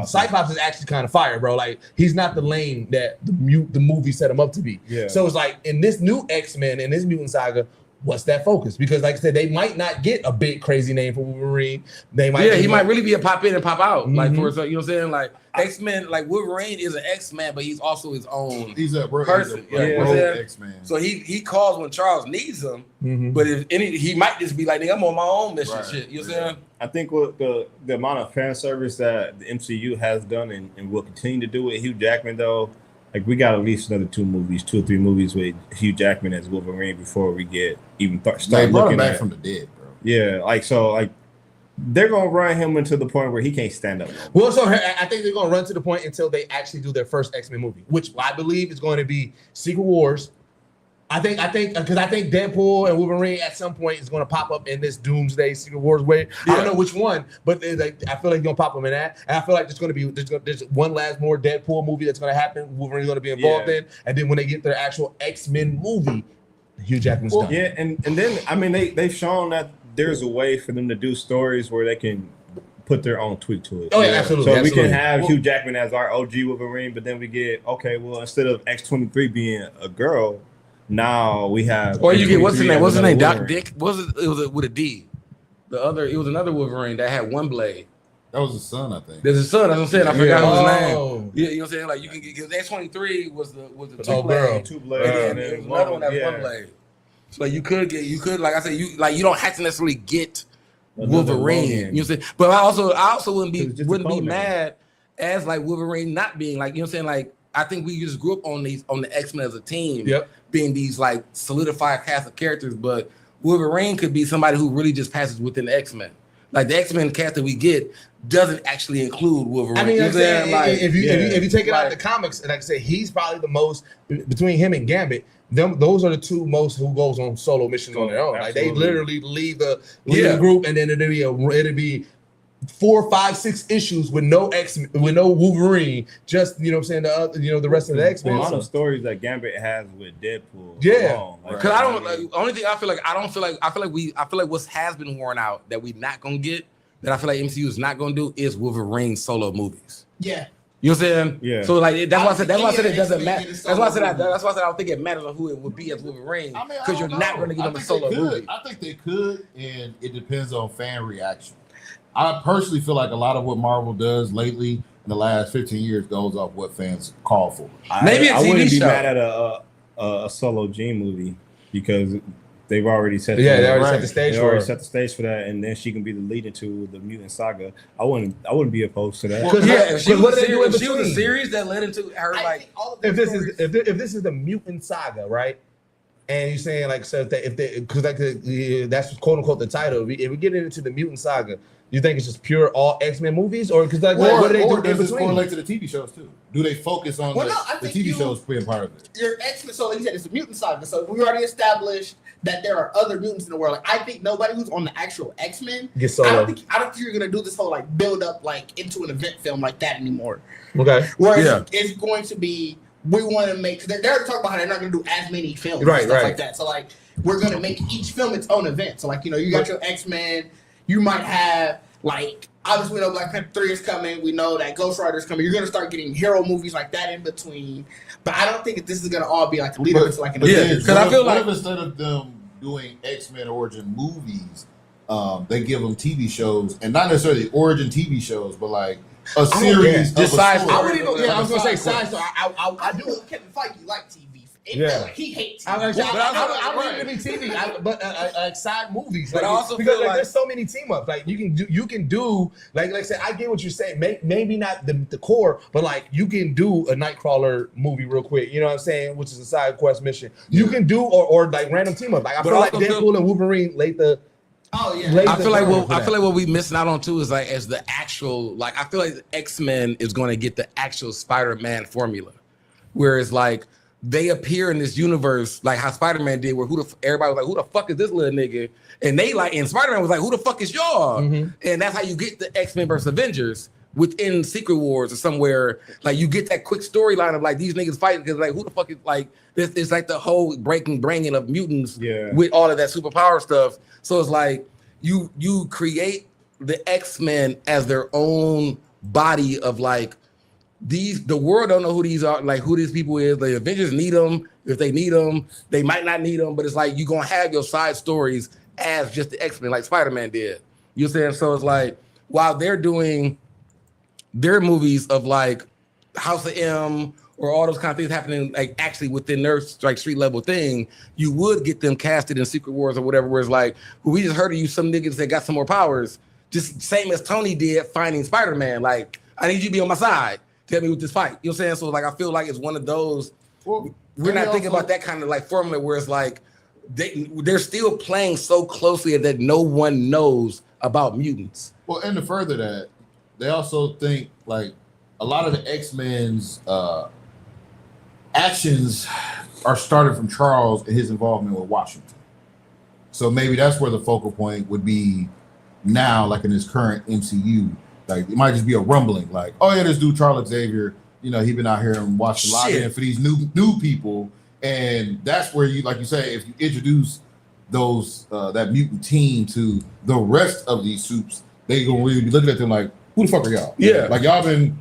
Cyclops is actually kind of fire, bro. Like, he's not the lame that the movie set him up to be. Yeah. So it's like, in this new X-Men, in this mutant saga, what's that focus? Because like I said, they might not get a big crazy name for Wolverine. They might he might really be a pop in and pop out. Mm-hmm. Like for you know what I'm saying? Like X-Men, like Wolverine is an X-Man, but he's also his own person. X-Man. So he calls when Charles needs him. Mm-hmm. But he might just be like, nigga, I'm on my own mission shit. You know what I'm saying? I think what the amount of fan service that the MCU has done and will continue to do with Hugh Jackman though, like we got at least another 2 or 3 movies with Hugh Jackman as Wolverine before we get even start looking back from the dead, bro. Yeah, like they're gonna run him into the point where he can't stand up. Well, so I think they're gonna run to the point until they actually do their first X-Men movie, which I believe is going to be Secret Wars. I think because I think Deadpool and Wolverine at some point is going to pop up in this Doomsday Secret Wars way. Yeah. I don't know which one, but I feel like they're going to pop them in that. And I feel like there's one last more Deadpool movie that's going to happen. Wolverine's going to be involved in, and then when they get their actual X-Men movie, Hugh Jackman's done. Yeah, and then I mean they've shown that there's a way for them to do stories where they can put their own tweak to it. Oh yeah, absolutely. So we can have Hugh Jackman as our OG Wolverine, but then we get instead of X-23 being a girl. Now we have, or you get what's his name? Doc Dick? It was with a D. it was another Wolverine that had one blade. That was his son, I think. There's his son. That's what I'm saying. I forgot his Oh. name. Yeah, you know what I'm saying? Like you can get because X-23 was the Oh, girl. two blade, and there was another one that one blade. So you could like I said, you don't have to necessarily get Wolverine. You know what I'm saying? But I also wouldn't be mad as like Wolverine not being like, you know what I'm saying? Like I think we just grew up on the X-Men as a team, being these like solidified cast of characters, but Wolverine could be somebody who really just passes within the X-Men. Like the X-Men cast that we get doesn't actually include Wolverine. I mean, if you take it out of the Like- comics, like I said, he's probably the most between him and Gambit. Those are the two most who goes on solo missions on their own. Like they literally leave the group, and then it'll be 4, 5, 6 issues with no Wolverine. Just you know what I'm saying, the rest of the X-Men. A lot of stories that Gambit has with Deadpool. Yeah. Because I don't like, only thing I feel like what has been worn out that we not gonna get, that I feel like MCU is not gonna do, is Wolverine solo movies. Yeah. You know what I'm saying? Yeah. So like that's why I said it doesn't X-Men matter. get a That's solo why I said movie. I don't think it matters on who it would be as Wolverine, I mean, I because you're don't not know. gonna get I them a think solo they could. movie. I think they could, and it depends on fan reaction. I personally feel like a lot of what Marvel does lately in the last 15 years goes off what fans call for. Maybe a I TV wouldn't be show. mad at a solo Jean movie because they've already set They already set the stage they for already her. set the stage for that, and then she can be the lead into the mutant saga. I wouldn't be opposed to that. Because If she what was do they do in if she was a between? series that led into her I like think all of If those this is the mutant saga, right? And you're saying like so if they because like that's quote unquote the title. If we get into the mutant saga, you think it's just pure all X-Men movies, or because like what do they do in does this between? correlate to the TV shows too? Do they focus on Well, no, I the think TV shows being part of it? your X-Men, so like you said, it's a mutant saga. So we already established that there are other mutants in the world. Like I think nobody who's on the actual X-Men, Get I solo. don't think you're gonna do this whole like build up like into an event film like that anymore. Okay. Whereas it's going to be, we want to make, they're talking about how they're not going to do as many films Right, and stuff right. like that. So like we're going to make each film its own event. So like, you know, you got your X-Men, you might have like, obviously we know Black Panther 3 is coming, we know that Ghost Rider is coming, you're going to start getting hero movies like that in between. But I don't think that this is going to all be like the lead up to like an event. because I feel like instead of them doing X-Men origin movies, they give them TV shows, and not necessarily origin TV shows, but like a series of a Just side story. I would even, yeah, I was gonna say Side side story. I do. Kevin Feige like TV. It Yeah. felt like he hates TV. I don't even be TV, but like side movies. But like, I also because feel like- there's so many team ups. Like you can do like I said. I get what you're saying. Maybe not the core, but like you can do a Nightcrawler movie real quick. You know what I'm saying? Which is a side quest mission. You can do or like random team up. Like I But feel like also Deadpool and Wolverine laid the. Oh yeah. laid I the feel like ground for that. what we missing out on too is like as the actual like I feel like X-Men is going to get the actual Spider-Man formula, whereas like they appear in this universe like how Spider-Man did, where everybody was like, who the fuck is this little nigga? And they like, and Spider-Man was like, who the fuck is y'all? Mm-hmm. And that's how you get the X-Men versus Avengers within Secret Wars or somewhere. Like you get that quick storyline of like these niggas fighting because like who the fuck is like this? It's like the whole bringing of mutants with all of that superpower stuff. So it's like you create the X-Men as their own body of like the world don't know who these are, like who these people is. The Avengers need them. If they need them, they might not need them, but it's like you're gonna have your side stories as just the X-Men, like Spider-Man did. You know what I'm saying? So it's like while they're doing their movies of like House of M or all those kind of things happening like actually within their like street level thing, you would get them casted in Secret Wars or whatever, where it's like, well, we just heard of you some niggas that got some more powers, just same as Tony did finding Spider-Man. Like, I need you to be on my side. Tell me with this fight. You know what I'm saying? So like I feel like it's one of those, we're not thinking about that kind of like formula where it's like they're still playing so closely that no one knows about mutants. Well, and to further that, they also think like a lot of the X-Men's actions are started from Charles and his involvement with Washington. So maybe that's where the focal point would be now, like in this current MCU. Like it might just be a rumbling, like, oh yeah, this dude Charles Xavier, you know, he been out here and watching lobbying for these new people, and that's where you, like you say, if you introduce those that mutant team to the rest of these soups, they gonna really be looking at them like, who the fuck are y'all? Yeah, like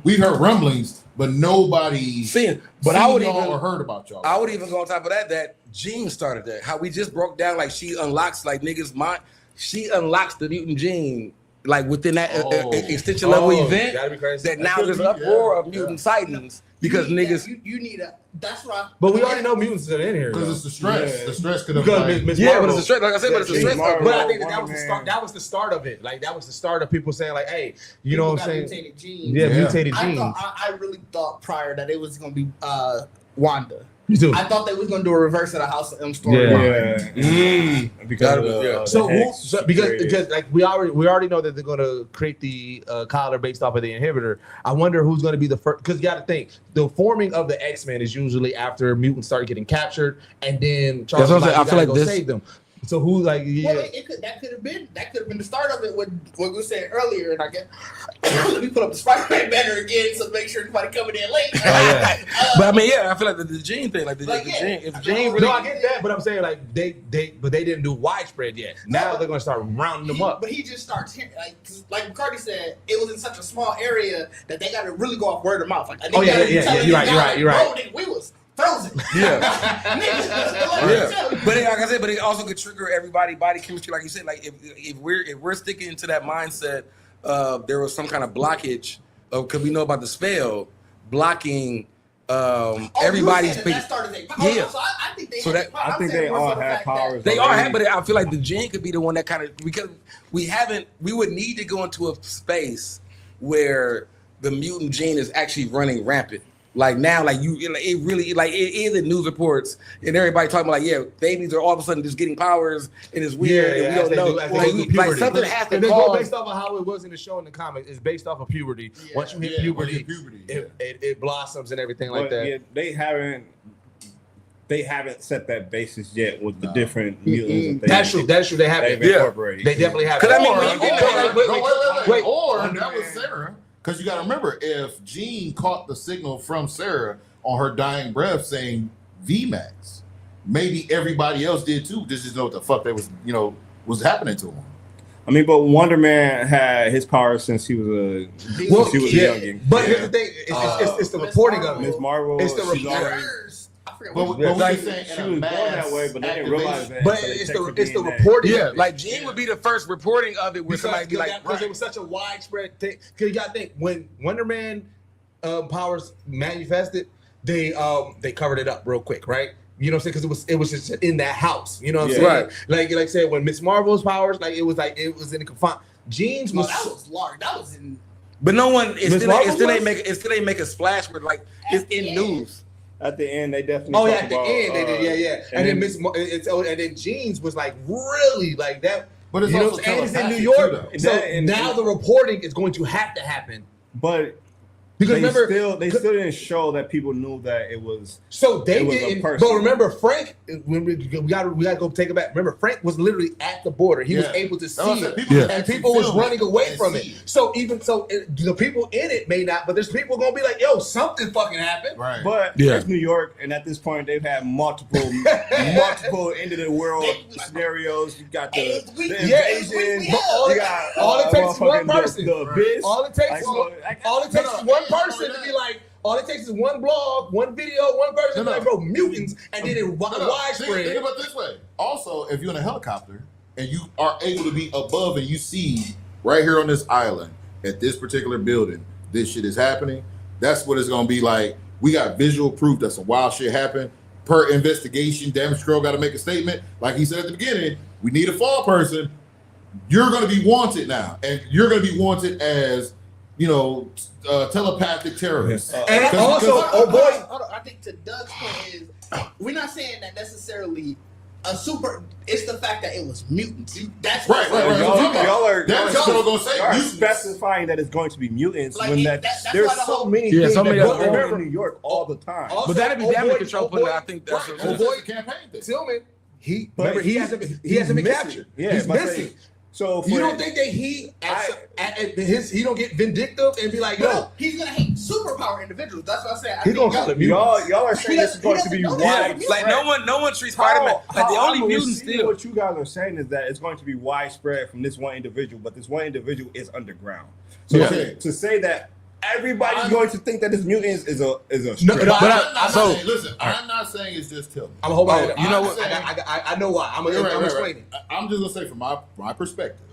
we've heard rumblings, but nobody I would even or heard about y'all. I would even go on top of that Jean started that. How we just broke down like she unlocks like niggas' mind. she unlocks the mutant gene. Like within that extension level event, that now there's an uproar of mutant sightings because niggas. You need a. That's right. But we already know mutants are in here because it's the stress. Yeah. The stress could have. But it's the stress. Like I said, but it's the stress. But I think that was the start. That was the start of it. Like that was the start of people saying, like, "Hey, you know what I'm saying?" Mutated genes. Yeah, mutated genes. I really thought prior that it was gonna be Wanda. Me too. I thought they was gonna do a reverse of the House of M story. Because like we already know that they're gonna create the collar based off of the inhibitor. I wonder who's gonna be the first, because you got to think the forming of the X-Men is usually after mutants start getting captured, and then Charles I feel like save them. So who like? Yeah. Well, that could have been the start of it. What we said earlier, and I guess let me put up the Spider-Man banner again so make sure nobody coming in late. But I mean, I feel like the gene thing, like the gene. If gene, no, I get that, but I'm saying like they didn't do widespread yet. Now they're gonna start rounding them up. But he just starts hearing, like McCarty said, it was in such a small area that they got to really go off word of mouth. Like, you're right. Bro, we was frozen. Yeah. But like I said, but it also could trigger everybody body chemistry, like you said. Like if we're sticking to that mindset, there was some kind of blockage of, because we know about the spell blocking everybody's. That started So I think they. So I think they all have powers. They all have, but I feel like the gene could be the one that kind of, because we would need to go into a space where the mutant gene is actually running rampant. Like now, like it really, like it is in news reports and everybody talking about, like, yeah, babies are all of a sudden just getting powers and it's weird and we don't know. Like something has to go based off of how it was in the show in the comics. It's based off of puberty. Yeah. Once you hit puberty, it blossoms and everything like that. Yeah, they haven't set that basis yet with the different mutants. That's true. They haven't. They definitely haven't. Wait. Or that was Sarah. Because you got to remember, if Jean caught the signal from Sarah on her dying breath saying VMAX, maybe everybody else did too. Just didn't know what the fuck was happening to him. I mean, but Wonder Man had his powers since he was a youngin. But here's the thing: it's the reporting of it. Ms. Marvel, it's the reporting. But she was born that way, but they didn't realize that. But it's the reporting. Yeah, like Jean would be the first reporting of it, where somebody be like, because it was such a widespread thing. Because you got to think, when Wonder Man powers manifested, they covered it up real quick, right? You know what I'm saying? Because it was just in that house. You know what I'm saying? Right. Like I said, when Miss Marvel's powers, it was in the confined. Jean's was that was large. That was in. But no one. It still ain't make a splash where like it's in news. At the end, they definitely. Oh yeah, at the end they did, yeah. And then and then Jeans was like really like that. But it's also and it's in New York, so now the reporting is going to have to happen. But because they still didn't show that people knew that it was. So they didn't. But remember, Frank. When we gotta go take it back. Remember, Frank was literally at the border. He was able to see it, and people was running away from it. So even the people in it may not, but there's people gonna be like, "Yo, something fucking happened." Right. But it's New York, and at this point, they've had multiple end of the world scenarios. You got the invasion. All it takes is one person. All it takes is one person to be like, all it takes is one blog, one video, one person like, bro, mutants, and then it widespread. Think about it this way. Also, if you're in a helicopter and you are able to be above and you see right here on this island at this particular building, this shit is happening, that's what it's going to be like. We got visual proof that some wild shit happened. Per investigation, Damage Control got to make a statement. Like he said at the beginning, we need a fall person. You're going to be wanted now. And you're going to be wanted as, telepathic terrorists. And also, I think to Doug's point is, we're not saying that necessarily a super. It's the fact that it was mutants. That's right. Y'all are say specifying that it's going to be mutants when there's so many things that go in New York all the time. But that'd be Damage Control putting. I think that's a campaign thing. Tillman, he hasn't been captured. Yeah, he's missing. So you don't think that he don't get vindictive and be like, yo, he's gonna hate superpower individuals. That's what I said. He's gonna call it mutants. Y'all are saying this is going to be widespread. Like no one treats Spider-Man like the only mutant still. What you guys are saying is that it's going to be widespread from this one individual, but this one individual is underground. So to say that everybody's going to think that this mutants is a stretch. Listen, I'm not saying it's just Tillman. I'm hold on. You know what? I know why. I'm explaining. I'm just gonna say from my perspective,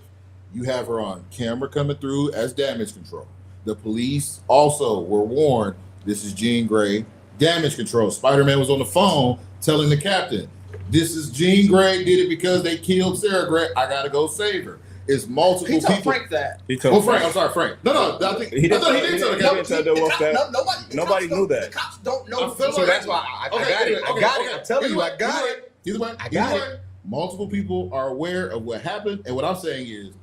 you have her on camera coming through as damage control. The police also were warned. This is Jean Grey, damage control. Spider-Man was on the phone telling the captain, "This is Jean Grey. Did it because they killed Sarah Grey. I gotta go save her." It's multiple people. He told Frank that. Frank. I'm sorry, Frank. No. I think he didn't tell the Nobody knew that. The cops don't know. So that's why I got it. I got it. I'm telling you, I got it. Either way, multiple people are aware of what happened, and what I'm saying is,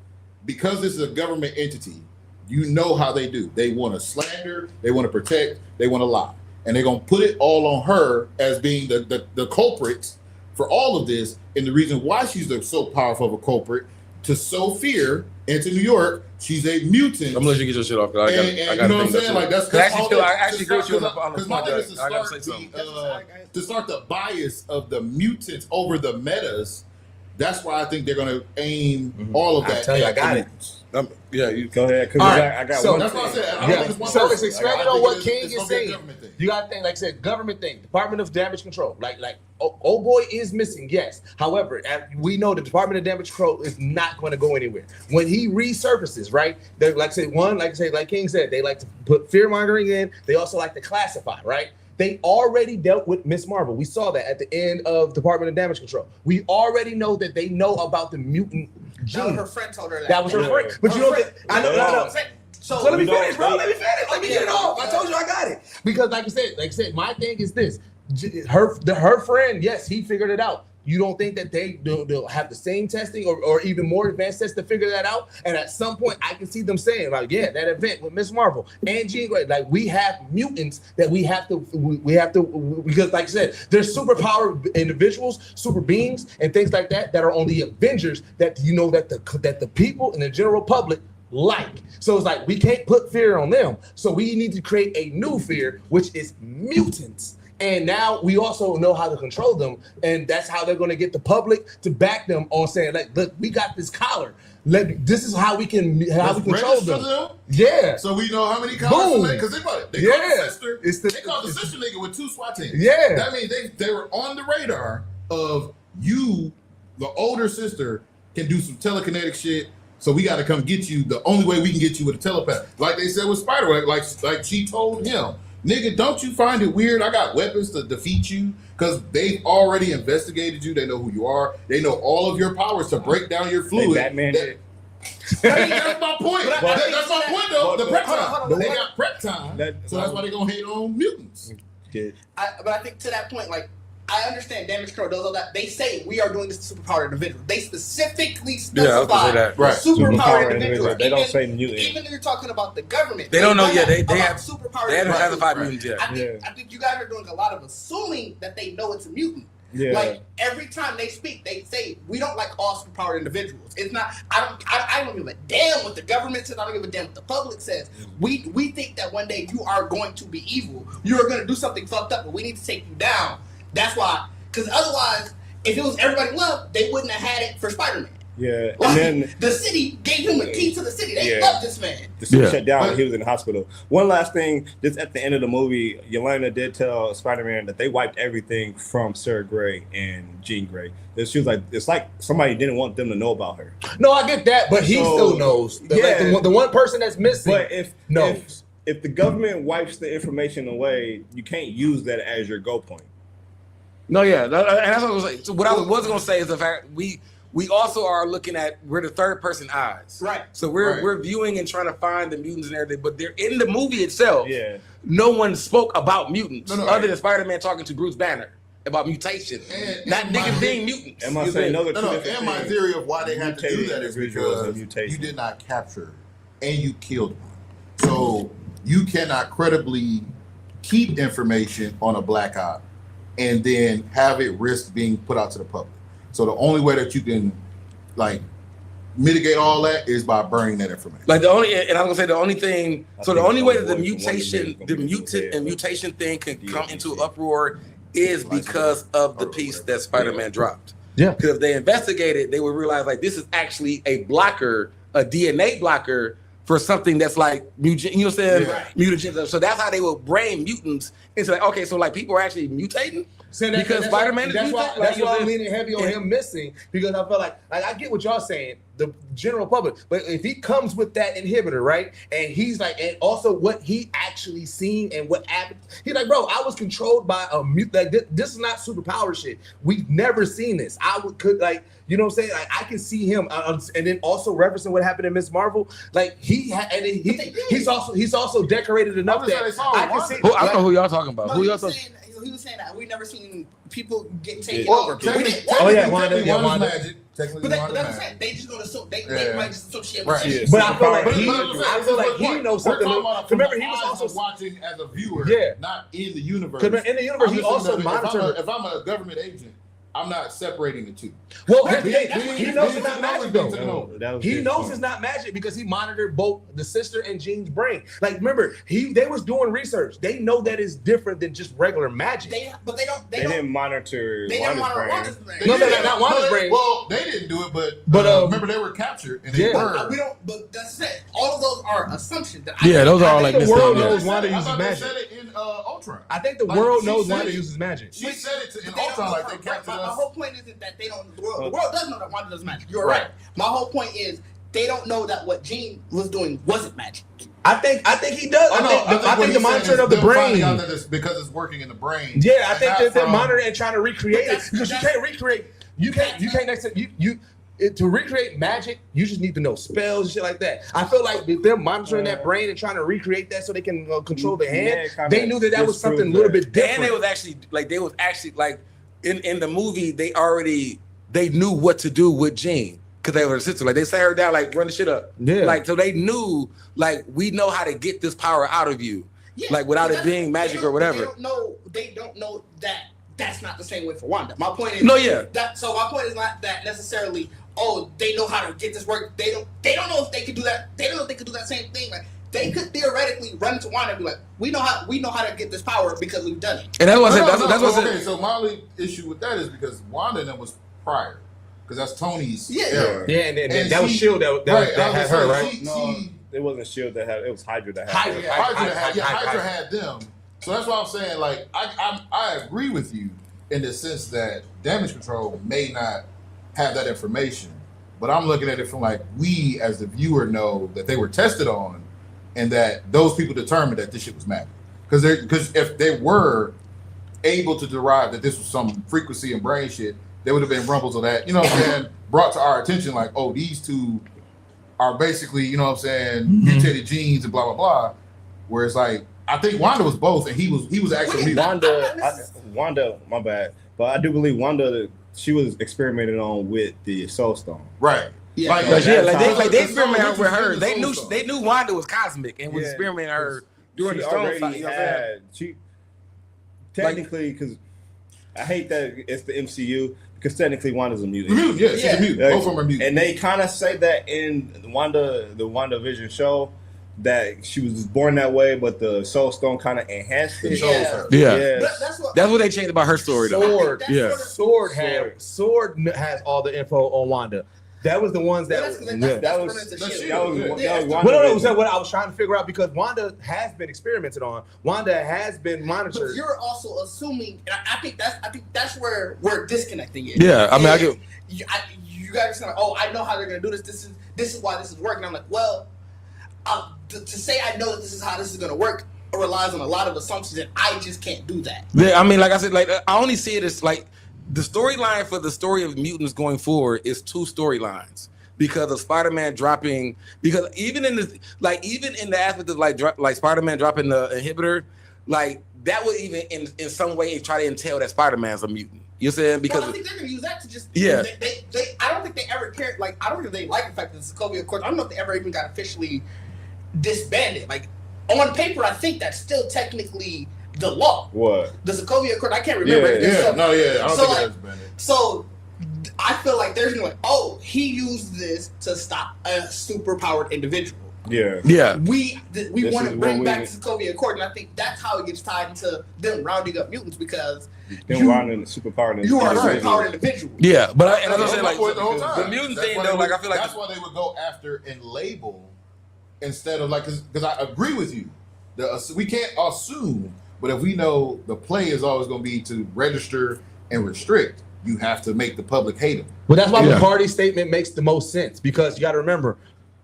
because this is a government entity, you know how they do. They want to slander, they want to protect, they want to lie, and they're gonna put it all on her as being the culprit for all of this, and the reason why she's so powerful of a culprit. To sow fear into New York, she's a mutant. I'm gonna let you get your shit off. I got you know what I'm saying? Like that's I actually agree with you on the point. To start the bias of the mutants over the metas. That's why I think they're gonna aim all of that. I tell you, I got it. You go ahead. I got so, one. That's what I said. So it's expanding on what King is saying. You got to think, like I said, government thing, Department of Damage Control. Like, old boy is missing, yes. However, we know the Department of Damage Control is not going to go anywhere. When he resurfaces, right? They like King said, they like to put fear mongering in. They also like to classify, right? They already dealt with Miss Marvel. We saw that at the end of Department of Damage Control. We already know that they know about the mutant gene. That was her friend told her that. That was her friend. But you know that I know. So let me finish, bro. Let me get it off. I told you I got it. Because like I said, my thing is this. Her friend, yes, he figured it out. You don't think that they'll have the same testing or even more advanced tests to figure that out? And at some point, I can see them saying, like, yeah, that event with Miss Marvel and Jean Grey, like, we have mutants that we have to, because like I said, there's superpowered individuals, super beings, and things like that are on the Avengers that you know that the people and the general public like. So it's like we can't put fear on them. So we need to create a new fear, which is mutants. And now we also know how to control them, and that's how they're going to get the public to back them on saying, like, look, we got this collar. This is how we can control them. Yeah. So we know how many collars because they call the sister. They call the sister nigga with 2 SWAT teams. Yeah. That means they were on the radar of you, the older sister, can do some telekinetic shit. So we got to come get you. The only way we can get you with a telepath, like they said with Spider-Man, like she told him. Nigga, don't you find it weird? I got weapons to defeat you because they've already investigated you. They know who you are. They know all of your powers to break down your fluid. Batman did. That's my point. That's my point, though. The prep time. They got prep time. So that's why they're going to hate on mutants. But I think to that point, like, I understand damage control does all that. They say we are doing this to superpowered individuals. They specifically specify superpowered individuals. They don't say mutants. Even if you're talking about the government, they don't know yet. They have superpowered. They haven't classified mutants yet. I think you guys are doing a lot of assuming that they know it's a mutant. Yeah. Like every time they speak, they say we don't like all superpowered individuals. It's not. I don't give a damn what the government says. I don't give a damn what the public says. We think that one day you are going to be evil. You are going to do something fucked up, but we need to take you down. That's why, because otherwise, if it was everybody loved, they wouldn't have had it for Spider-Man. Yeah, like, and then the city gave him a key to the city. They love this man. The city shut down when he was in the hospital. One last thing, just at the end of the movie, Yelena did tell Spider-Man that they wiped everything from Sarah Grey and Jean Grey. She was like, it's like somebody didn't want them to know about her. No, I get that, but he still knows. The one person that's missing. But if the government wipes the information away, you can't use that as your go point. No, yeah, and that's what I was like. So what I was going to say is the fact we also are looking at we're the third person eyes, right? So we're viewing and trying to find the mutants and everything, but they're in the movie itself. Yeah, no one spoke about mutants other than Spider-Man talking to Bruce Banner about mutation, not niggas being mutants. And my theory of why they had to do that is because you did not capture and you killed one, so you cannot credibly keep information on a black eye and then have it risk being put out to the public. So the only way that you can mitigate all that is by burning that information. Like the only thing. So the only way that the mutant and mutation thing can come into uproar is because of the piece that Spider-Man dropped. Yeah. Because if they investigated, they would realize like this is actually a blocker, a DNA blocker for something that's like mutant, you know what I'm saying? Right. Mutagens. So that's how they will brain mutants into like, okay, so like people are actually mutating because Spider-Man is mutant. That's why I'm leaning heavy on him missing, because I feel like I get what y'all saying, the general public, but if he comes with that inhibitor, right, and he's like, and also what he actually seen and what happened, he's like, bro, I was controlled by a mutant. Like this is not superpower shit. We've never seen this. Could like, you know what I'm saying? Like I can see him, and then also referencing what happened in Miss Marvel, like he's also decorated enough that I can see. I don't know who y'all talking about. No, who y'all talking? He was saying that we never seen people get taken Well, over. Wanda. Magic. But that's what I'm saying. They just gonna assume they might just associate with Right. shit. But I feel like I feel like he knows something. Remember, he was also watching as a viewer, not in the universe. Because in the universe, he also monitored. If I'm a government agent, I'm not separating the two. Well, he knows it's not magic though. He knows it's not magic because he monitored both the sister and Jean's brain. Like, remember, they was doing research. They know that is different than just regular magic. They didn't monitor. They didn't monitor Wanda's brain. No, not Wanda's brain. Well, they didn't do it, but remember they were captured and they burned. We don't. But that's it. All of those are assumptions. Those are all like the world mistakes. knows Wanda uses magic. They said it in Ultron. I think the world knows Wanda uses magic. She said it in Ultron like they captured us. My whole point isn't that they don't. The world does know that Wanda does magic. You're right. My whole point is they don't know that what Jean was doing wasn't magic. I think he does. I think the monitoring of the brain. Because it's working in the brain. Yeah, I think they're monitoring and trying to recreate it because you can't recreate. You can't to recreate magic. You just need to know spells and shit like that. I feel like with them monitoring that brain and trying to recreate that so they can control the hand, they knew that was something a little bit different. And they was actually like in the movie they knew what to do with Jean. Because they were a sister, like they sat her down, like run the shit up, like so they knew, like we know how to get this power out of you, like without it being magic or whatever. They don't know that that's not the same way for Wanda. My point is, so my point is not that necessarily. Oh, they know how to get this work. They don't know if they could do that. They don't know if they could do that same thing. Like they could theoretically run to Wanda and be like, we know how to get this power because we've done it. And that's what I said. That's what I said. Okay, so my only issue with that is because Wanda then was prior. Because that's Tony's era. Yeah, and that was S.H.I.E.L.D. that had her, right? No, it wasn't S.H.I.E.L.D. that had it. was Hydra that had her. Hydra had them. So that's why I'm saying, like, I agree with you in the sense that damage control may not have that information. But I'm looking at it from, like, we as the viewer know that they were tested on and that those people determined that this shit was magic. Because if they were able to derive that this was some frequency and brain shit, there would have been rumbles of that, you know what I'm saying, brought to our attention, like, oh, these two are basically, you know what I'm saying, mutated genes and blah, blah, blah. Whereas, like, I think Wanda was both, and he was actually Wanda, my bad. But I do believe Wanda, she was experimented on with the Soul Stone. Right. Yeah, they experimented with her. They knew Wanda was cosmic and was experimenting her during the Stone fight. You know what I'm saying? She technically, because I hate that it's the MCU. Because technically, Wanda's a mutant. She's a mutant. Both of them are mutants. And they kind of say that in the WandaVision show that she was just born that way, but the Soul Stone kind of enhanced it. Yeah. That's what they changed about her story, though. Sword has all the info on Wanda. That was the ones that was what I was trying to figure out, because Wanda has been experimented on. Wanda has been monitored. But you're also assuming, and I think that's where we're disconnecting it. Yeah, I mean, I get. You guys are like, oh, I know how they're gonna do this. This is why this is working. I'm like, well, to say I know that this is how this is gonna work relies on a lot of assumptions, and I just can't do that. Yeah, I mean, like I said, like I only see it as like. The storyline for the story of mutants going forward is two storylines because of Spider-Man dropping. Because even in the aspect of like Spider-Man dropping the inhibitor, like that would even in some way try to entail that Spider-Man's a mutant. You know what I'm saying? Because I think they're gonna use that to just they I don't think they ever cared. Like I don't think they like the fact that the Sokovia Accords. I don't know if they ever even got officially disbanded. Like on paper, I think that's still technically the law. What? The Sokovia Accord. I can't remember. I don't think it has been. So I feel like there's like, oh, he used this to stop a super powered individual. Yeah. We want to bring back the Sokovia Accord, and I think that's how it gets tied into them rounding up mutants because them rounding the superpowered. You are a superpowered individual. Yeah, but and I'm saying like the mutant thing though, like I feel like that's why they would go after and label instead of like, because I agree with you. We can't assume, but if we know the play is always going to be to register and restrict, you have to make the public hate them. Well, that's why the party statement makes the most sense, because you got to remember,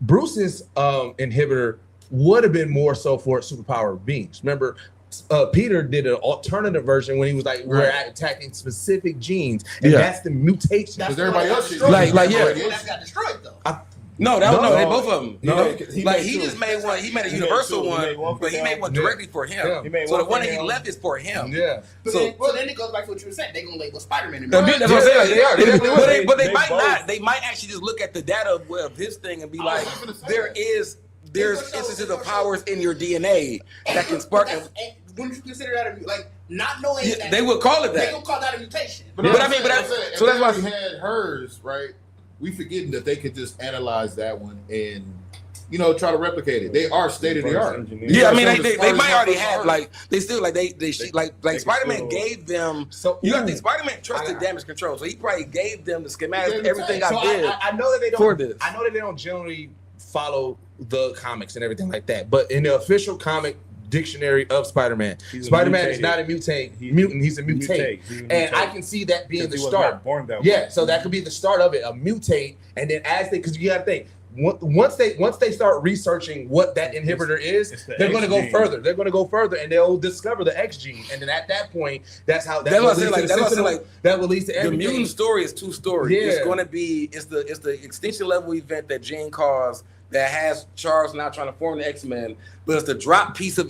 Bruce's inhibitor would have been more so for superpower beings. Remember, Peter did an alternative version when he was like, we're attacking specific genes, and that's the mutation. Because everybody else is that got destroyed though. No, they both of them. No, he just made one. He made a universal one, but he made one directly for him. So the one that he left is for him. Yeah. But then it goes back to what you were saying. They're gonna label Spider-Man. That's what I'm saying. Like, they are. But they might not. They might actually just look at the data of his thing and be like, there's instances of powers in your DNA that can spark. Wouldn't you consider that like not knowing that? They would call it that. They would call that a mutation. But I mean, so that's why we had hers, right? We forgetting that they could just analyze that one and try to replicate it. They are state of the art. Yeah, I mean they might already have they still like Spider-Man gave them. So you got to think Spider-Man trusted damage control, so he probably gave them the schematics, everything I did. I know that they don't. For this. I know that they don't generally follow the comics and everything like that, but in the official comic dictionary of Spider-Man, Spider-Man is not a mutant. He's a mutate, and I can see that being the start. So that could be the start of it, a mutate, and then because you got to think. Once they start researching what that inhibitor is, they're going to go further. They're going to go further, and they'll discover the X gene, and then at that point, that will lead to everything. The mutant story is two stories. Yeah. It's going to be it's the extinction level event that Jean caused that has Charles now trying to form the X-Men, but it's the drop piece of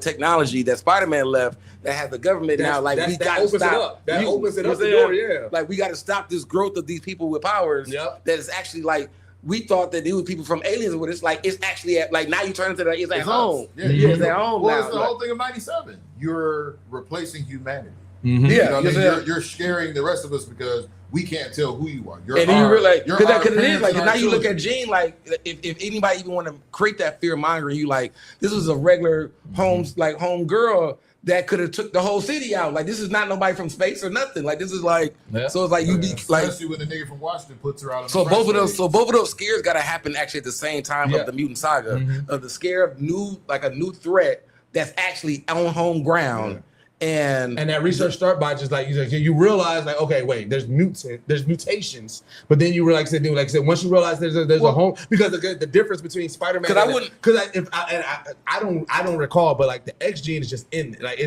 technology that Spider-Man left that has the government now we got to stop. That opens it up the door. Yeah, like we got to stop this growth of these people with powers. That is actually like. We thought that it was people from aliens, but it's like it's actually now you turn into it's at home. It's at home. Well, it's the whole thing of '97. You're replacing humanity. Mm-hmm. Yeah, you're scaring the rest of us because we can't tell who you are. And then you realize because it is like now you look at Jean like if anybody even want to create that fear mongering, you like this was a regular home girl that could have took the whole city out. Like this is not nobody from space or nothing. Like this is so it's like you be like especially when the nigga from Washington puts her out. So both of those scares got to happen actually at the same time of the mutant saga of the scare of a new threat that's actually on home ground. Yeah. And that research start by just like you realize like okay wait there's mutations, but then you realize like I said once you realize there's a home because the difference between Spider-Man I don't recall, but like the X gene is just in it. Like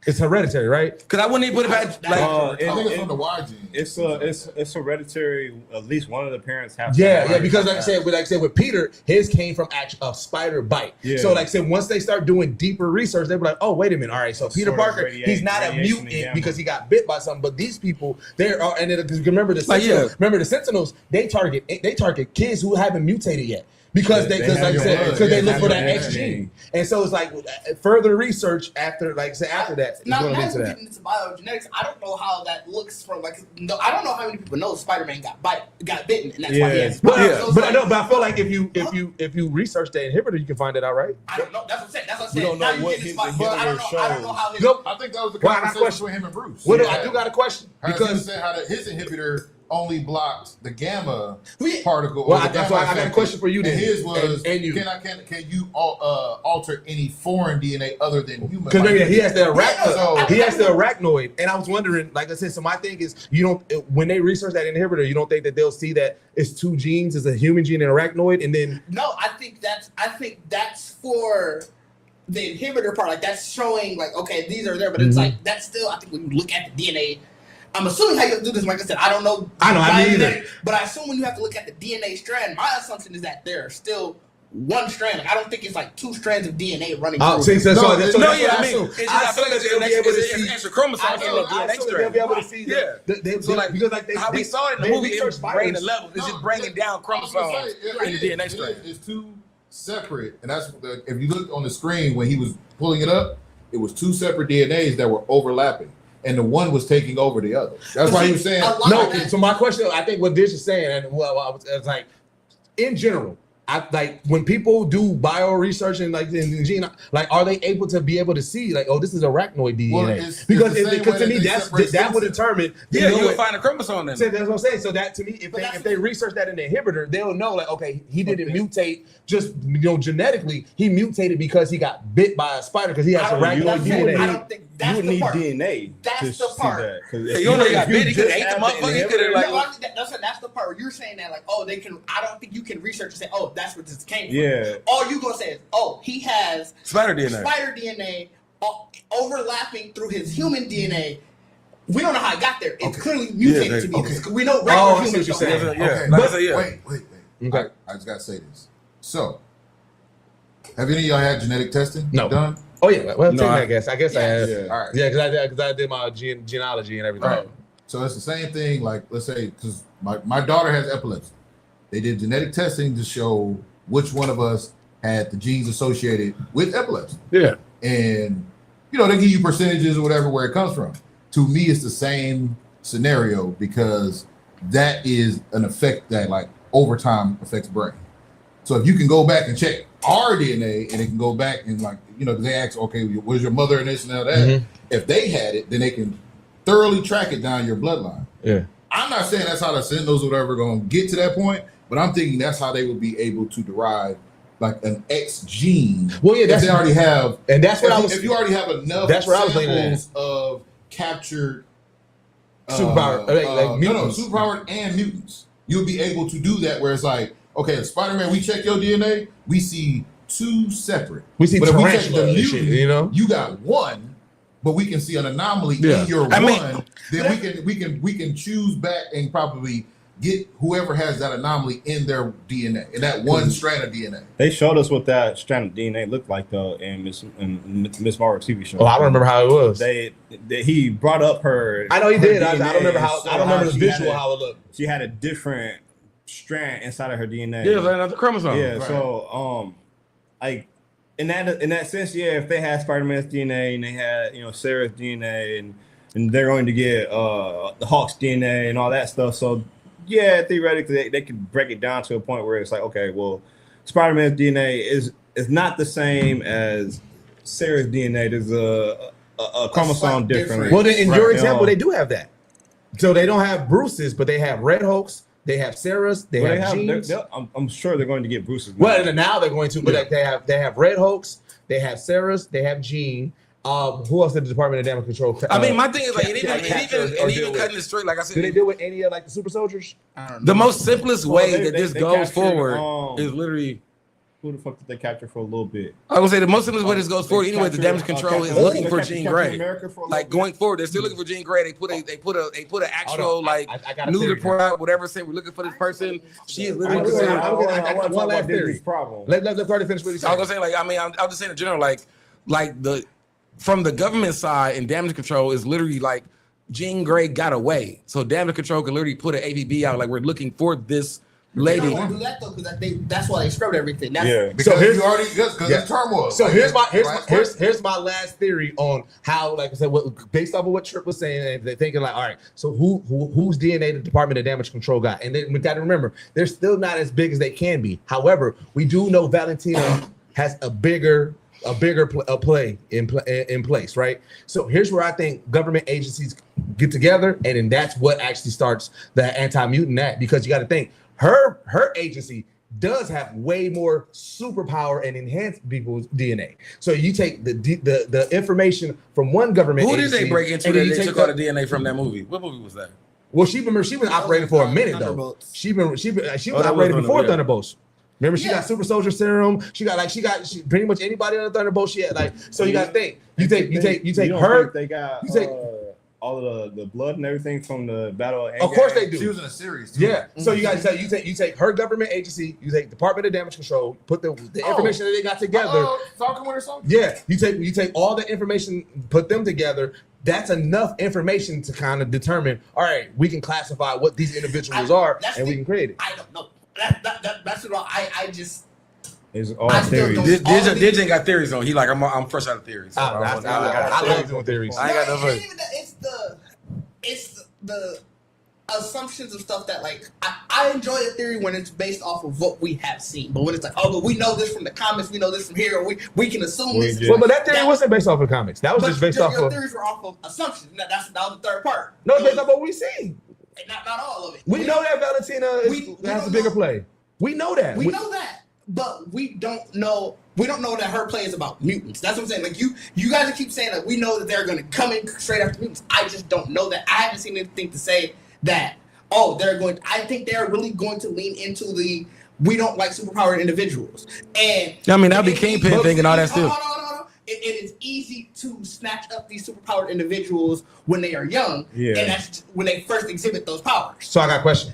it's hereditary, right? Because I wouldn't even put it back. I think it's from the Y gene. It's hereditary. At least one of the parents have. Yeah, because like I said with Peter, his came from a spider bite. Yeah. So like I said, once they start doing deeper research, they were like, oh wait a minute, all right. So Peter Parker, he's not a mutant because he got bit by something. But these people, remember the Sentinels. Remember the Sentinels? They target kids who haven't mutated yet. Because they look for that X gene, and so it's like further research after that. Now getting into biogenetics, I don't know how that looks from I don't know how many people know Spider-Man got bitten, and that's why he has. But I feel like if you research the inhibitor, you can find it out, right? I don't know. That's what I'm saying. We don't know what his inhibitor shows. I don't know how. I think that was the conversation with him and Bruce. I do got a question because his inhibitor only blocked the gamma particle. Well, that's why I got a question for you. Then. And his was, can you alter any foreign DNA other than human? Because he has the arachnoid, and I was wondering, like I said, so my thing is, when they research that inhibitor, you don't think that they'll see that it's two genes, it's a human gene and arachnoid, and then no, I think that's for the inhibitor part. Like that's showing, like okay, these are there, but it's like that's still. I think when you look at the DNA. I'm assuming how you do this. Like I said, I don't know. I know either. But I assume when you have to look at the DNA strand, my assumption is that there are still one strand. Like, I don't think it's like two strands of DNA running through. I feel like it's extra chromosomes in the DNA strand. They'll be able to see how we saw it in the movie, it was bringing the levels. It's just bringing down chromosomes in the DNA strand. It's two separate, and that's if you look on the screen when he was pulling it up, it was two separate DNAs that were overlapping. And the one was taking over the other. That's why he was saying no. So my question, I think what Dish is saying, and it's like, in general, like when people do bio research and like in gene, like are they able to see like, oh, this is arachnoid DNA? Well, because to me that would determine. You'll find a chromosome then. So that's what I'm saying. So that to me, if they research that in the inhibitor, they'll know like, okay, he didn't mutate just genetically. He mutated because he got bit by a spider because he has arachnoid DNA. I don't think that's you would the need part. DNA. That's the part. You don't know you got bit. He could have ate the motherfucker. He could have like. That's the part where you're saying that like, oh, they can. I don't think you can research and say, oh, that's what this came from. Yeah. All you gonna say is, oh, he has Spider DNA. Spider DNA overlapping through his human DNA. We don't know how it got there. It's clearly mutated to be this. We know regular humans don't have it. Yeah. Okay. Wait. Okay. I just gotta say this. So, have any of y'all had genetic testing done? Oh yeah. Well, I guess I have. Yeah. All right. Yeah, because I did my genealogy and everything. Right. So it's the same thing. Like, let's say, because my daughter has epilepsy. They did genetic testing to show which one of us had the genes associated with epilepsy. Yeah. And, they give you percentages or whatever where it comes from. To me, it's the same scenario because that is an effect that, like, over time affects brain. So if you can go back and check our DNA and it can go back and, like, they ask, okay, what is your mother and this and that? Mm-hmm. If they had it, then they can thoroughly track it down your bloodline. Yeah. I'm not saying that's how the Sentinels or whatever going to get to that point, but I'm thinking that's how they would be able to derive like an X gene. Well, yeah, if they already have, and that's what if you already have enough that's what I was thinking of captured superpower, superpowered and mutants, you'll be able to do that. Where it's like, okay, Spider-Man, we check your DNA, we see two separate. We see, but if we check the mutant, shit, you got one. But we can see an anomaly in your then we can choose back and probably get whoever has that anomaly in their DNA, in that one strand of DNA. They showed us what that strand of DNA looked like though in Miss Marvel TV show. Oh, I don't remember how it was. He brought up her. I know he did. I don't remember how. So I don't remember the visual how it looked. She had a different strand inside of her DNA. Yeah, like another chromosome. Yeah. Right. So like. In that sense, yeah, if they had Spider-Man's DNA and they had, Sarah's DNA and they're going to get the Hulk's DNA and all that stuff. So, yeah, theoretically, they could break it down to a point where it's like, okay, well, Spider-Man's DNA is not the same as Sarah's DNA. There's a chromosome differently. Well, then in your example, they do have that. So they don't have Bruce's, but they have Red Hulk's. They have Sarah's. They have Jean's. I'm sure they're going to get Bruce's. Well, now they're going to, but they have Red Hulk's. They have Sarah's. They have Jean. Who else did the Department of Damage Control? I mean, my thing is like, even cutting it straight, like I said, do they deal with any of like the super soldiers? I don't know. The most simplest way that this goes forward is literally. Who the fuck did they capture for a little bit? I would say the most simplest way this goes forward. Anyway, the Damage Control is looking for Jean Grey. Like going forward, they're still looking for Jean Grey. They put an actual news report out, whatever, saying we're looking for this person. She is literally considered. I got one last theory. Let Cardi finish what he said. I was gonna say, like, I mean, I'm just saying in general, like from the government side and Damage Control is literally like Jean Grey got away, so Damage Control can literally put an AVB out like we're looking for this lady. They don't do that though because that's why they scrubbed everything. Because it's turmoil. So here's my last theory on how, like I said, based off of what Trip was saying, they're thinking like, all right, so whose DNA the Department of Damage Control got? And then we got to remember, they're still not as big as they can be. However, we do know Valentina has a bigger play in place, right? So here's where I think government agencies get together, and then that's what actually starts the Anti-Mutant Act, because you got to think. Her agency does have way more superpower and enhanced people's DNA. So you take the information from one government agency. Who did they break into that they took all the DNA from that movie? What movie was that? Well, she was operating for a minute though. She was operating before Thunderbolts. Remember, she got super soldier serum. She got pretty much anybody on the Thunderbolts. She had so you got to think. You take her. They got all of the blood and everything from the Battle of course they do. She was in a series too. Yeah. So you guys say you take her government agency, you take Department of Damage Control, put the information that they got together. Falcon Winter Soldier. Yeah. You take all the information, put them together. That's enough information to kind of determine, all right, we can classify what these individuals are and we can create it. I don't know. That's what I just. It's all theories. Dij ain't got theories on. He like I'm fresh out of theories. So I love doing theories. I ain't got no. It's the assumptions of stuff that like I enjoy a theory when it's based off of what we have seen, but when it's like, oh, but we know this from the comics, we know this from here, we can assume this. Well, but that theory wasn't based off of comics. That was just based off of theories were off of assumptions. That was the third part. No, it's based off what we seen. Not all of it. We know that Valentina has a bigger play. We know that. We know that, but we don't know. We don't know that her play is about mutants. That's what I'm saying. Like you guys keep saying that we know that they're going to come in straight after mutants. I just don't know that. I haven't seen anything to say that. Oh, they're going. I think they're really going to lean into the we don't like superpowered individuals. And I mean that'd be Kingpin thing and all that stuff. It is easy to snatch up these superpowered individuals when they are young, and that's when they first exhibit those powers. So I got a question.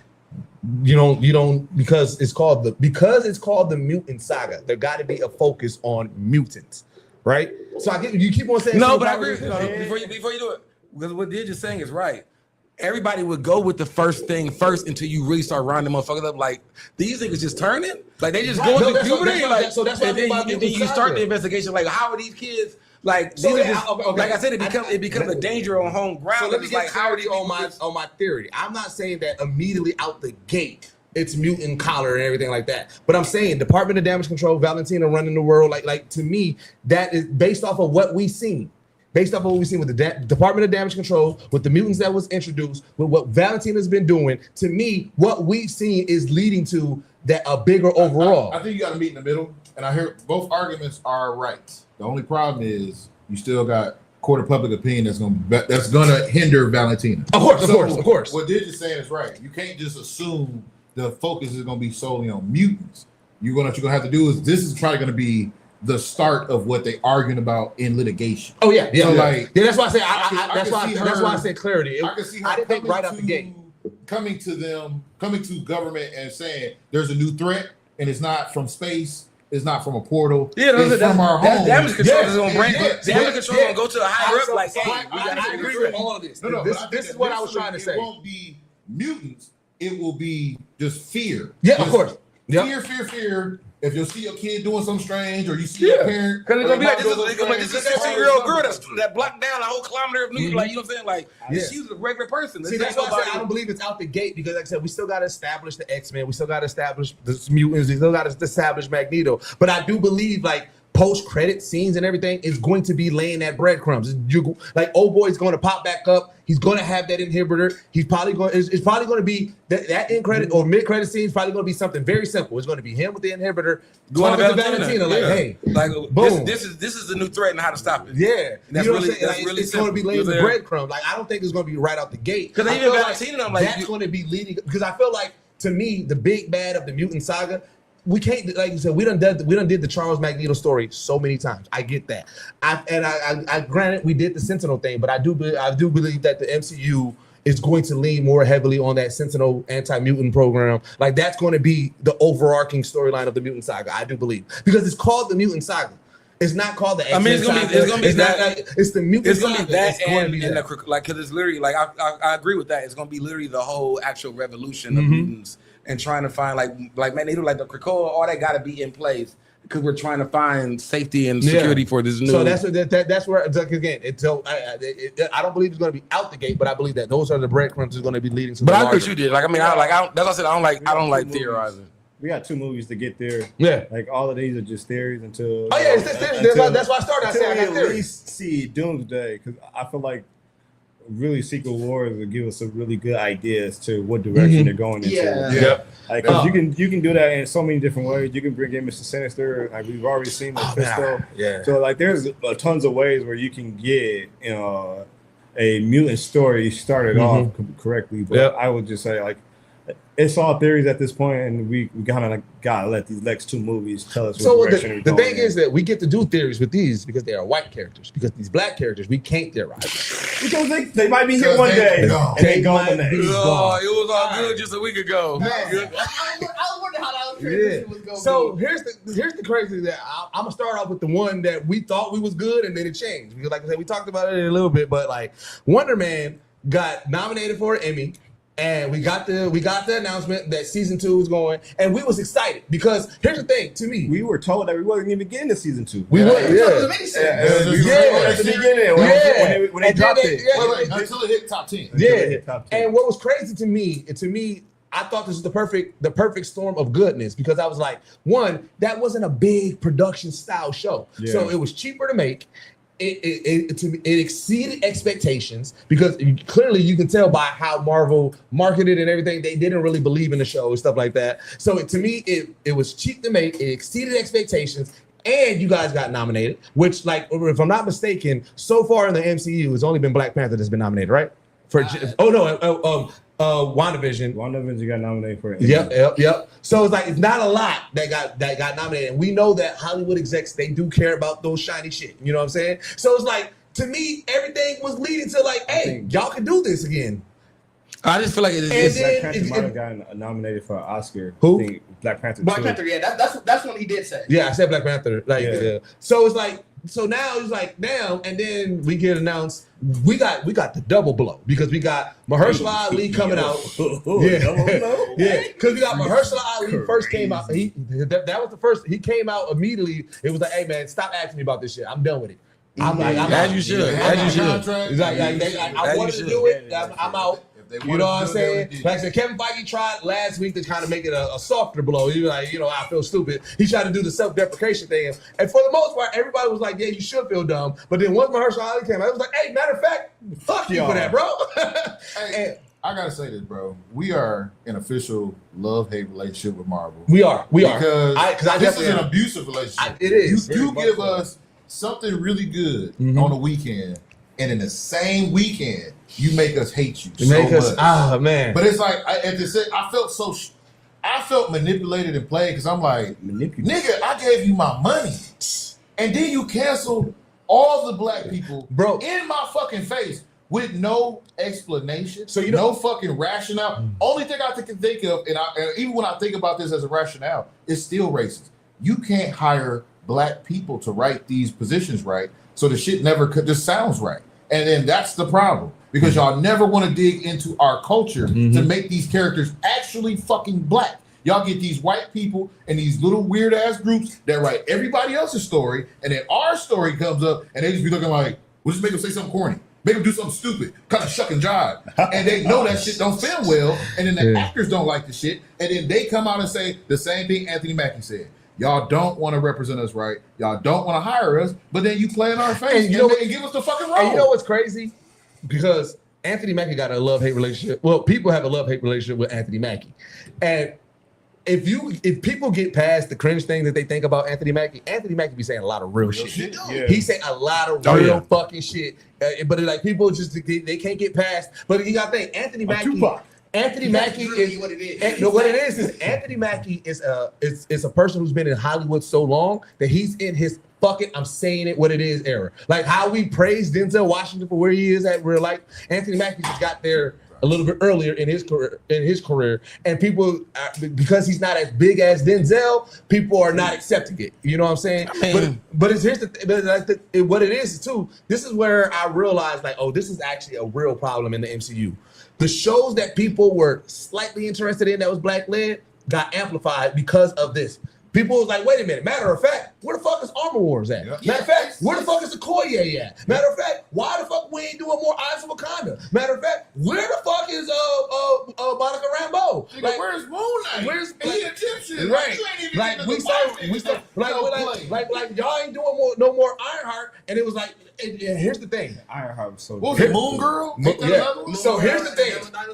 You don't because it's called the mutant saga. There got to be a focus on mutants, right? So I get you keep on saying no, but I agree. Before you do it, because what they're just saying is right. Everybody would go with the first thing first until you really start rounding motherfuckers up. Like these niggas just turning, like they just going to puberty. Like so that's and then you start the investigation. Like how are these kids? Like these are just, like I said, it becomes a danger on home ground. So let me get clarity on my theory. I'm not saying that immediately out the gate it's mutant collar and everything like that. But I'm saying Department of Damage Control, Valentina running the world. Like to me, that is based off of what we've seen. Based off of what we've seen with the Department of Damage Control, with the mutants that was introduced, with what Valentina's been doing, to me, what we've seen is leading to that a bigger overall. I think you got to meet in the middle, and I hear both arguments are right. The only problem is you still got court of public opinion that's gonna hinder Valentina. Of course. What Dig is saying is right. You can't just assume the focus is gonna be solely on mutants. What you're gonna have to do is this is probably gonna be the start of what they arguing about in litigation. Oh yeah. So like, that's why I say that's why I said clarity. I can see her I didn't think right out the gate. Coming to government and saying there's a new threat and it's not from space, it's not from a portal, it's from our home. Damage control is gonna bring damage control gonna go to a higher up like, hey, we gotta agree with all of this. No, this is what I was trying to say. It won't be mutants, it will be just fear. Yeah, of course. Fear. If you see your kid doing something strange, or you see your parent, because it's gonna be like this is that 10-year-old girl that blocked down a whole kilometer of New York. Like you know what I'm saying? Like she's a regular person. See, that's why I say I don't believe it's out the gate because, like I said, we still got to establish the X-Men, we still got to establish the mutants, we still got to establish Magneto. But I do believe like post-credit scenes and everything is going to be laying that breadcrumbs. Like old boy's going to pop back up. He's going to have that inhibitor. He's probably going. It's probably going to be that end credit or mid credit scene is probably going to be something very simple. It's going to be him with the inhibitor going to Valentina. Like, hey, like boom. This is the new threat and how to stop it. Yeah, and that's really it's going to be laying the breadcrumbs. Like I don't think it's going to be right out the gate. Because even Valentina, I'm like that's going to be leading. Because I feel like to me the big bad of the mutant saga. We can't, like you said, we done did the Charles Magneto story so many times. I get that. I granted we did the Sentinel thing, but I do believe that the MCU is going to lean more heavily on that Sentinel anti-mutant program. Like that's going to be the overarching storyline of the mutant saga. I do believe because it's called the mutant saga. It's not called the X-Men. I mean, it's gonna be that. It's the mutant. It's gonna be that, and like because it's literally like I agree with that. It's gonna be literally the whole actual revolution of mutants. And trying to find like Magneto, like the Krakoa, all that got to be in place because we're trying to find safety and security for this new. So that's where again. I don't believe it's going to be out the gate, but I believe that those are the breadcrumbs is going to be leading to. But I think you did. Like I mean, that's what I said. I don't like theorizing. We got 2 movies to get there. Yeah, like all of these are just theories until. Oh yeah, it's just theories. That's why I started. I said I got at least see Doomsday because I feel like. Really, Secret Wars will give us some really good ideas to what direction they're going into. Like you can do that in so many different ways. You can bring in Mr. Sinister, like we've already seen Mephisto. So like there's tons of ways where you can get a mutant story started off correctly. But I would just say like it's all theories at this point, and we kind of like gotta let these next 2 movies tell us what direction the thing is that we get to do theories with these because they are white characters. Because these black characters, we can't theorize. Because they might be here one day and they gone the next. Oh, it was all good just a week ago. I was wondering how that transition was going. So here's the crazy that I'm gonna start off with the one that we thought we was good and then it changed because like I said we talked about it a little bit, but like Wonder Man got nominated for an Emmy. And we got the announcement that season 2 was going, and we was excited because here's the thing. To me, we were told that we wasn't even getting to season 2. We were, at the beginning when they dropped it. Until it hit top 10. And what was crazy to me, I thought this was the perfect storm of goodness because I was like, one, that wasn't a big production style show, so it was cheaper to make. It exceeded expectations because clearly you can tell by how Marvel marketed and everything. They didn't really believe in the show and stuff like that. So to me, it was cheap to make. It exceeded expectations. And you guys got nominated, which, like, if I'm not mistaken, so far in the MCU, it's only been Black Panther that's been nominated, right? WandaVision. WandaVision got nominated for it. Yep. So it's like it's not a lot that got nominated. And we know that Hollywood execs, they do care about those shiny shit. You know what I'm saying? So it's like, to me, everything was leading to like, hey, y'all can do this again. I just feel like Black Panther might have gotten nominated for an Oscar. Who? Black Panther. Black Panther, yeah, that's what he did say. Yeah, I said Black Panther. So it's like, so now it's like now, and then we get announced we got the double blow because we got Mahershala Ali coming out. Because we got Mahershala Ali first came out. That was the first. He came out immediately. It was like, hey man, stop asking me about this shit. I'm done with it. I'm as you should. I wanted to do it. I'm out. You know what I'm saying? Like I said, Kevin Feige tried last week to kind of make it a softer blow. He was like, I feel stupid. He tried to do the self-deprecation thing. And for the most part, everybody was like, yeah, you should feel dumb. But then once Mahershala Ali came out, it was like, hey, matter of fact, fuck you for that, bro. Hey, I got to say this, bro. We are an official love-hate relationship with Marvel. We are. Because this is an abusive relationship. It is. You give us something really good on the weekend, and in the same weekend, you make us hate you much. Man. But it's like I felt manipulated and played because I'm like, nigga, I gave you my money, and then you canceled all the black people, bro, in my fucking face with no explanation, no fucking rationale. Only thing I can think of, and even when I think about this as a rationale, it's still racist. You can't hire black people to write these positions right, so the shit never just sounds right. And then that's the problem. Because y'all never want to dig into our culture to make these characters actually fucking black. Y'all get these white people and these little weird ass groups that write everybody else's story, and then our story comes up and they just be looking like, we'll just make them say something corny. Make them do something stupid, kind of shuck and jive. And they know that shit don't film well, and then the actors don't like the shit, and then they come out and say the same thing Anthony Mackie said. Y'all don't want to represent us right. Y'all don't want to hire us, but then you play in our face and give us the fucking role. And you know what's crazy? Because Anthony Mackie got a love-hate relationship. Well, people have a love-hate relationship with Anthony Mackie. And if people get past the cringe thing that they think about Anthony Mackie be saying a lot of real shit. Yeah. He saying a lot of real fucking shit. But like people just they can't get past. But you gotta think, Anthony Mackie. Anthony Mackie is what it is. What it is Anthony Mackie is a person who's been in Hollywood so long that he's in his fucking, I'm saying it what it is era. Like how we praise Denzel Washington for where he is at real life. Anthony Mackie just got there a little bit earlier in his career, and people, because he's not as big as Denzel, people are not accepting it. You know what I'm saying? What it is too. This is where I realized, like, oh, this is actually a real problem in the MCU. The shows that people were slightly interested in that was black led got amplified because of this. People was like, wait a minute. Matter of fact, where the fuck is Armor Wars at? Matter of fact, where the fuck is Okoye at? Matter of fact, why the fuck we ain't doing more Eyes of Wakanda? Matter of fact, where the fuck is Monica Rambeau? Like, where's Moon Knight? Where's the Egyptian? Right. Like we said, like y'all ain't doing no more Ironheart, and it was like, and here's the thing. Ironheart was so. What was it, Moon Girl? So here's the thing. I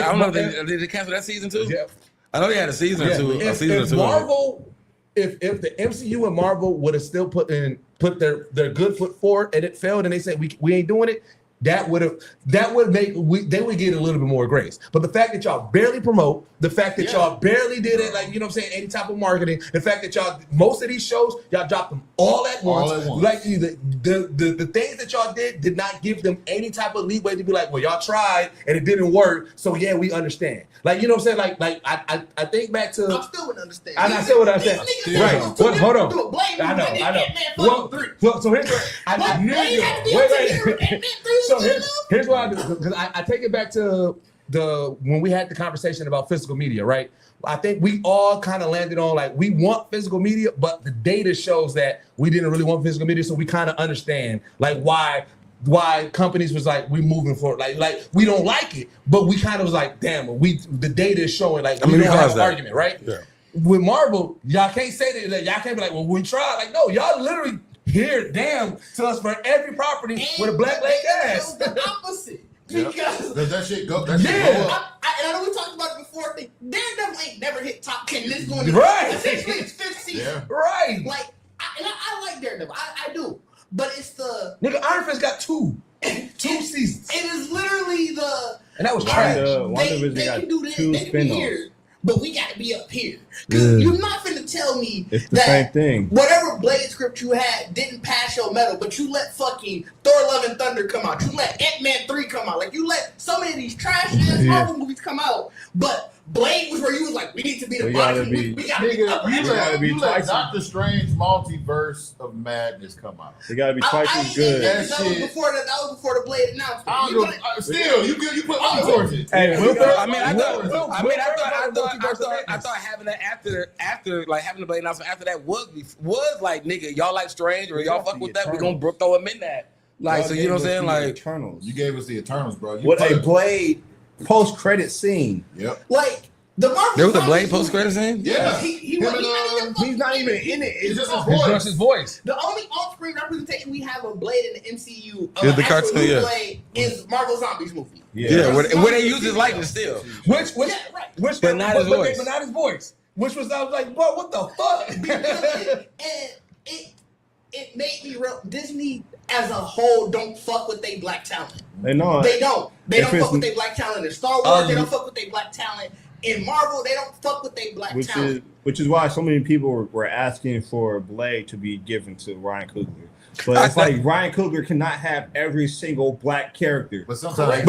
don't know if they cancel that season too. Yeah. I know they had a season or two. If Marvel, if the MCU and Marvel would have still put their good foot forward and it failed and they said we ain't doing it, they would get a little bit more grace. But the fact that y'all barely promote, the fact that y'all barely did it, like, you know what I'm saying, any type of marketing, the fact that y'all, most of these shows, y'all dropped them all at once. Like the things that y'all did not give them any type of leeway to be like, well, y'all tried and it didn't work, so yeah, we understand. Like, you know what I'm saying? Like I think back to. I still wouldn't understand. I still would understand. Right. Hold on. I know. Well, so here's what I knew you. Wait. So here's what I do, because I take it back to when we had the conversation about physical media, right? I think we all kind of landed on like we want physical media, but the data shows that we didn't really want physical media, so we kind of understand like why companies was like we moving forward, like we don't like it, but we kind of was like, damn, the data is showing like we don't have an argument, right? Yeah. With Marvel, y'all can't say that. Y'all can't be like, well, we tried. Like, no, y'all literally hear damn to us for every property with a black leg ass. The opposite. Because does that shit go? That shit go up. And I know we talked about it before. Daredevil ain't never hit top 10. This going to right. Essentially, it's 5th season. Yeah. Right. Like, I like Daredevil. I do. But it's the nigga. Iron Fist got two seasons. It is literally and that was trash. They can do this. They can be here. But we got to be up here. Because you're not finna tell me it's the same thing. Whatever Blade script you had didn't pass your medal, but you let fucking Thor Love and Thunder come out. You let Ant-Man 3 come out. Like, you let so many of these trash-ass Marvel movies come out. But Blade was where you was like, we need to be the bottom. We got to be up. You let Doctor Strange Multiverse of Madness come out. They got to be twice as good. That was before the Blade announcement. Still, you put money towards it. Hey, I thought having that after like having the Blade announcement after that was like, nigga, y'all like Strange or y'all fuck with that? We gonna throw him in that. Like, so you know what I'm saying? Like, Eternals. You gave us the Eternals, bro. What a Blade post-credit scene. Yep. Like the Marvel. There was a Blade post-credit scene. Yeah. He's not even in it. It's just his voice. The only on-screen representation we have of Blade in the MCU is the cartoon. Blade is Marvel Zombies movie. Yeah, where they use his likeness still. Which, but not his voice. But not his voice. Which was, I was like, bro, what the fuck? And it made me real. Disney as a whole don't fuck with they black talent. They know. They don't. They don't fuck with they black talent in Star Wars. They don't fuck with they black talent in Marvel. They don't fuck with they black talent. Which is why so many people were asking for Blade to be given to Ryan Coogler. But it's like Ryan Coogler cannot have every single black character. But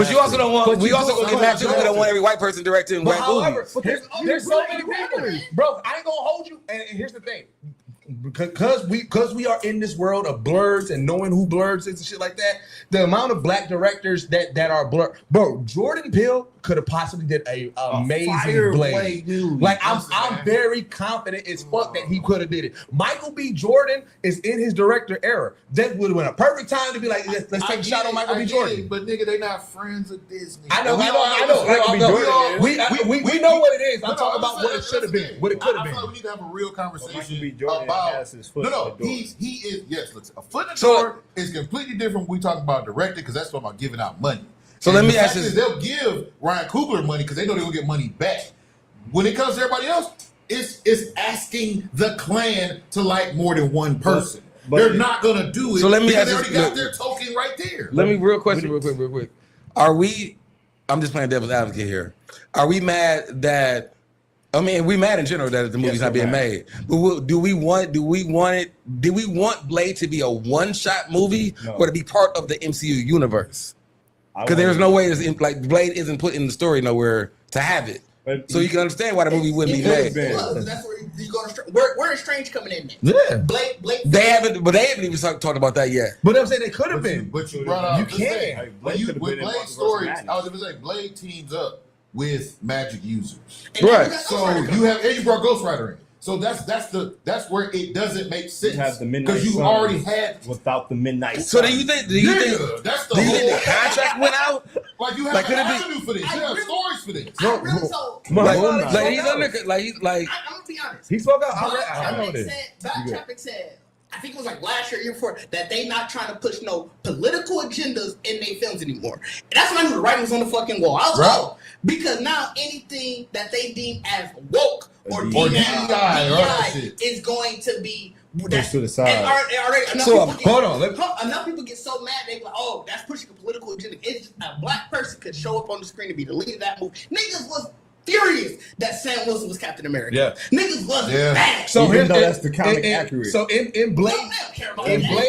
you also don't want. We also gonna get mad too. We don't want every white person directing white movies. There's so many people, bro. I ain't gonna hold you. And here's the thing. Because we are in this world of blurs and knowing who blurs is and shit like that, the amount of black directors that are blur, bro. Jordan Peele could have possibly did a amazing Blade. Like I'm very confident as fuck that he could have did it. Michael B. Jordan is in his director era. That would have been a perfect time to be like, let's take a shot on Michael B. Jordan. But nigga, they not friends of Disney. I know. We know what it is. I'm talking about what it should have been, what it could have been. I feel like we need to have a real conversation about. He is yes. Look, a foot in the door is completely different when we talk about directing because that's talking about giving out money. So let me ask you: they'll give Ryan Coogler money because they know they're gonna get money back. When it comes to everybody else, it's asking the clan to like more than one person. But they're not gonna do it. So let me ask they already got their token right there. Let me real quick. Are we? I'm just playing devil's advocate here. Are we mad that? I mean, we mad in general that the movie's not being made. But do we want Blade to be a one-shot movie or to be part of the MCU universe? Because there's no way like Blade isn't put in the story nowhere to have it. So you can understand why the movie wouldn't be made. That's where you go to where is Strange coming in next? Yeah. Blade. They haven't even talked about that yet. But I'm saying they could have been. But you brought out you can't. With Blade stories, I was gonna say Blade teams up with magic users. Right. So you brought Ghost Rider in. So that's where it doesn't make sense because you already had without the midnight. So do you think that's the whole the contract went out? Like you have an avenue for this. You have stories for this. I really so. He's under. I'm gonna be honest. He spoke out. I know this. Bob Chapek said. I think it was like last year, year before, that they not trying to push no political agendas in their films anymore. And that's when I knew the writing was on the fucking wall. I was like, because now anything that they deem as woke or DEI is going to be pushed to the side. Enough people get so mad, they be like, oh, that's pushing a political agenda. It's just a black person could show up on the screen and be the lead of that movie. Niggas was furious that Sam Wilson was Captain America. Yeah. Niggas wasn't mad. So even though that's the comic accurate. So in Blade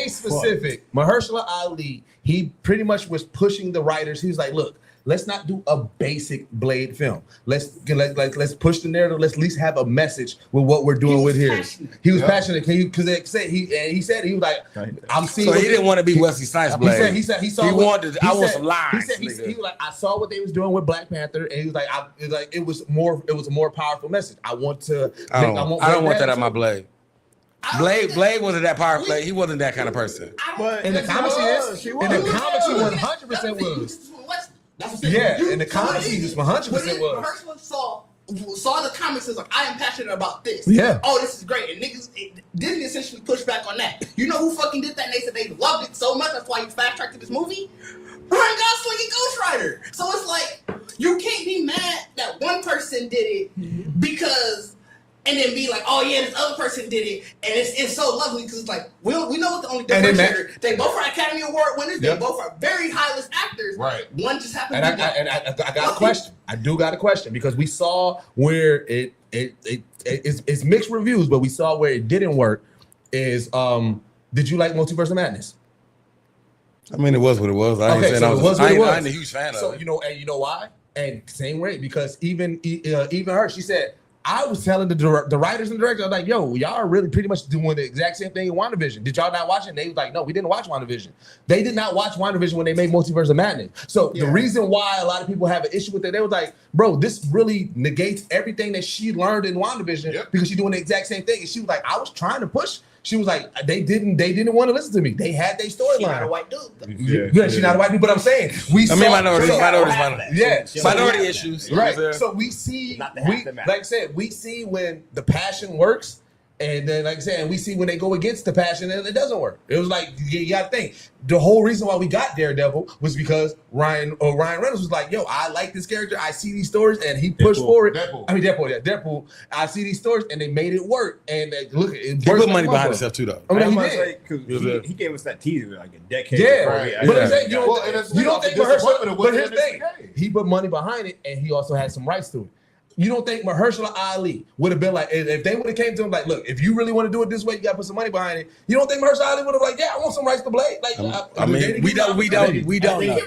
specific, Mahershala Ali, he pretty much was pushing the writers. He was like, look, let's not do a basic Blade film. Let's push the narrative. Let's at least have a message with what we're doing with here. He was passionate because he said he was like, I'm seeing. So he didn't want to be Wesley Snipes Blade. He said I want some lines. He was like, I saw what they was doing with Black Panther, and he was like, it was a more powerful message. I don't want that on my Blade. Blade wasn't that powerful. He wasn't that kind of person. But in the comics, he 100% was. Yeah, in the comics, he just 100% was. Saw the comics and was like, I am passionate about this. Yeah. Oh, this is great. And niggas Disney essentially pushed back on that. You know who fucking did that? And they said they loved it so much. That's why he fast-tracked to this movie. Ryan Gosling and Ghost Rider. So it's like, you can't be mad that one person did it because, and then be like, oh yeah, this other person did it, and it's so lovely because it's like we know what the only differentiator. They both are Academy Award winners. Yep. They both are very high list actors. Right. One just happened. And I got a question. I do got a question because we saw where it's mixed reviews, but we saw where it didn't work. Did you like Multiverse of Madness? I mean, it was what it was. I ain't a huge fan of it. So you know why? And same way because even her, she said. I was telling the writers and directors, I was like, yo, y'all are really pretty much doing the exact same thing in WandaVision. Did y'all not watch it? And they was like, no, we didn't watch WandaVision. They did not watch WandaVision when they made Multiverse of Madness. So the reason why a lot of people have an issue with it, they was like, bro, this really negates everything that she learned in WandaVision because she's doing the exact same thing. And she was like, I was trying to push. She was like, they didn't want to listen to me. They had their storyline. She's not a white dude. Yeah, she's not a white dude, but I'm saying minority issues. Right. So we see, like I said, we see when the passion works, and then like I said, we see when they go against the passion and it doesn't work. It was like you got to think. The whole reason why we got Daredevil was because Ryan Reynolds was like, yo, I like this character. I see these stories, and he pushed forward. Deadpool. I see these stories, and they made it work. And look, it he put money behind himself too, though. I mean, he did. He gave us that teaser like a decade. Yeah, right. But you don't think Mahershala? But here's the thing: he put money behind it, and he also had some rights to it. You don't think Mahershala Ali would have been like, if they would have came to him like, look, if you really want to do it this way, you got to put some money behind it. You don't think Mahershala Ali would have like, yeah, I want some rights to Blade? Like, we don't know.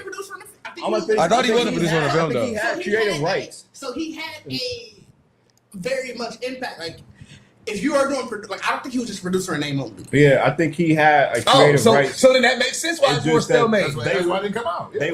I thought he was a producer on the film, though. He had creative rights. So he had a very much impact. Like, if you are doing, like, I don't think he was just a producer in name only. Yeah, I think he had a creative rights. So then that makes sense why it was still made. That's why it didn't come out. They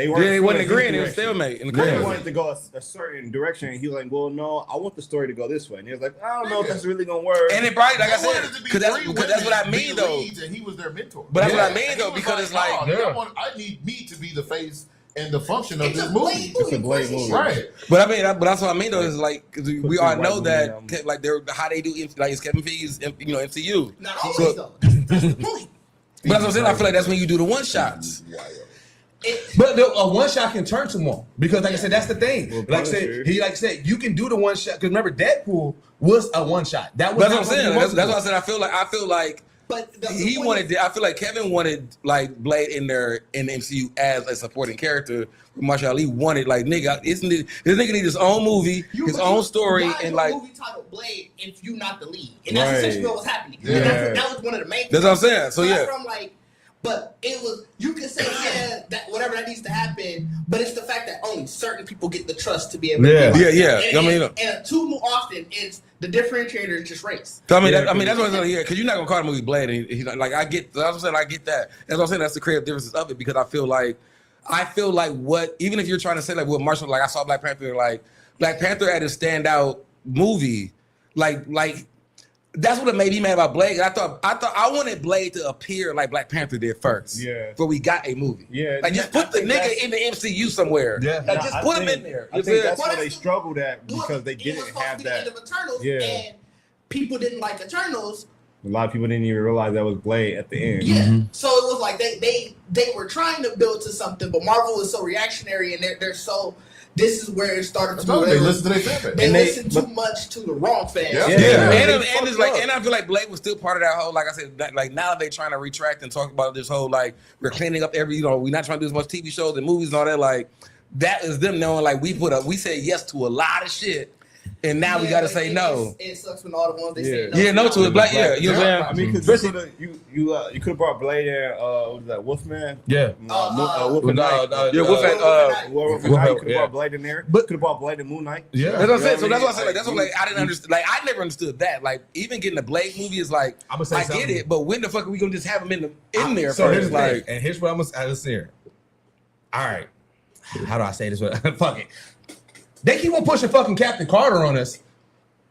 wasn't agreeing. It was stalemate. They wanted to go a certain direction. And he was like, well, no, I want the story to go this way. And he was like, I don't know if that's really going to work. And it probably, like I said, because that's what I mean, though. And he was their mentor. But that's what I mean, though, because it's like, I need me to be the face and the function of this movie. It's a Blade movie. Right. But that's what I mean, though, is like, because we all know that, like, they're how they do, like, it's Kevin Feige's, MCU. Not always, though. That's the point. But that's what I'm saying. I feel like that's when you do the one shots. But a one shot can turn to more because, like I said, that's the thing. Like I said, you can do the one shot because remember, Deadpool was a one shot. That's what I'm saying. That's what I said. I feel like. But he wanted. I feel like Kevin wanted like Blade in the MCU as a supporting character. Mahershala Ali wanted like nigga, this nigga need his own movie, his own story, and like movie titled Blade if you not the lead, and that's essentially what was happening. Yeah. That was one of the main. That's what I'm saying. So yeah. From like. But it was, you can say, that whatever that needs to happen, but it's the fact that only certain people get the trust to be able to do it. And too often, it's the differentiator is just race. So, that's what I'm saying here, because you're not going to call the movie Blade. And he's like, I get that. That's what I'm saying, I get that. That's what I'm saying, that's the creative differences of it, because I feel like what, even if you're trying to say like what Marshall, like I saw Black Panther had a standout movie, like, that's what it made me mad about Blade. I thought I wanted Blade to appear like Black Panther did first. Yeah. But we got a movie. Yeah. Like just put the nigga in the MCU somewhere. Yeah. Like just put him in there. I think that's where they struggled at because they didn't have that. And people didn't like Eternals. A lot of people didn't even realize that was Blade at the end. Yeah. Mm-hmm. So it was like they were trying to build to something, but Marvel is so reactionary and they're so. This is where it started to go. They listen to their fan base. They listen too much to the wrong fans. Yeah. And it's like, and I feel like Blade was still part of that whole, like I said, like now they trying to retract and talk about this whole like we're cleaning up we're not trying to do as much TV shows and movies and all that. Like that is them knowing like we said yes to a lot of shit. and now we gotta say no. It sucks when all the ones they say no. Yeah, no to it. Black, yeah, you know what I'm saying? I mean, because you could have brought Blade and what was that, Wolfman? Yeah. Wolfman Knight. Yeah, Wolfman. You could have brought Blade in there. But could have brought Blade and Moon Knight. Yeah, that's what I'm saying. So that's why I said, like, that's what, like, I didn't understand. Like, I never understood that. Like, even getting a Blade movie is like, I get it, but when the fuck are we gonna just have him in there so first? Like, and here's what I'm gonna listen here. All right, how do I say this? Fuck it. They keep on pushing fucking Captain Carter on us,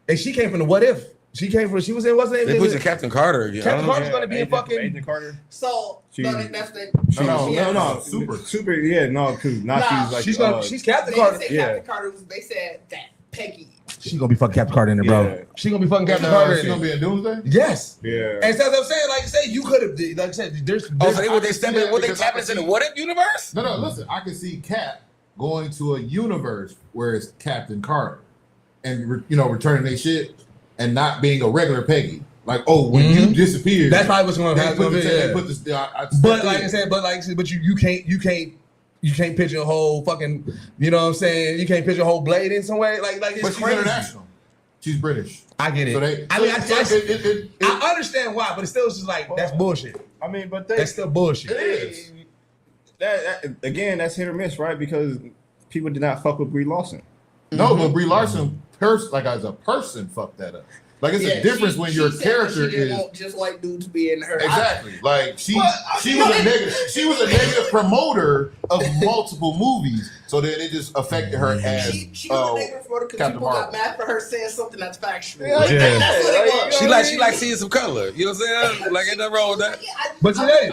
and she came from the What If. She was in what's the name? They pushing Captain Carter. Yeah. Captain Carter's gonna be in fucking Agent Carter. So that's the No, super. Yeah, no, because now she's Captain Carter. Captain Carter they said that Peggy. She's gonna be fucking Captain Carter in there, bro. Yeah. She's gonna be fucking Captain Carter. She's gonna be in Doomsday. Yes. Yeah. And so I'm saying, like I said, you could have, like I said, there's. So they tap into the What If universe? No, listen, I can see Cap going to a universe where it's Captain Carter, and returning their shit and not being a regular Peggy. Like, oh, when you disappeared, that's probably what's going to happen. But like I said, but you can't pigeonhole fucking, you know what I'm saying? You can't pigeonhole Blade in some way. Like it's but she's crazy. international. She's British. I get it. I understand why, but it's still just like that's bullshit. I mean, but that's still bullshit. It is. That again, that's hit or miss, right? Because people did not fuck with Brie Larson. No, but Brie Larson, as a person, fucked that up. Like, it's a difference when your character she didn't want just like dudes being her. Exactly. Like she was a negative promoter of multiple movies, so then it just affected her as she was a negative promoter because people got mad for her saying something that's factual. Yeah. That's what it was. She like seeing some color. You know what I'm saying? Like, ain't nothing wrong with that. But today,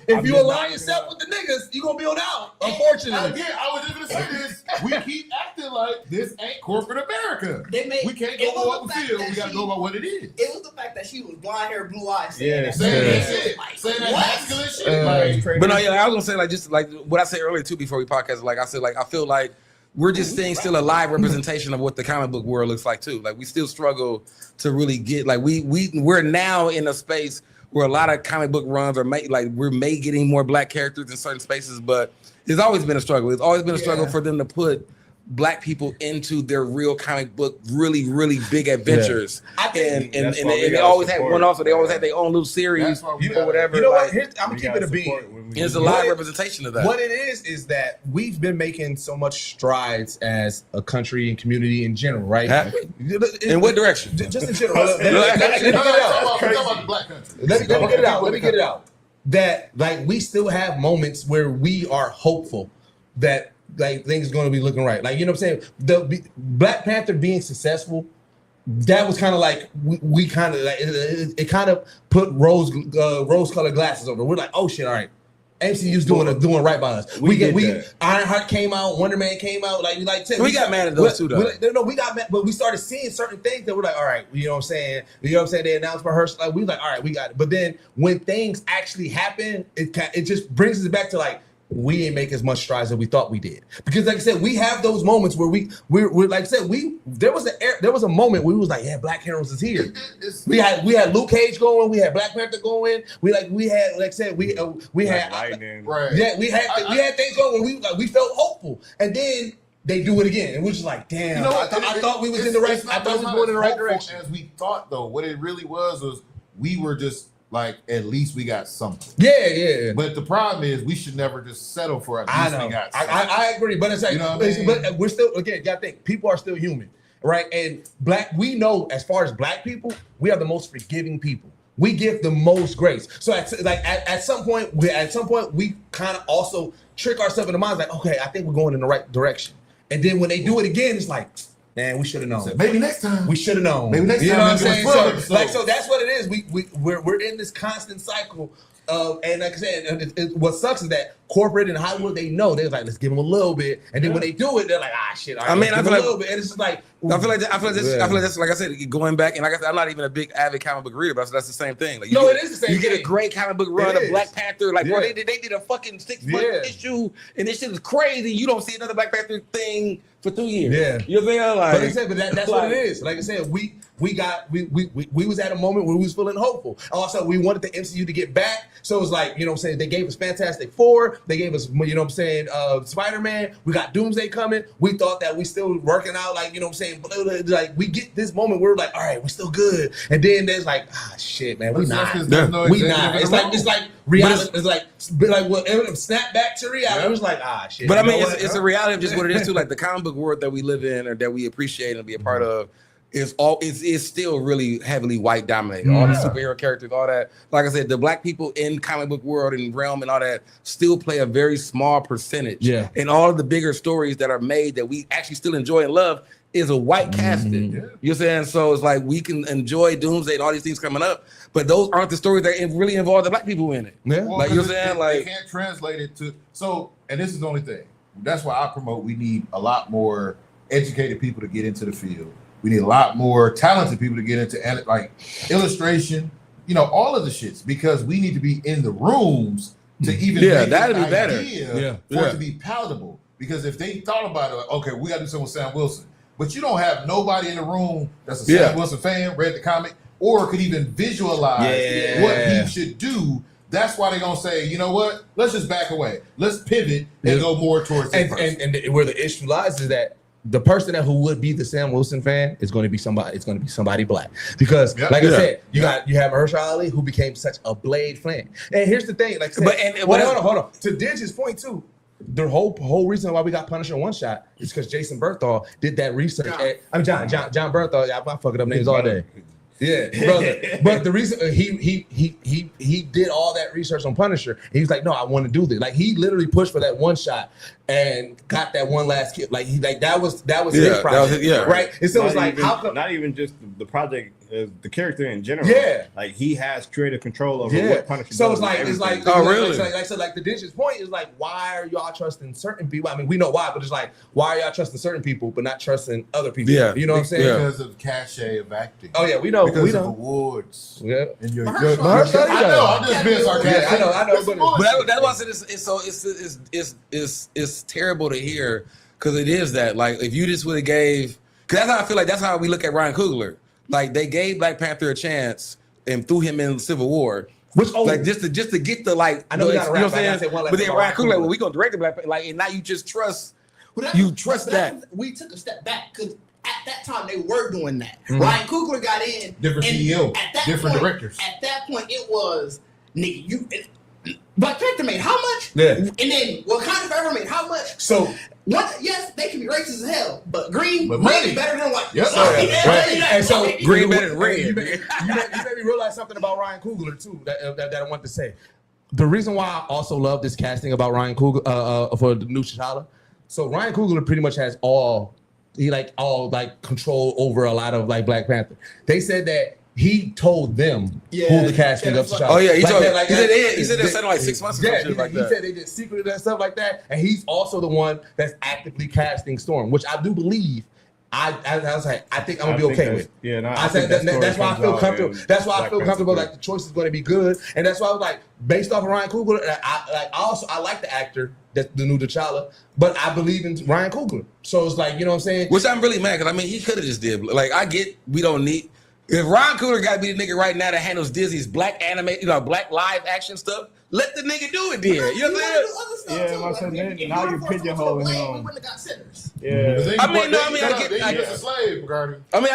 if you align yourself with the niggas, you gonna be on out. Unfortunately. Again, I was just gonna say this. We keep acting like this ain't corporate America. We can't go by what we feel. We gotta go by what it is. It was the fact that she was blonde hair, blue eyes. Saying that masculine shit. But no, I was gonna say, like, just like what I said earlier too before we podcast. Like I said, like I feel like we're just seeing still a live representation of what the comic book world looks like too. Like we still struggle to really get like we're now in a space where a lot of comic book runs are made, like we're getting more black characters in certain spaces, but it's always been a struggle. It's always been a struggle for them to put black people into their real comic book, really, really big adventures. And they always had one also. They always had their own little series or whatever. You know what? I'm gonna keep it a beat. It's a live representation of that. What it is that we've been making so much strides as a country and community in general, right? In what direction? Just in general. Let me get it out. That like we still have moments where we are hopeful that like things are going to be looking right. Like, you know what I'm saying? The Black Panther being successful, that was kind of like we kind of like it kind of put rose-colored glasses over. We're like, oh shit, all right. MCU's doing right by us. Ironheart came out, Wonder Man came out. Like we got mad at those two though. No, we got mad, but we started seeing certain things that we're like, all right, you know what I'm saying? You know what I'm saying? They announced rehearsal, like we like, all right, we got it. But then when things actually happen, it just brings us back to like, we didn't make as much strides as we thought we did. Because like I said, we have those moments where we're like I said, there was a moment where we was like, yeah, Black Heroes is here. We had Luke Cage going, we had Black Panther going, we had like I said, we had Lightning. Right. Yeah, we had things going where we felt hopeful. And then they do it again. And we're just like, damn, you know what? I thought we was in the right, I thought we was going in the right direction. As we thought though, what it really was we were just like, at least we got something. Yeah. But the problem is, we should never just settle for at least we got something. I agree, but it's like, you know what I mean? But we're still, again, you gotta think, people are still human, right? And we know, as far as black people, we are the most forgiving people. We give the most grace. So at some point, we kind of also trick ourselves in the mind, like, okay, I think we're going in the right direction. And then when they do it again, it's like, man, we should have known. Maybe next time. We should have known. Maybe next time. You know what I'm saying? So that's what it is. We're in this constant cycle of, and like I said, what sucks is that corporate and Hollywood, they know they're like, let's give them a little bit, and then when they do it, they're like, shit. I mean, I feel like a little bit, and it's just like, I feel like that's like I said, going back, and like I said, I'm not even a big avid comic book reader, but that's the same thing. Like, it is the same thing. You get a great comic book run of Black Panther, like bro, they did a fucking 6-month issue, and this shit is crazy. You don't see another Black Panther thing for 2 years. Yeah, you know what I'm saying? Like, but I said, but that's what it is. Like I said, we was at a moment where we was feeling hopeful. Also, we wanted the MCU to get back, so it was like, you know what I'm saying, they gave us Fantastic Four, They gave us, you know what I'm saying, Spider-Man. We got Doomsday coming. We thought that we still working out, like, you know what I'm saying, like we get this moment where we're like, all right, we're still good. And then there's like, shit, man, we not. We not. It's like reality. It's like well, snap back to reality. It was like, shit. But I mean, it's a reality of just what it is too. Like the comic book world that we live in or that we appreciate and be a part of is still really heavily white dominated. All the superhero characters, all that. Like I said, the black people in comic book world and realm and all that still play a very small percentage. Yeah. And all of the bigger stories that are made that we actually still enjoy and love is a white casting. You know what I'm saying? So it's like we can enjoy Doomsday and all these things coming up, but those aren't the stories that really involve the black people in it. Yeah. Well, like you know what I'm saying? Like they can't translate it to and this is the only thing. That's why I promote we need a lot more educated people to get into the field. We need a lot more talented people to get into like illustration, you know, all of the shits, because we need to be in the rooms to even make that'd an be better. idea for it to be palatable. Because if they thought about it, okay, we got to do something with Sam Wilson, but you don't have nobody in the room that's a Sam Wilson fan, read the comic, or could even visualize what he should do. That's why they're gonna say, you know what? Let's just back away. Let's pivot and go more towards this person. And where the issue lies is that the person who would be the Sam Wilson fan is going to be somebody. It's going to be somebody black, because, like I said, you have Mahershala Ali, who became such a Blade fan. And here's the thing, like, hold on. To Dig's point too, the whole reason why we got Punisher one shot is because Jason Berthal did that research. John Berthal. I'm fucking up names all day. Yeah, brother. But the reason he did all that research on Punisher, he was like, no, I want to do this. Like, he literally pushed for that one shot and got that one last kill. Like, that was his project, right? And so it's like, how come? Not even just the project, the character in general. Yeah, like he has creative control over what Punisher. So does it's like, oh really? Like the Dig's point is like, why are y'all trusting certain people? I mean, we know why, but it's like, why are y'all trusting certain people but not trusting other people? Yeah, you know what I'm saying? Because of cachet of acting. Oh yeah, we know. Because of awards. Yeah, and you're good. I know. I'm just being sarcastic. Yeah, I know. But that's why I said it's terrible to hear, because it is that, like, if you just would have gave, because that's how I feel like that's how we look at Ryan Coogler. Like, they gave Black Panther a chance and threw him in Civil War. Like just to get the, like, I know we got you know what I'm saying? But then Ryan Coogler, well, we gonna direct the Black Panther, like, and now you just trust. That. We took a step back because at that time they were doing that. Ryan Coogler got in. Different CEO, different directors. At that point, it was, nigga, Black Panther made how much? Yeah. And then Wakanda Forever made how much? So yes, they can be racist as hell, but green is better than white. Yep. And so green better than red. You made me realize something about Ryan Coogler too that I want to say. The reason why I also love this casting about Ryan Coogler for the new T'Challa. So Ryan Coogler pretty much has all control over a lot of, like, Black Panther. They said that he told them who the casting of T'Challa. Oh yeah, he said they said like 6 months ago. Yeah, he said they did secretly and stuff like that, and he's also the one that's actively casting Storm, which I do believe. I was like, I think I'm gonna be okay with. Yeah, no, I said that's why I feel comfortable. That's why I feel comfortable. Like, the choice is going to be good, and that's why I was like, based off of Ryan Coogler, I like the actor, that's the new T'Challa, but I believe in Ryan Coogler. So it's like, you know what I'm saying? Which I'm really mad, because I mean, he could have just did, like, I get we don't need. If Ryan Coogler got to be the nigga right now that handles Disney's black animated, black live action stuff, let the nigga do it then. You know what I'm saying? Yeah, now you're pigeonholing him. We wouldn't have got sinners. Yeah. I get a slave, Garden. You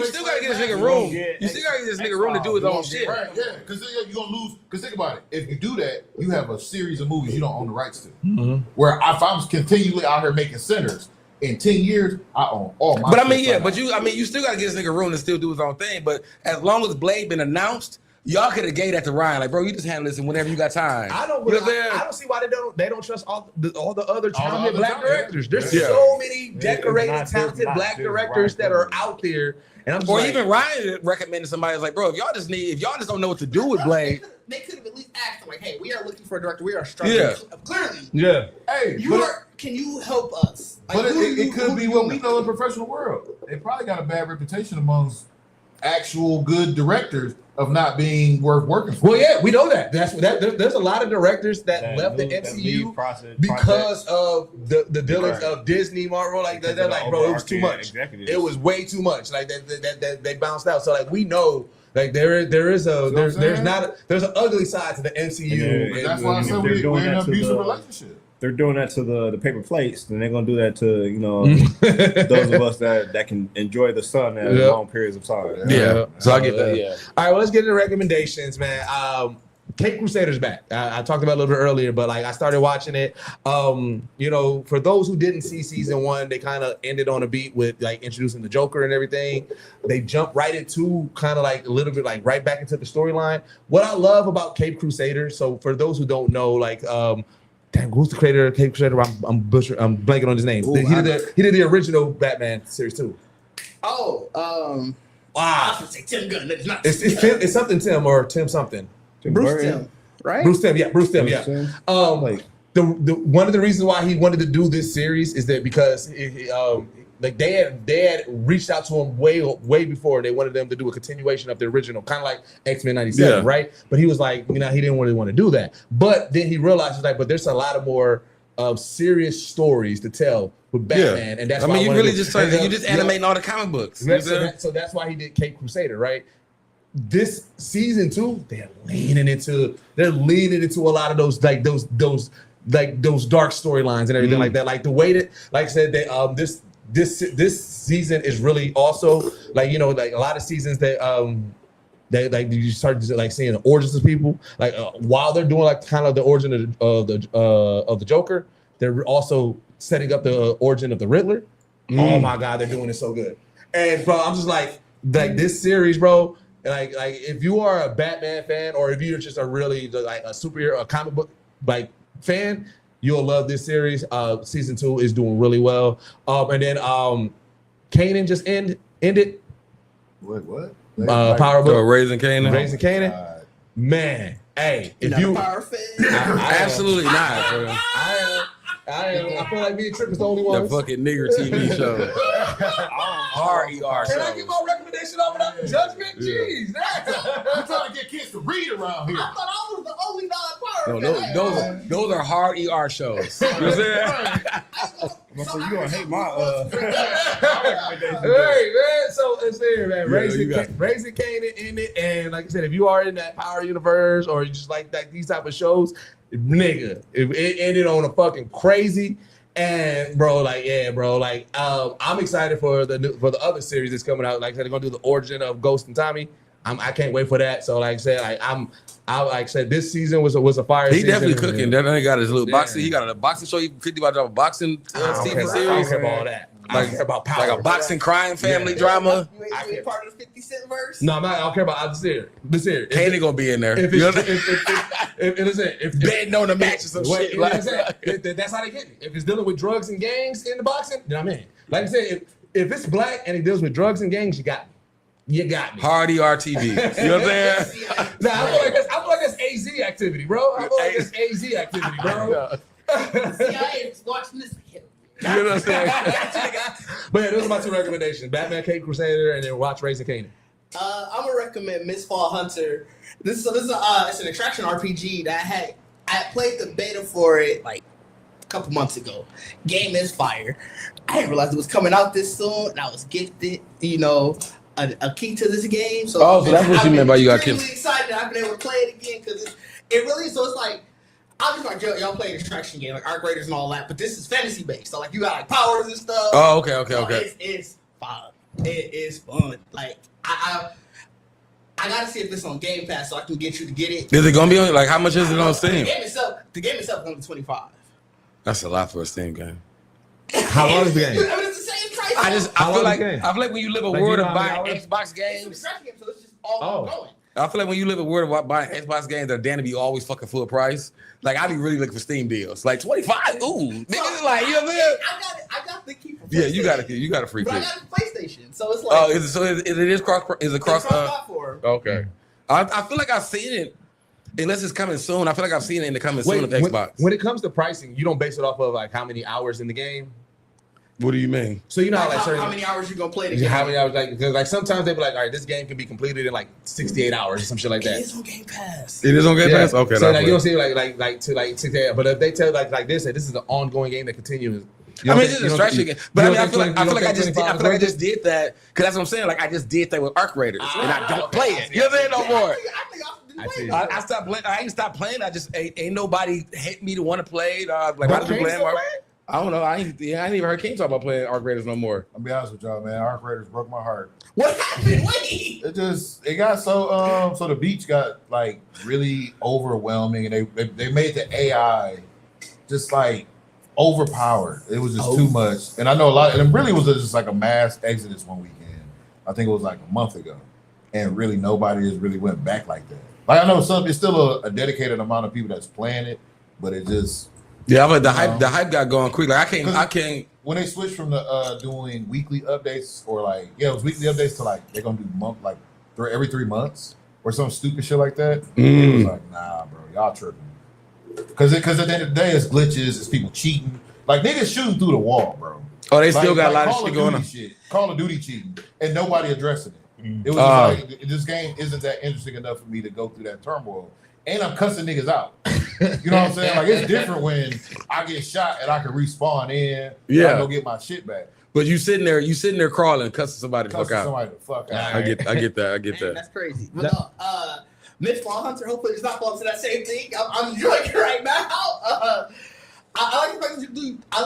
still gotta get this nigga room. You still gotta get this nigga room to do his own shit. Right, yeah. Because you're gonna lose. Because think about it. If you do that, you have a series of movies you don't own the rights to. Mm-hmm. Where if I'm continually out here making sinners, in 10 years, I own all my. But you still gotta get this nigga room to still do his own thing. But as long as Blade been announced, y'all could have gave that to Ryan. Like, bro, you just handle this and whenever you got time. I don't see why they don't trust all the other talented black directors. There's so many decorated, talented black directors that are out there. And I'm just even Ryan recommended somebody like, bro, if y'all just don't know what to do with Blade. They could have at least asked him, like, hey, we are looking for a director. We are struggling. Yeah. Clearly. Yeah. Hey, can you help us? Like, but it could be what we know in the professional world. They probably got a bad reputation amongst actual good directors of not being worth working for. Well, yeah, we know that. There's a lot of directors that left the MCU because of the dealings of Disney, Marvel. Like, they're like, bro, it was too much. It was way too much. Like, that they bounced out. So, like, we know Like there's an ugly side to the MCU. That's why I said we're in an abusive relationship. They're doing that to the paper plates, then they're gonna do that to those of us that can enjoy the sun at long periods of time. Yeah. So I get that. Yeah. All right, well, let's get into recommendations, man. Cape Crusader's back. I talked about it a little bit earlier, but like I started watching it. For those who didn't see season 1, they kind of ended on a beat with like introducing the Joker and everything. They jumped right into kind of like a little bit like right back into the storyline. What I love about Cape Crusader, so for those who don't know, like who's the creator of Cape Crusader? I'm blanking on his name. Ooh, he did the original Batman series too. Wow. I was gonna say Tim Gunn. It's something Tim or Tim something. Bruce Tim, right? Bruce Tim, yeah. The one of the reasons why he wanted to do this series is that because they had reached out to him way before. They wanted them to do a continuation of the original, kind of like X-Men 97, right? But he was like, he didn't really want to do that. But then he realized, but there's a lot of more serious stories to tell with Batman, and that's why you really just animating all the comic books. So that's why he did Cape Crusader, right? This season 2, they're leaning into a lot of those those dark storylines and everything like that. Like the way that, like I said, this season is really also like a lot of seasons that like you start like seeing the origins of people. Like while they're doing like kind of the origin of the Joker, they're also setting up the origin of the Riddler. Oh my God, they're doing it so good. And bro, I'm just like this series, bro. Like if you are a Batman fan or if you're just a really like a superhero, a comic book like fan, you'll love this series. Season 2 is doing really well. And then Kanan just ended. What? Power Book. Raising Kanan. Man, hey, if you power fan, absolutely not. Bro. I feel like me and Tripp is the only ones. The fucking nigger TV show. Hard ER show. Can I get my recommendation over that judgment? Jeez, I'm trying to get kids to read around here. I thought I was the only non-power fan. Those are hard ER shows. You know what I'm saying? So you gonna hate my recommendation? Hey man, so it's there, man. Raising Kanan in it, and like I said, if you are in that Power universe or you just like these type of shows, nigga, it ended on a fucking crazy. And bro, I'm excited for the other series that's coming out. Like I said, they're gonna do the origin of Ghost and Tommy. I can't wait for that. So like I said, this season was a fire. He season. Definitely cooking. That nigga got his little boxing. He got a boxing show. He 50 about a boxing TV series. I don't care about all that. I don't care about power. Like a boxing crime family drama. You ain't part of the 50 Cent verse? No, I don't care about. This here. Kanan gonna be in there. If betting on the match or some shit. That's how they get me. If it's dealing with drugs and gangs in the boxing, then I'm in. Like I said, if it's black and it deals with drugs and gangs, you got me. You got me. Hard RTV. You know what I'm saying? Nah, I feel like that's AZ activity, bro. I feel like that's AZ activity, bro. CIA is watching this. You know what I'm saying? But yeah, those are my 2 recommendations: Batman, Cape Crusader, and then watch Raising Kanan. I'm gonna recommend Miss Fall Hunter. It's an attraction RPG that I played the beta for it like a couple months ago. Game is fire. I didn't realize it was coming out this soon, and I was gifted, a key to this game. So that's what you meant by you got gifted. I'm excited that I've been able to play it again because it really. So it's like. I'm just like, y'all play an attraction game, like Arc Raiders and all that, but this is fantasy based. So like you got like powers and stuff. Oh, okay. It's fun. It is fun. Like I gotta see if it's on Game Pass so I can get you to get it. Is it gonna be on? Like how much is it on Steam? The game itself is only $25. That's a lot for a Steam game. How long is the game? I mean, it's the same price. I feel like when you live a world of buying Xbox games, it's an attraction game, so it's just all ongoing. I feel like when you live a world of buying Xbox games, they're damn to be always fucking full price. Like I be really looking for Steam deals, like 25. Ooh, niggas like, you know what I mean? I got the key for PlayStation. Yeah, you got a free key. But I got a PlayStation, so it's like. Oh, is it cross platform? Okay. I feel like I've seen it. Unless it's coming soon, I feel like I've seen it in the coming soon of Xbox. When it comes to pricing, you don't base it off of like how many hours in the game. What do you mean? So you know how many hours you gonna play the game? How many hours? Like sometimes they be like, all right, this game can be completed in like 68 hours or some shit like that. It is on Game Pass. It is on Game Pass. Okay. So like you don't see like to like 68. But if they tell like this, this is an ongoing game that continues. I mean, it's just a distraction game. But I mean, I feel like I just did that because that's what I'm saying. Like I just did that with Arc Raiders, and I don't play it. You know what I'm saying? No more. I stopped playing. I ain't stopped playing. I just ain't nobody hit me to want to play. Like why did you play Arc? I don't know. I ain't even heard King talk about playing Arc Raiders no more. I'll be honest with y'all, man. Arc Raiders broke my heart. What happened? Wait. It got so the beach got like really overwhelming, and they made the AI just like overpowered. It was just too much, and I know a lot. And it really was just like a mass exodus one weekend. I think it was like a month ago, and really nobody has really went back like that. Like I know it's still a dedicated amount of people that's playing it, but it just but the hype got going quick. Like I can't. When they switched from the doing weekly updates or like it was weekly updates to like they're gonna do every 3 months or some stupid shit like that. It was like, nah, bro, y'all tripping. Because at the end of the day, it's glitches, it's people cheating. Like niggas shooting through the wall, bro. Oh, they still got a lot of shit going on. Call of Duty cheating, and nobody addressing it. It was just like this game isn't that interesting enough for me to go through that turmoil. And I'm cussing niggas out. You know what I'm saying? Like it's different when I get shot and I can respawn in. I go get my shit back. But you sitting there crawling, cussing somebody the fuck out. I get that. That's crazy. But Mitch Hunter, hopefully it's not falling to that same thing. I'm enjoying it right now. I like the fact that you do. I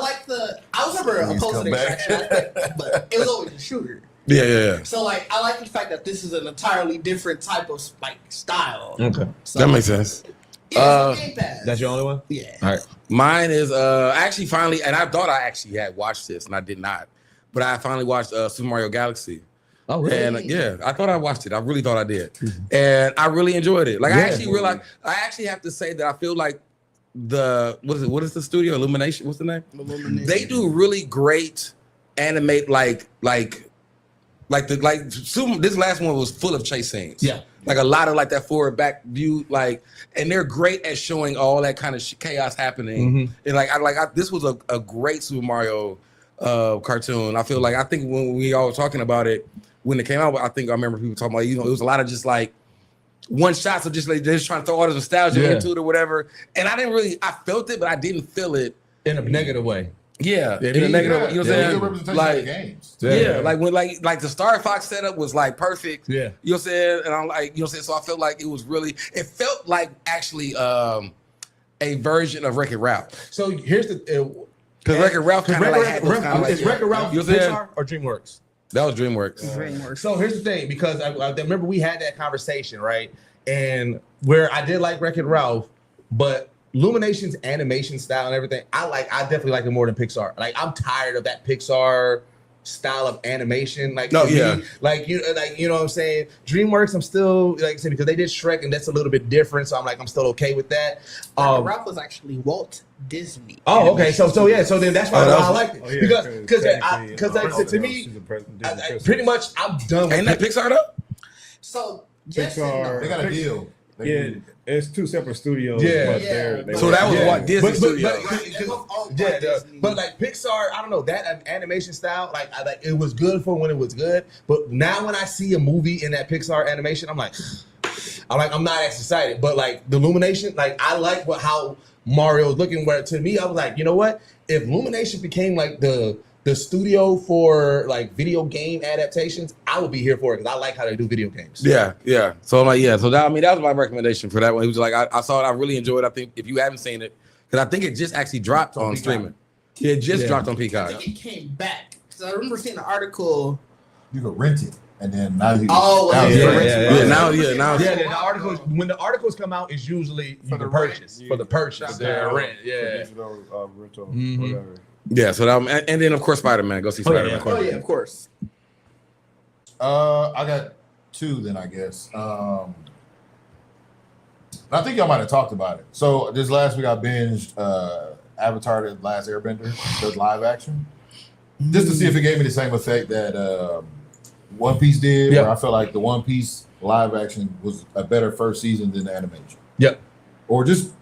was never opposed to the extraction, but it was always a shooter. Yeah. So like, I like the fact that this is an entirely different type of like style. Okay, so, that makes sense. Yeah, Game Pass. That's your only one? Yeah. All right. Mine is actually finally, and I thought I actually had watched this, and I did not, but I finally watched Super Mario Galaxy. Oh, really? And I thought I watched it. I really thought I did, and I really enjoyed it. Like I actually realized, I actually have to say that I feel like what is the studio? Illumination? What's the name? Illumination. They do really great animate this last one was full of chase scenes. Yeah. Like a lot of like that forward back view, like, and they're great at showing all that kind of chaos happening. And this was a great Super Mario cartoon. I think when we all were talking about it, when it came out, I remember people talking about, it was a lot of just like one shots of just like, they're just trying to throw all the nostalgia into it or whatever. And I felt it, but I didn't feel it in a negative way. Yeah, in a negative, you know what I'm saying? Like games. Like when like the Star Fox setup was like perfect. Yeah. You know what I'm saying? And I'm like, you know what I'm saying? So I felt like it felt like actually a version of Wreck-It Ralph. So here's the because Wreck-It Ralph kind of like is Wreck-It Ralph Pixar or DreamWorks? That was DreamWorks. So here's the thing, because I remember we had that conversation, right? And where I did like Wreck-It Ralph, but Illumination's animation style and everything, I definitely like it more than Pixar. Like I'm tired of that Pixar style of animation. Like you know what I'm saying? DreamWorks, I'm still like I said, because they did Shrek and that's a little bit different. So I'm still okay with that. Ralph was actually Walt Disney. Oh, okay. So then that's why I liked it. Because to me, pretty much I'm done with Ain't that Pixar though? So Pixar, they got a deal. It's two separate studios. So that was what Disney Studios. But like Pixar, I don't know, that animation style, like it was good for when it was good. But now when I see a movie in that Pixar animation, I'm not as excited. But like the Illumination, like I like how Mario is looking. Where to me, I was like, you know what? If Illumination became like the studio for like video game adaptations, I would be here for it because I like how they do video games. Yeah. So I'm like, so that was my recommendation for that one. He was like, I saw it, I really enjoyed it. I think if you haven't seen it, because I think it just actually dropped on streaming. Yeah, it just dropped on Peacock. I think it came back. So I remember seeing an article. You could rent it, and then now you. Now the articles, when the articles come out, it's usually for the purchase. For the purchase, rent. Digital rental, whatever. Yeah, so that, and then of course Spider-Man. Go see Spider-Man. Oh yeah, of course. I got two then, I guess. I think y'all might have talked about it. So this last week I binged Avatar: The Last Airbender, the live action, just to see if it gave me the same effect that One Piece did. Where I felt like the One Piece live action was a better first season than the animation. Yep. Or just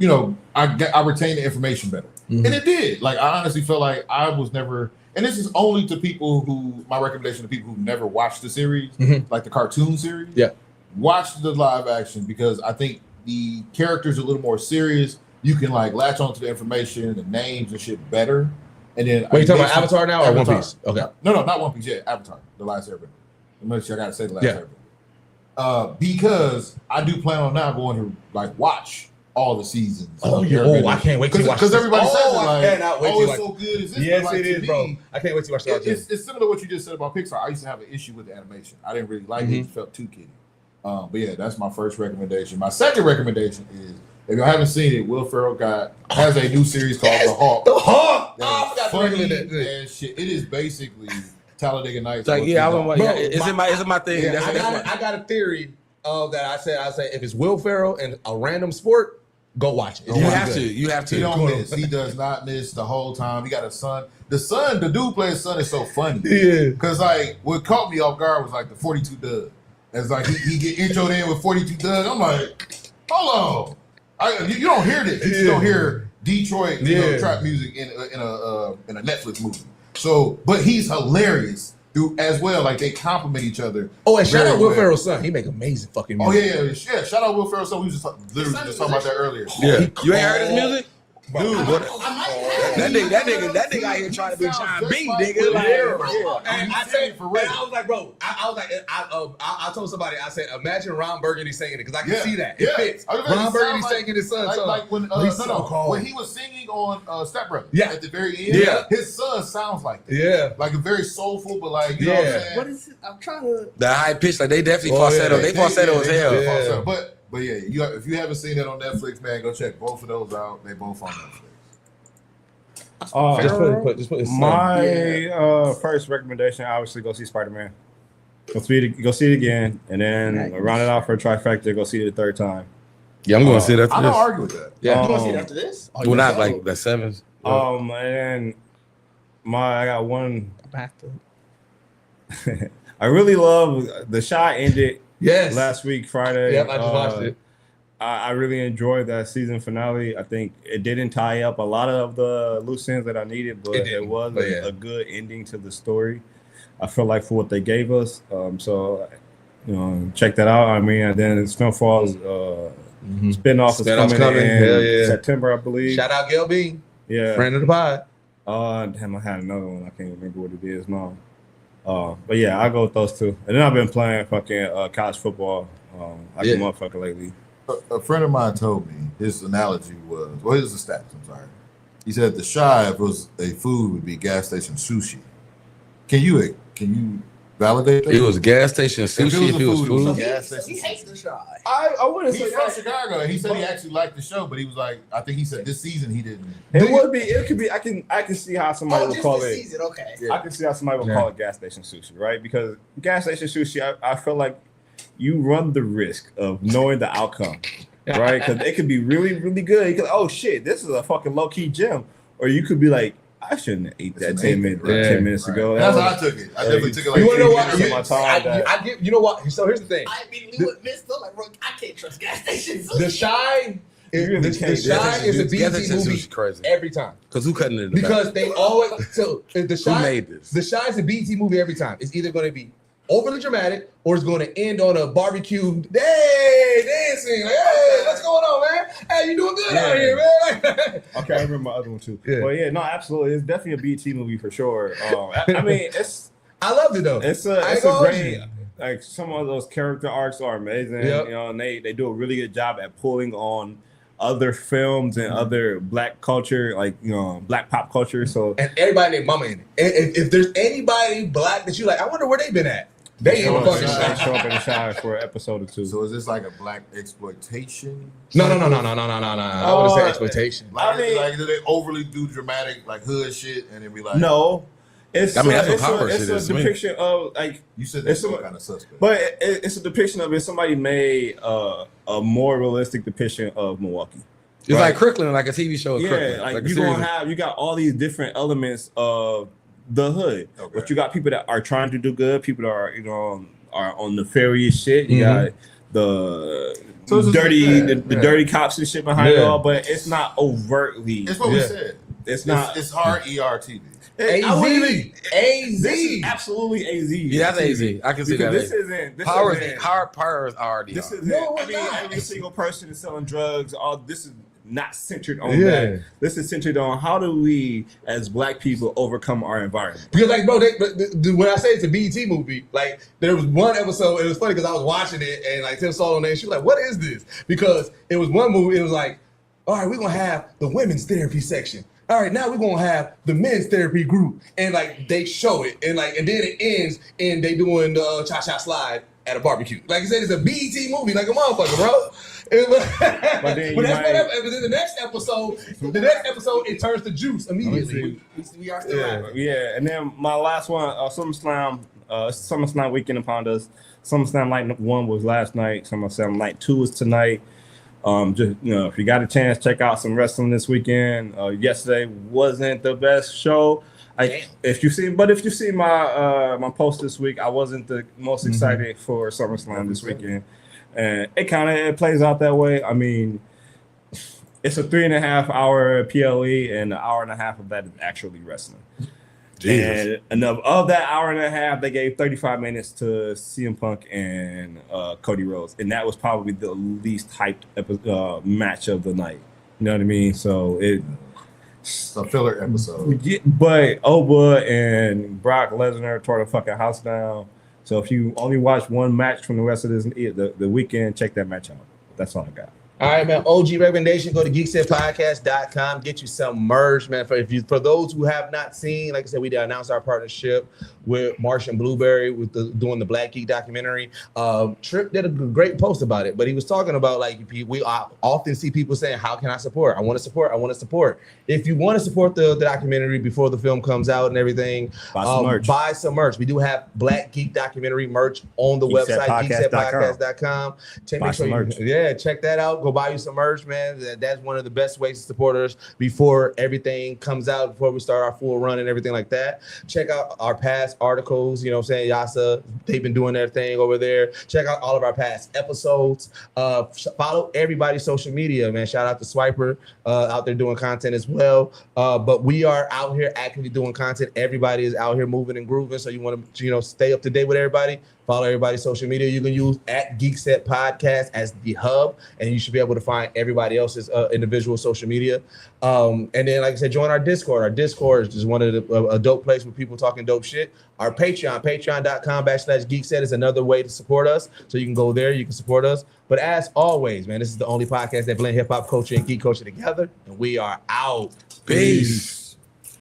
I retained the information better. And it did. Like I honestly felt like I was never, and this is only to people who, my recommendation to people who never watched the series, like the cartoon series. Yeah. Watch the live action because I think the characters are a little more serious. You can like latch onto the information, the names and shit better. And then wait, you talking about Avatar now or One Piece? Okay. No, not One Piece. Yeah, Avatar, The Last Airbender. Unless I gotta say The Last Airbender. Because I do plan on now going to like watch all the seasons. I can't wait to watch because everybody says it I cannot wait to it's watch. so good. Is this? Yes, like, it is, bro. I can't wait to watch that. It's similar to what you just said about Pixar. I used to have an issue with the animation. I didn't really like it. It felt too kiddie. But yeah, that's my first recommendation. My second recommendation is, if y'all haven't seen it, Will Ferrell has a new series called The Hawk. The Hawk. I forgot to recommend that. And shit, it is basically Talladega Nights. Like, is it my thing? Yeah, I got a theory of that. I said if it's Will Ferrell and a random sport, go watch it. You have to. He don't miss. He does not miss the whole time. He got a son. The dude playing son is so funny. Yeah. Because like what caught me off guard was like the 42 Doug. It's like he get introed in with 42 Doug. I'm like, hold on. You don't hear this. You don't hear Detroit trap music in a Netflix movie. So, but he's hilarious as well. Like they compliment each other. Oh, and shout out Will Ferrell's son. He make amazing fucking music. Oh yeah. Shout out Will Ferrell's son. We was just talking about that earlier. Yeah, you ain't heard his music? Dude, that nigga out here trying to be John B, nigga. And I was like, bro, I told somebody, I said, imagine Ron Burgundy singing it, because I can see that. It fits. Ron Burgundy singing his son's song. Like when when he was singing on Step Brothers at the very end, his son sounds like that. Yeah. Like a very soulful, but like, you know what I'm saying? What is it? I'm trying to. The high pitch, like they definitely falsetto. They falsetto as hell. Yeah. But yeah, if you haven't seen it on Netflix, man, go check both of those out. They both on Netflix. Just put his my first recommendation, obviously, go see Spider-Man. Go see it again, and then round it out for a trifecta. Go see it a third time. Yeah, I'm going to see it after I this. don't argue with that. Yeah, You want to see it after this? well, not like the sevens. And I got one. I really love The Shy ended. Yes. Last week, Friday. Yep, I just watched it. I really enjoyed that season finale. I think it didn't tie up a lot of the loose ends that I needed, but it was a good ending to the story. I feel like for what they gave us. So, check that out. I mean, and then Snowfall's spinoff is coming in September, I believe. Shout out Gail B. Yeah. Friend of the pod. Damn, I had another one. I can't remember what it is now. But yeah, I'll go with those two. And then I've been playing fucking college football like a motherfucker lately. A friend of mine told me his analogy was, here's the stats, I'm sorry. He said the Shy, if it was a food, would be gas station sushi. Can you validate that? It was gas station sushi. If it was food. He hates The Shy. I wouldn't say he's from Chicago, and he said he actually liked the show, but he was like, I think he said this season he didn't. It could be. I can see how somebody would call it. Season, okay. Yeah. I can see how somebody would call it gas station sushi, right? Because gas station sushi, I feel like you run the risk of knowing the outcome, right? Because it could be really, really good. You could, oh shit, this is a fucking low key gem, or you could be like, I shouldn't have ate that 10 minutes ago. That's how I took it. I definitely took it like 10 minutes of my time. I get. You know what? So here's the thing. I immediately went missed. I'm like, bro, I can't trust gas stations. The Shy. The Shy is a BT movie crazy every time. Because who cutting it? Because they always the Shy. Who made this? The Shy is a BT movie every time. It's either going to be overly dramatic or it's going to end on a barbecue dancing. Like, hey, what's going on, man? Hey, you doing good out here, man? Okay, I remember my other one too. Yeah. But yeah, no, absolutely, it's definitely a BT movie for sure. I mean, I loved it though. It's a great. Like some of those character arcs are amazing, Yep. And they do a really good job at pulling on other films and other black culture, like black pop culture. So and everybody named Mama in it. If there's anybody black that you like, I wonder where they've been at. They ain't fucking show up in the Shy for an episode or two. So is this like a black exploitation? No. I wouldn't say exploitation. Like do they overly do dramatic like hood shit and then be like no. It's a depiction of like you said that's some kind of suspect. But it's a depiction of if somebody made a more realistic depiction of Milwaukee. It's like Crooklyn, like a TV show. Yeah, like you got all these different elements of the hood. Okay. But you got people that are trying to do good, people that are are on nefarious shit. You got the dirty cops and shit behind it all, but it's not overtly. It's what we said. It's not. It's hard ERTV. AZ. This is absolutely AZ. Yeah, that's AZ. I can see that. This isn't. Power is RD. This is every single person is selling drugs. All this is not centered on that. This is centered on how do we, as Black people, overcome our environment. Because, like, bro, when I say it's a BET movie, like, there was one episode, it was funny because I was watching it, and, like, Tim saw it on there, and she was like, what is this? Because it was one movie, it was like, all right, we're going to have the women's therapy section. All right, now we're going to have the men's therapy group. And, like, they show it, and then it ends, and they doing the cha-cha slide at a barbecue. Like I said, it's a BET movie, like a motherfucker, bro. But then the next episode, it turns to Juice immediately. We are still right. Yeah, and then my last one, SummerSlam weekend upon us. SummerSlam Night 1 was last night. SummerSlam Night 2 is tonight. Just if you got a chance, check out some wrestling this weekend. Yesterday wasn't the best show. If you see my post this week, I wasn't the most excited for SummerSlam this weekend, and it plays out that way. I mean, it's a 3.5 hour PLE, and an hour and a half of that is actually wrestling. Jesus. And of that hour and a half, they gave 35 minutes to CM Punk and Cody Rhodes, and that was probably the least hyped match of the night. You know what I mean? So it's a filler episode. Yeah, but Oba and Brock Lesnar tore the fucking house down. So if you only watch one match from the rest of the weekend, check that match out. That's all I got. All right, man. OG recommendation, go to geeksetpodcast.com. Get you some merch, man. For those who have not seen, like I said, we did announce our partnership with Martian Blueberry with doing the Black Geek documentary. Tripp did a great post about it, but he was talking about, like, we often see people saying, how can I support? I want to support. If you want to support the documentary before the film comes out and everything, buy some merch. We do have Black Geek documentary merch on the website, geeksetpodcast.com. Check that out. Go buy you some merch, man. That's one of the best ways to support us before everything comes out, before we start our full run and everything like that. Check out our past articles, you know what I'm saying? Yasa, they've been doing their thing over there. Check out all of our past episodes. Follow everybody's social media, man. Shout out to Swiper out there doing content as well. But we are out here actively doing content. Everybody is out here moving and grooving. So you want to, stay up to date with everybody. Follow everybody's social media. You can use @Geekset Podcast as the hub, and you should be able to find everybody else's individual social media. And then, like I said, join our Discord. Our Discord is just one of a dope place where people talking dope shit. Our patreon.com/Geekset is another way to support us. So you can go there, you can support us. But as always, man, this is the only podcast that blend hip hop culture and geek culture together. And we are out. Peace.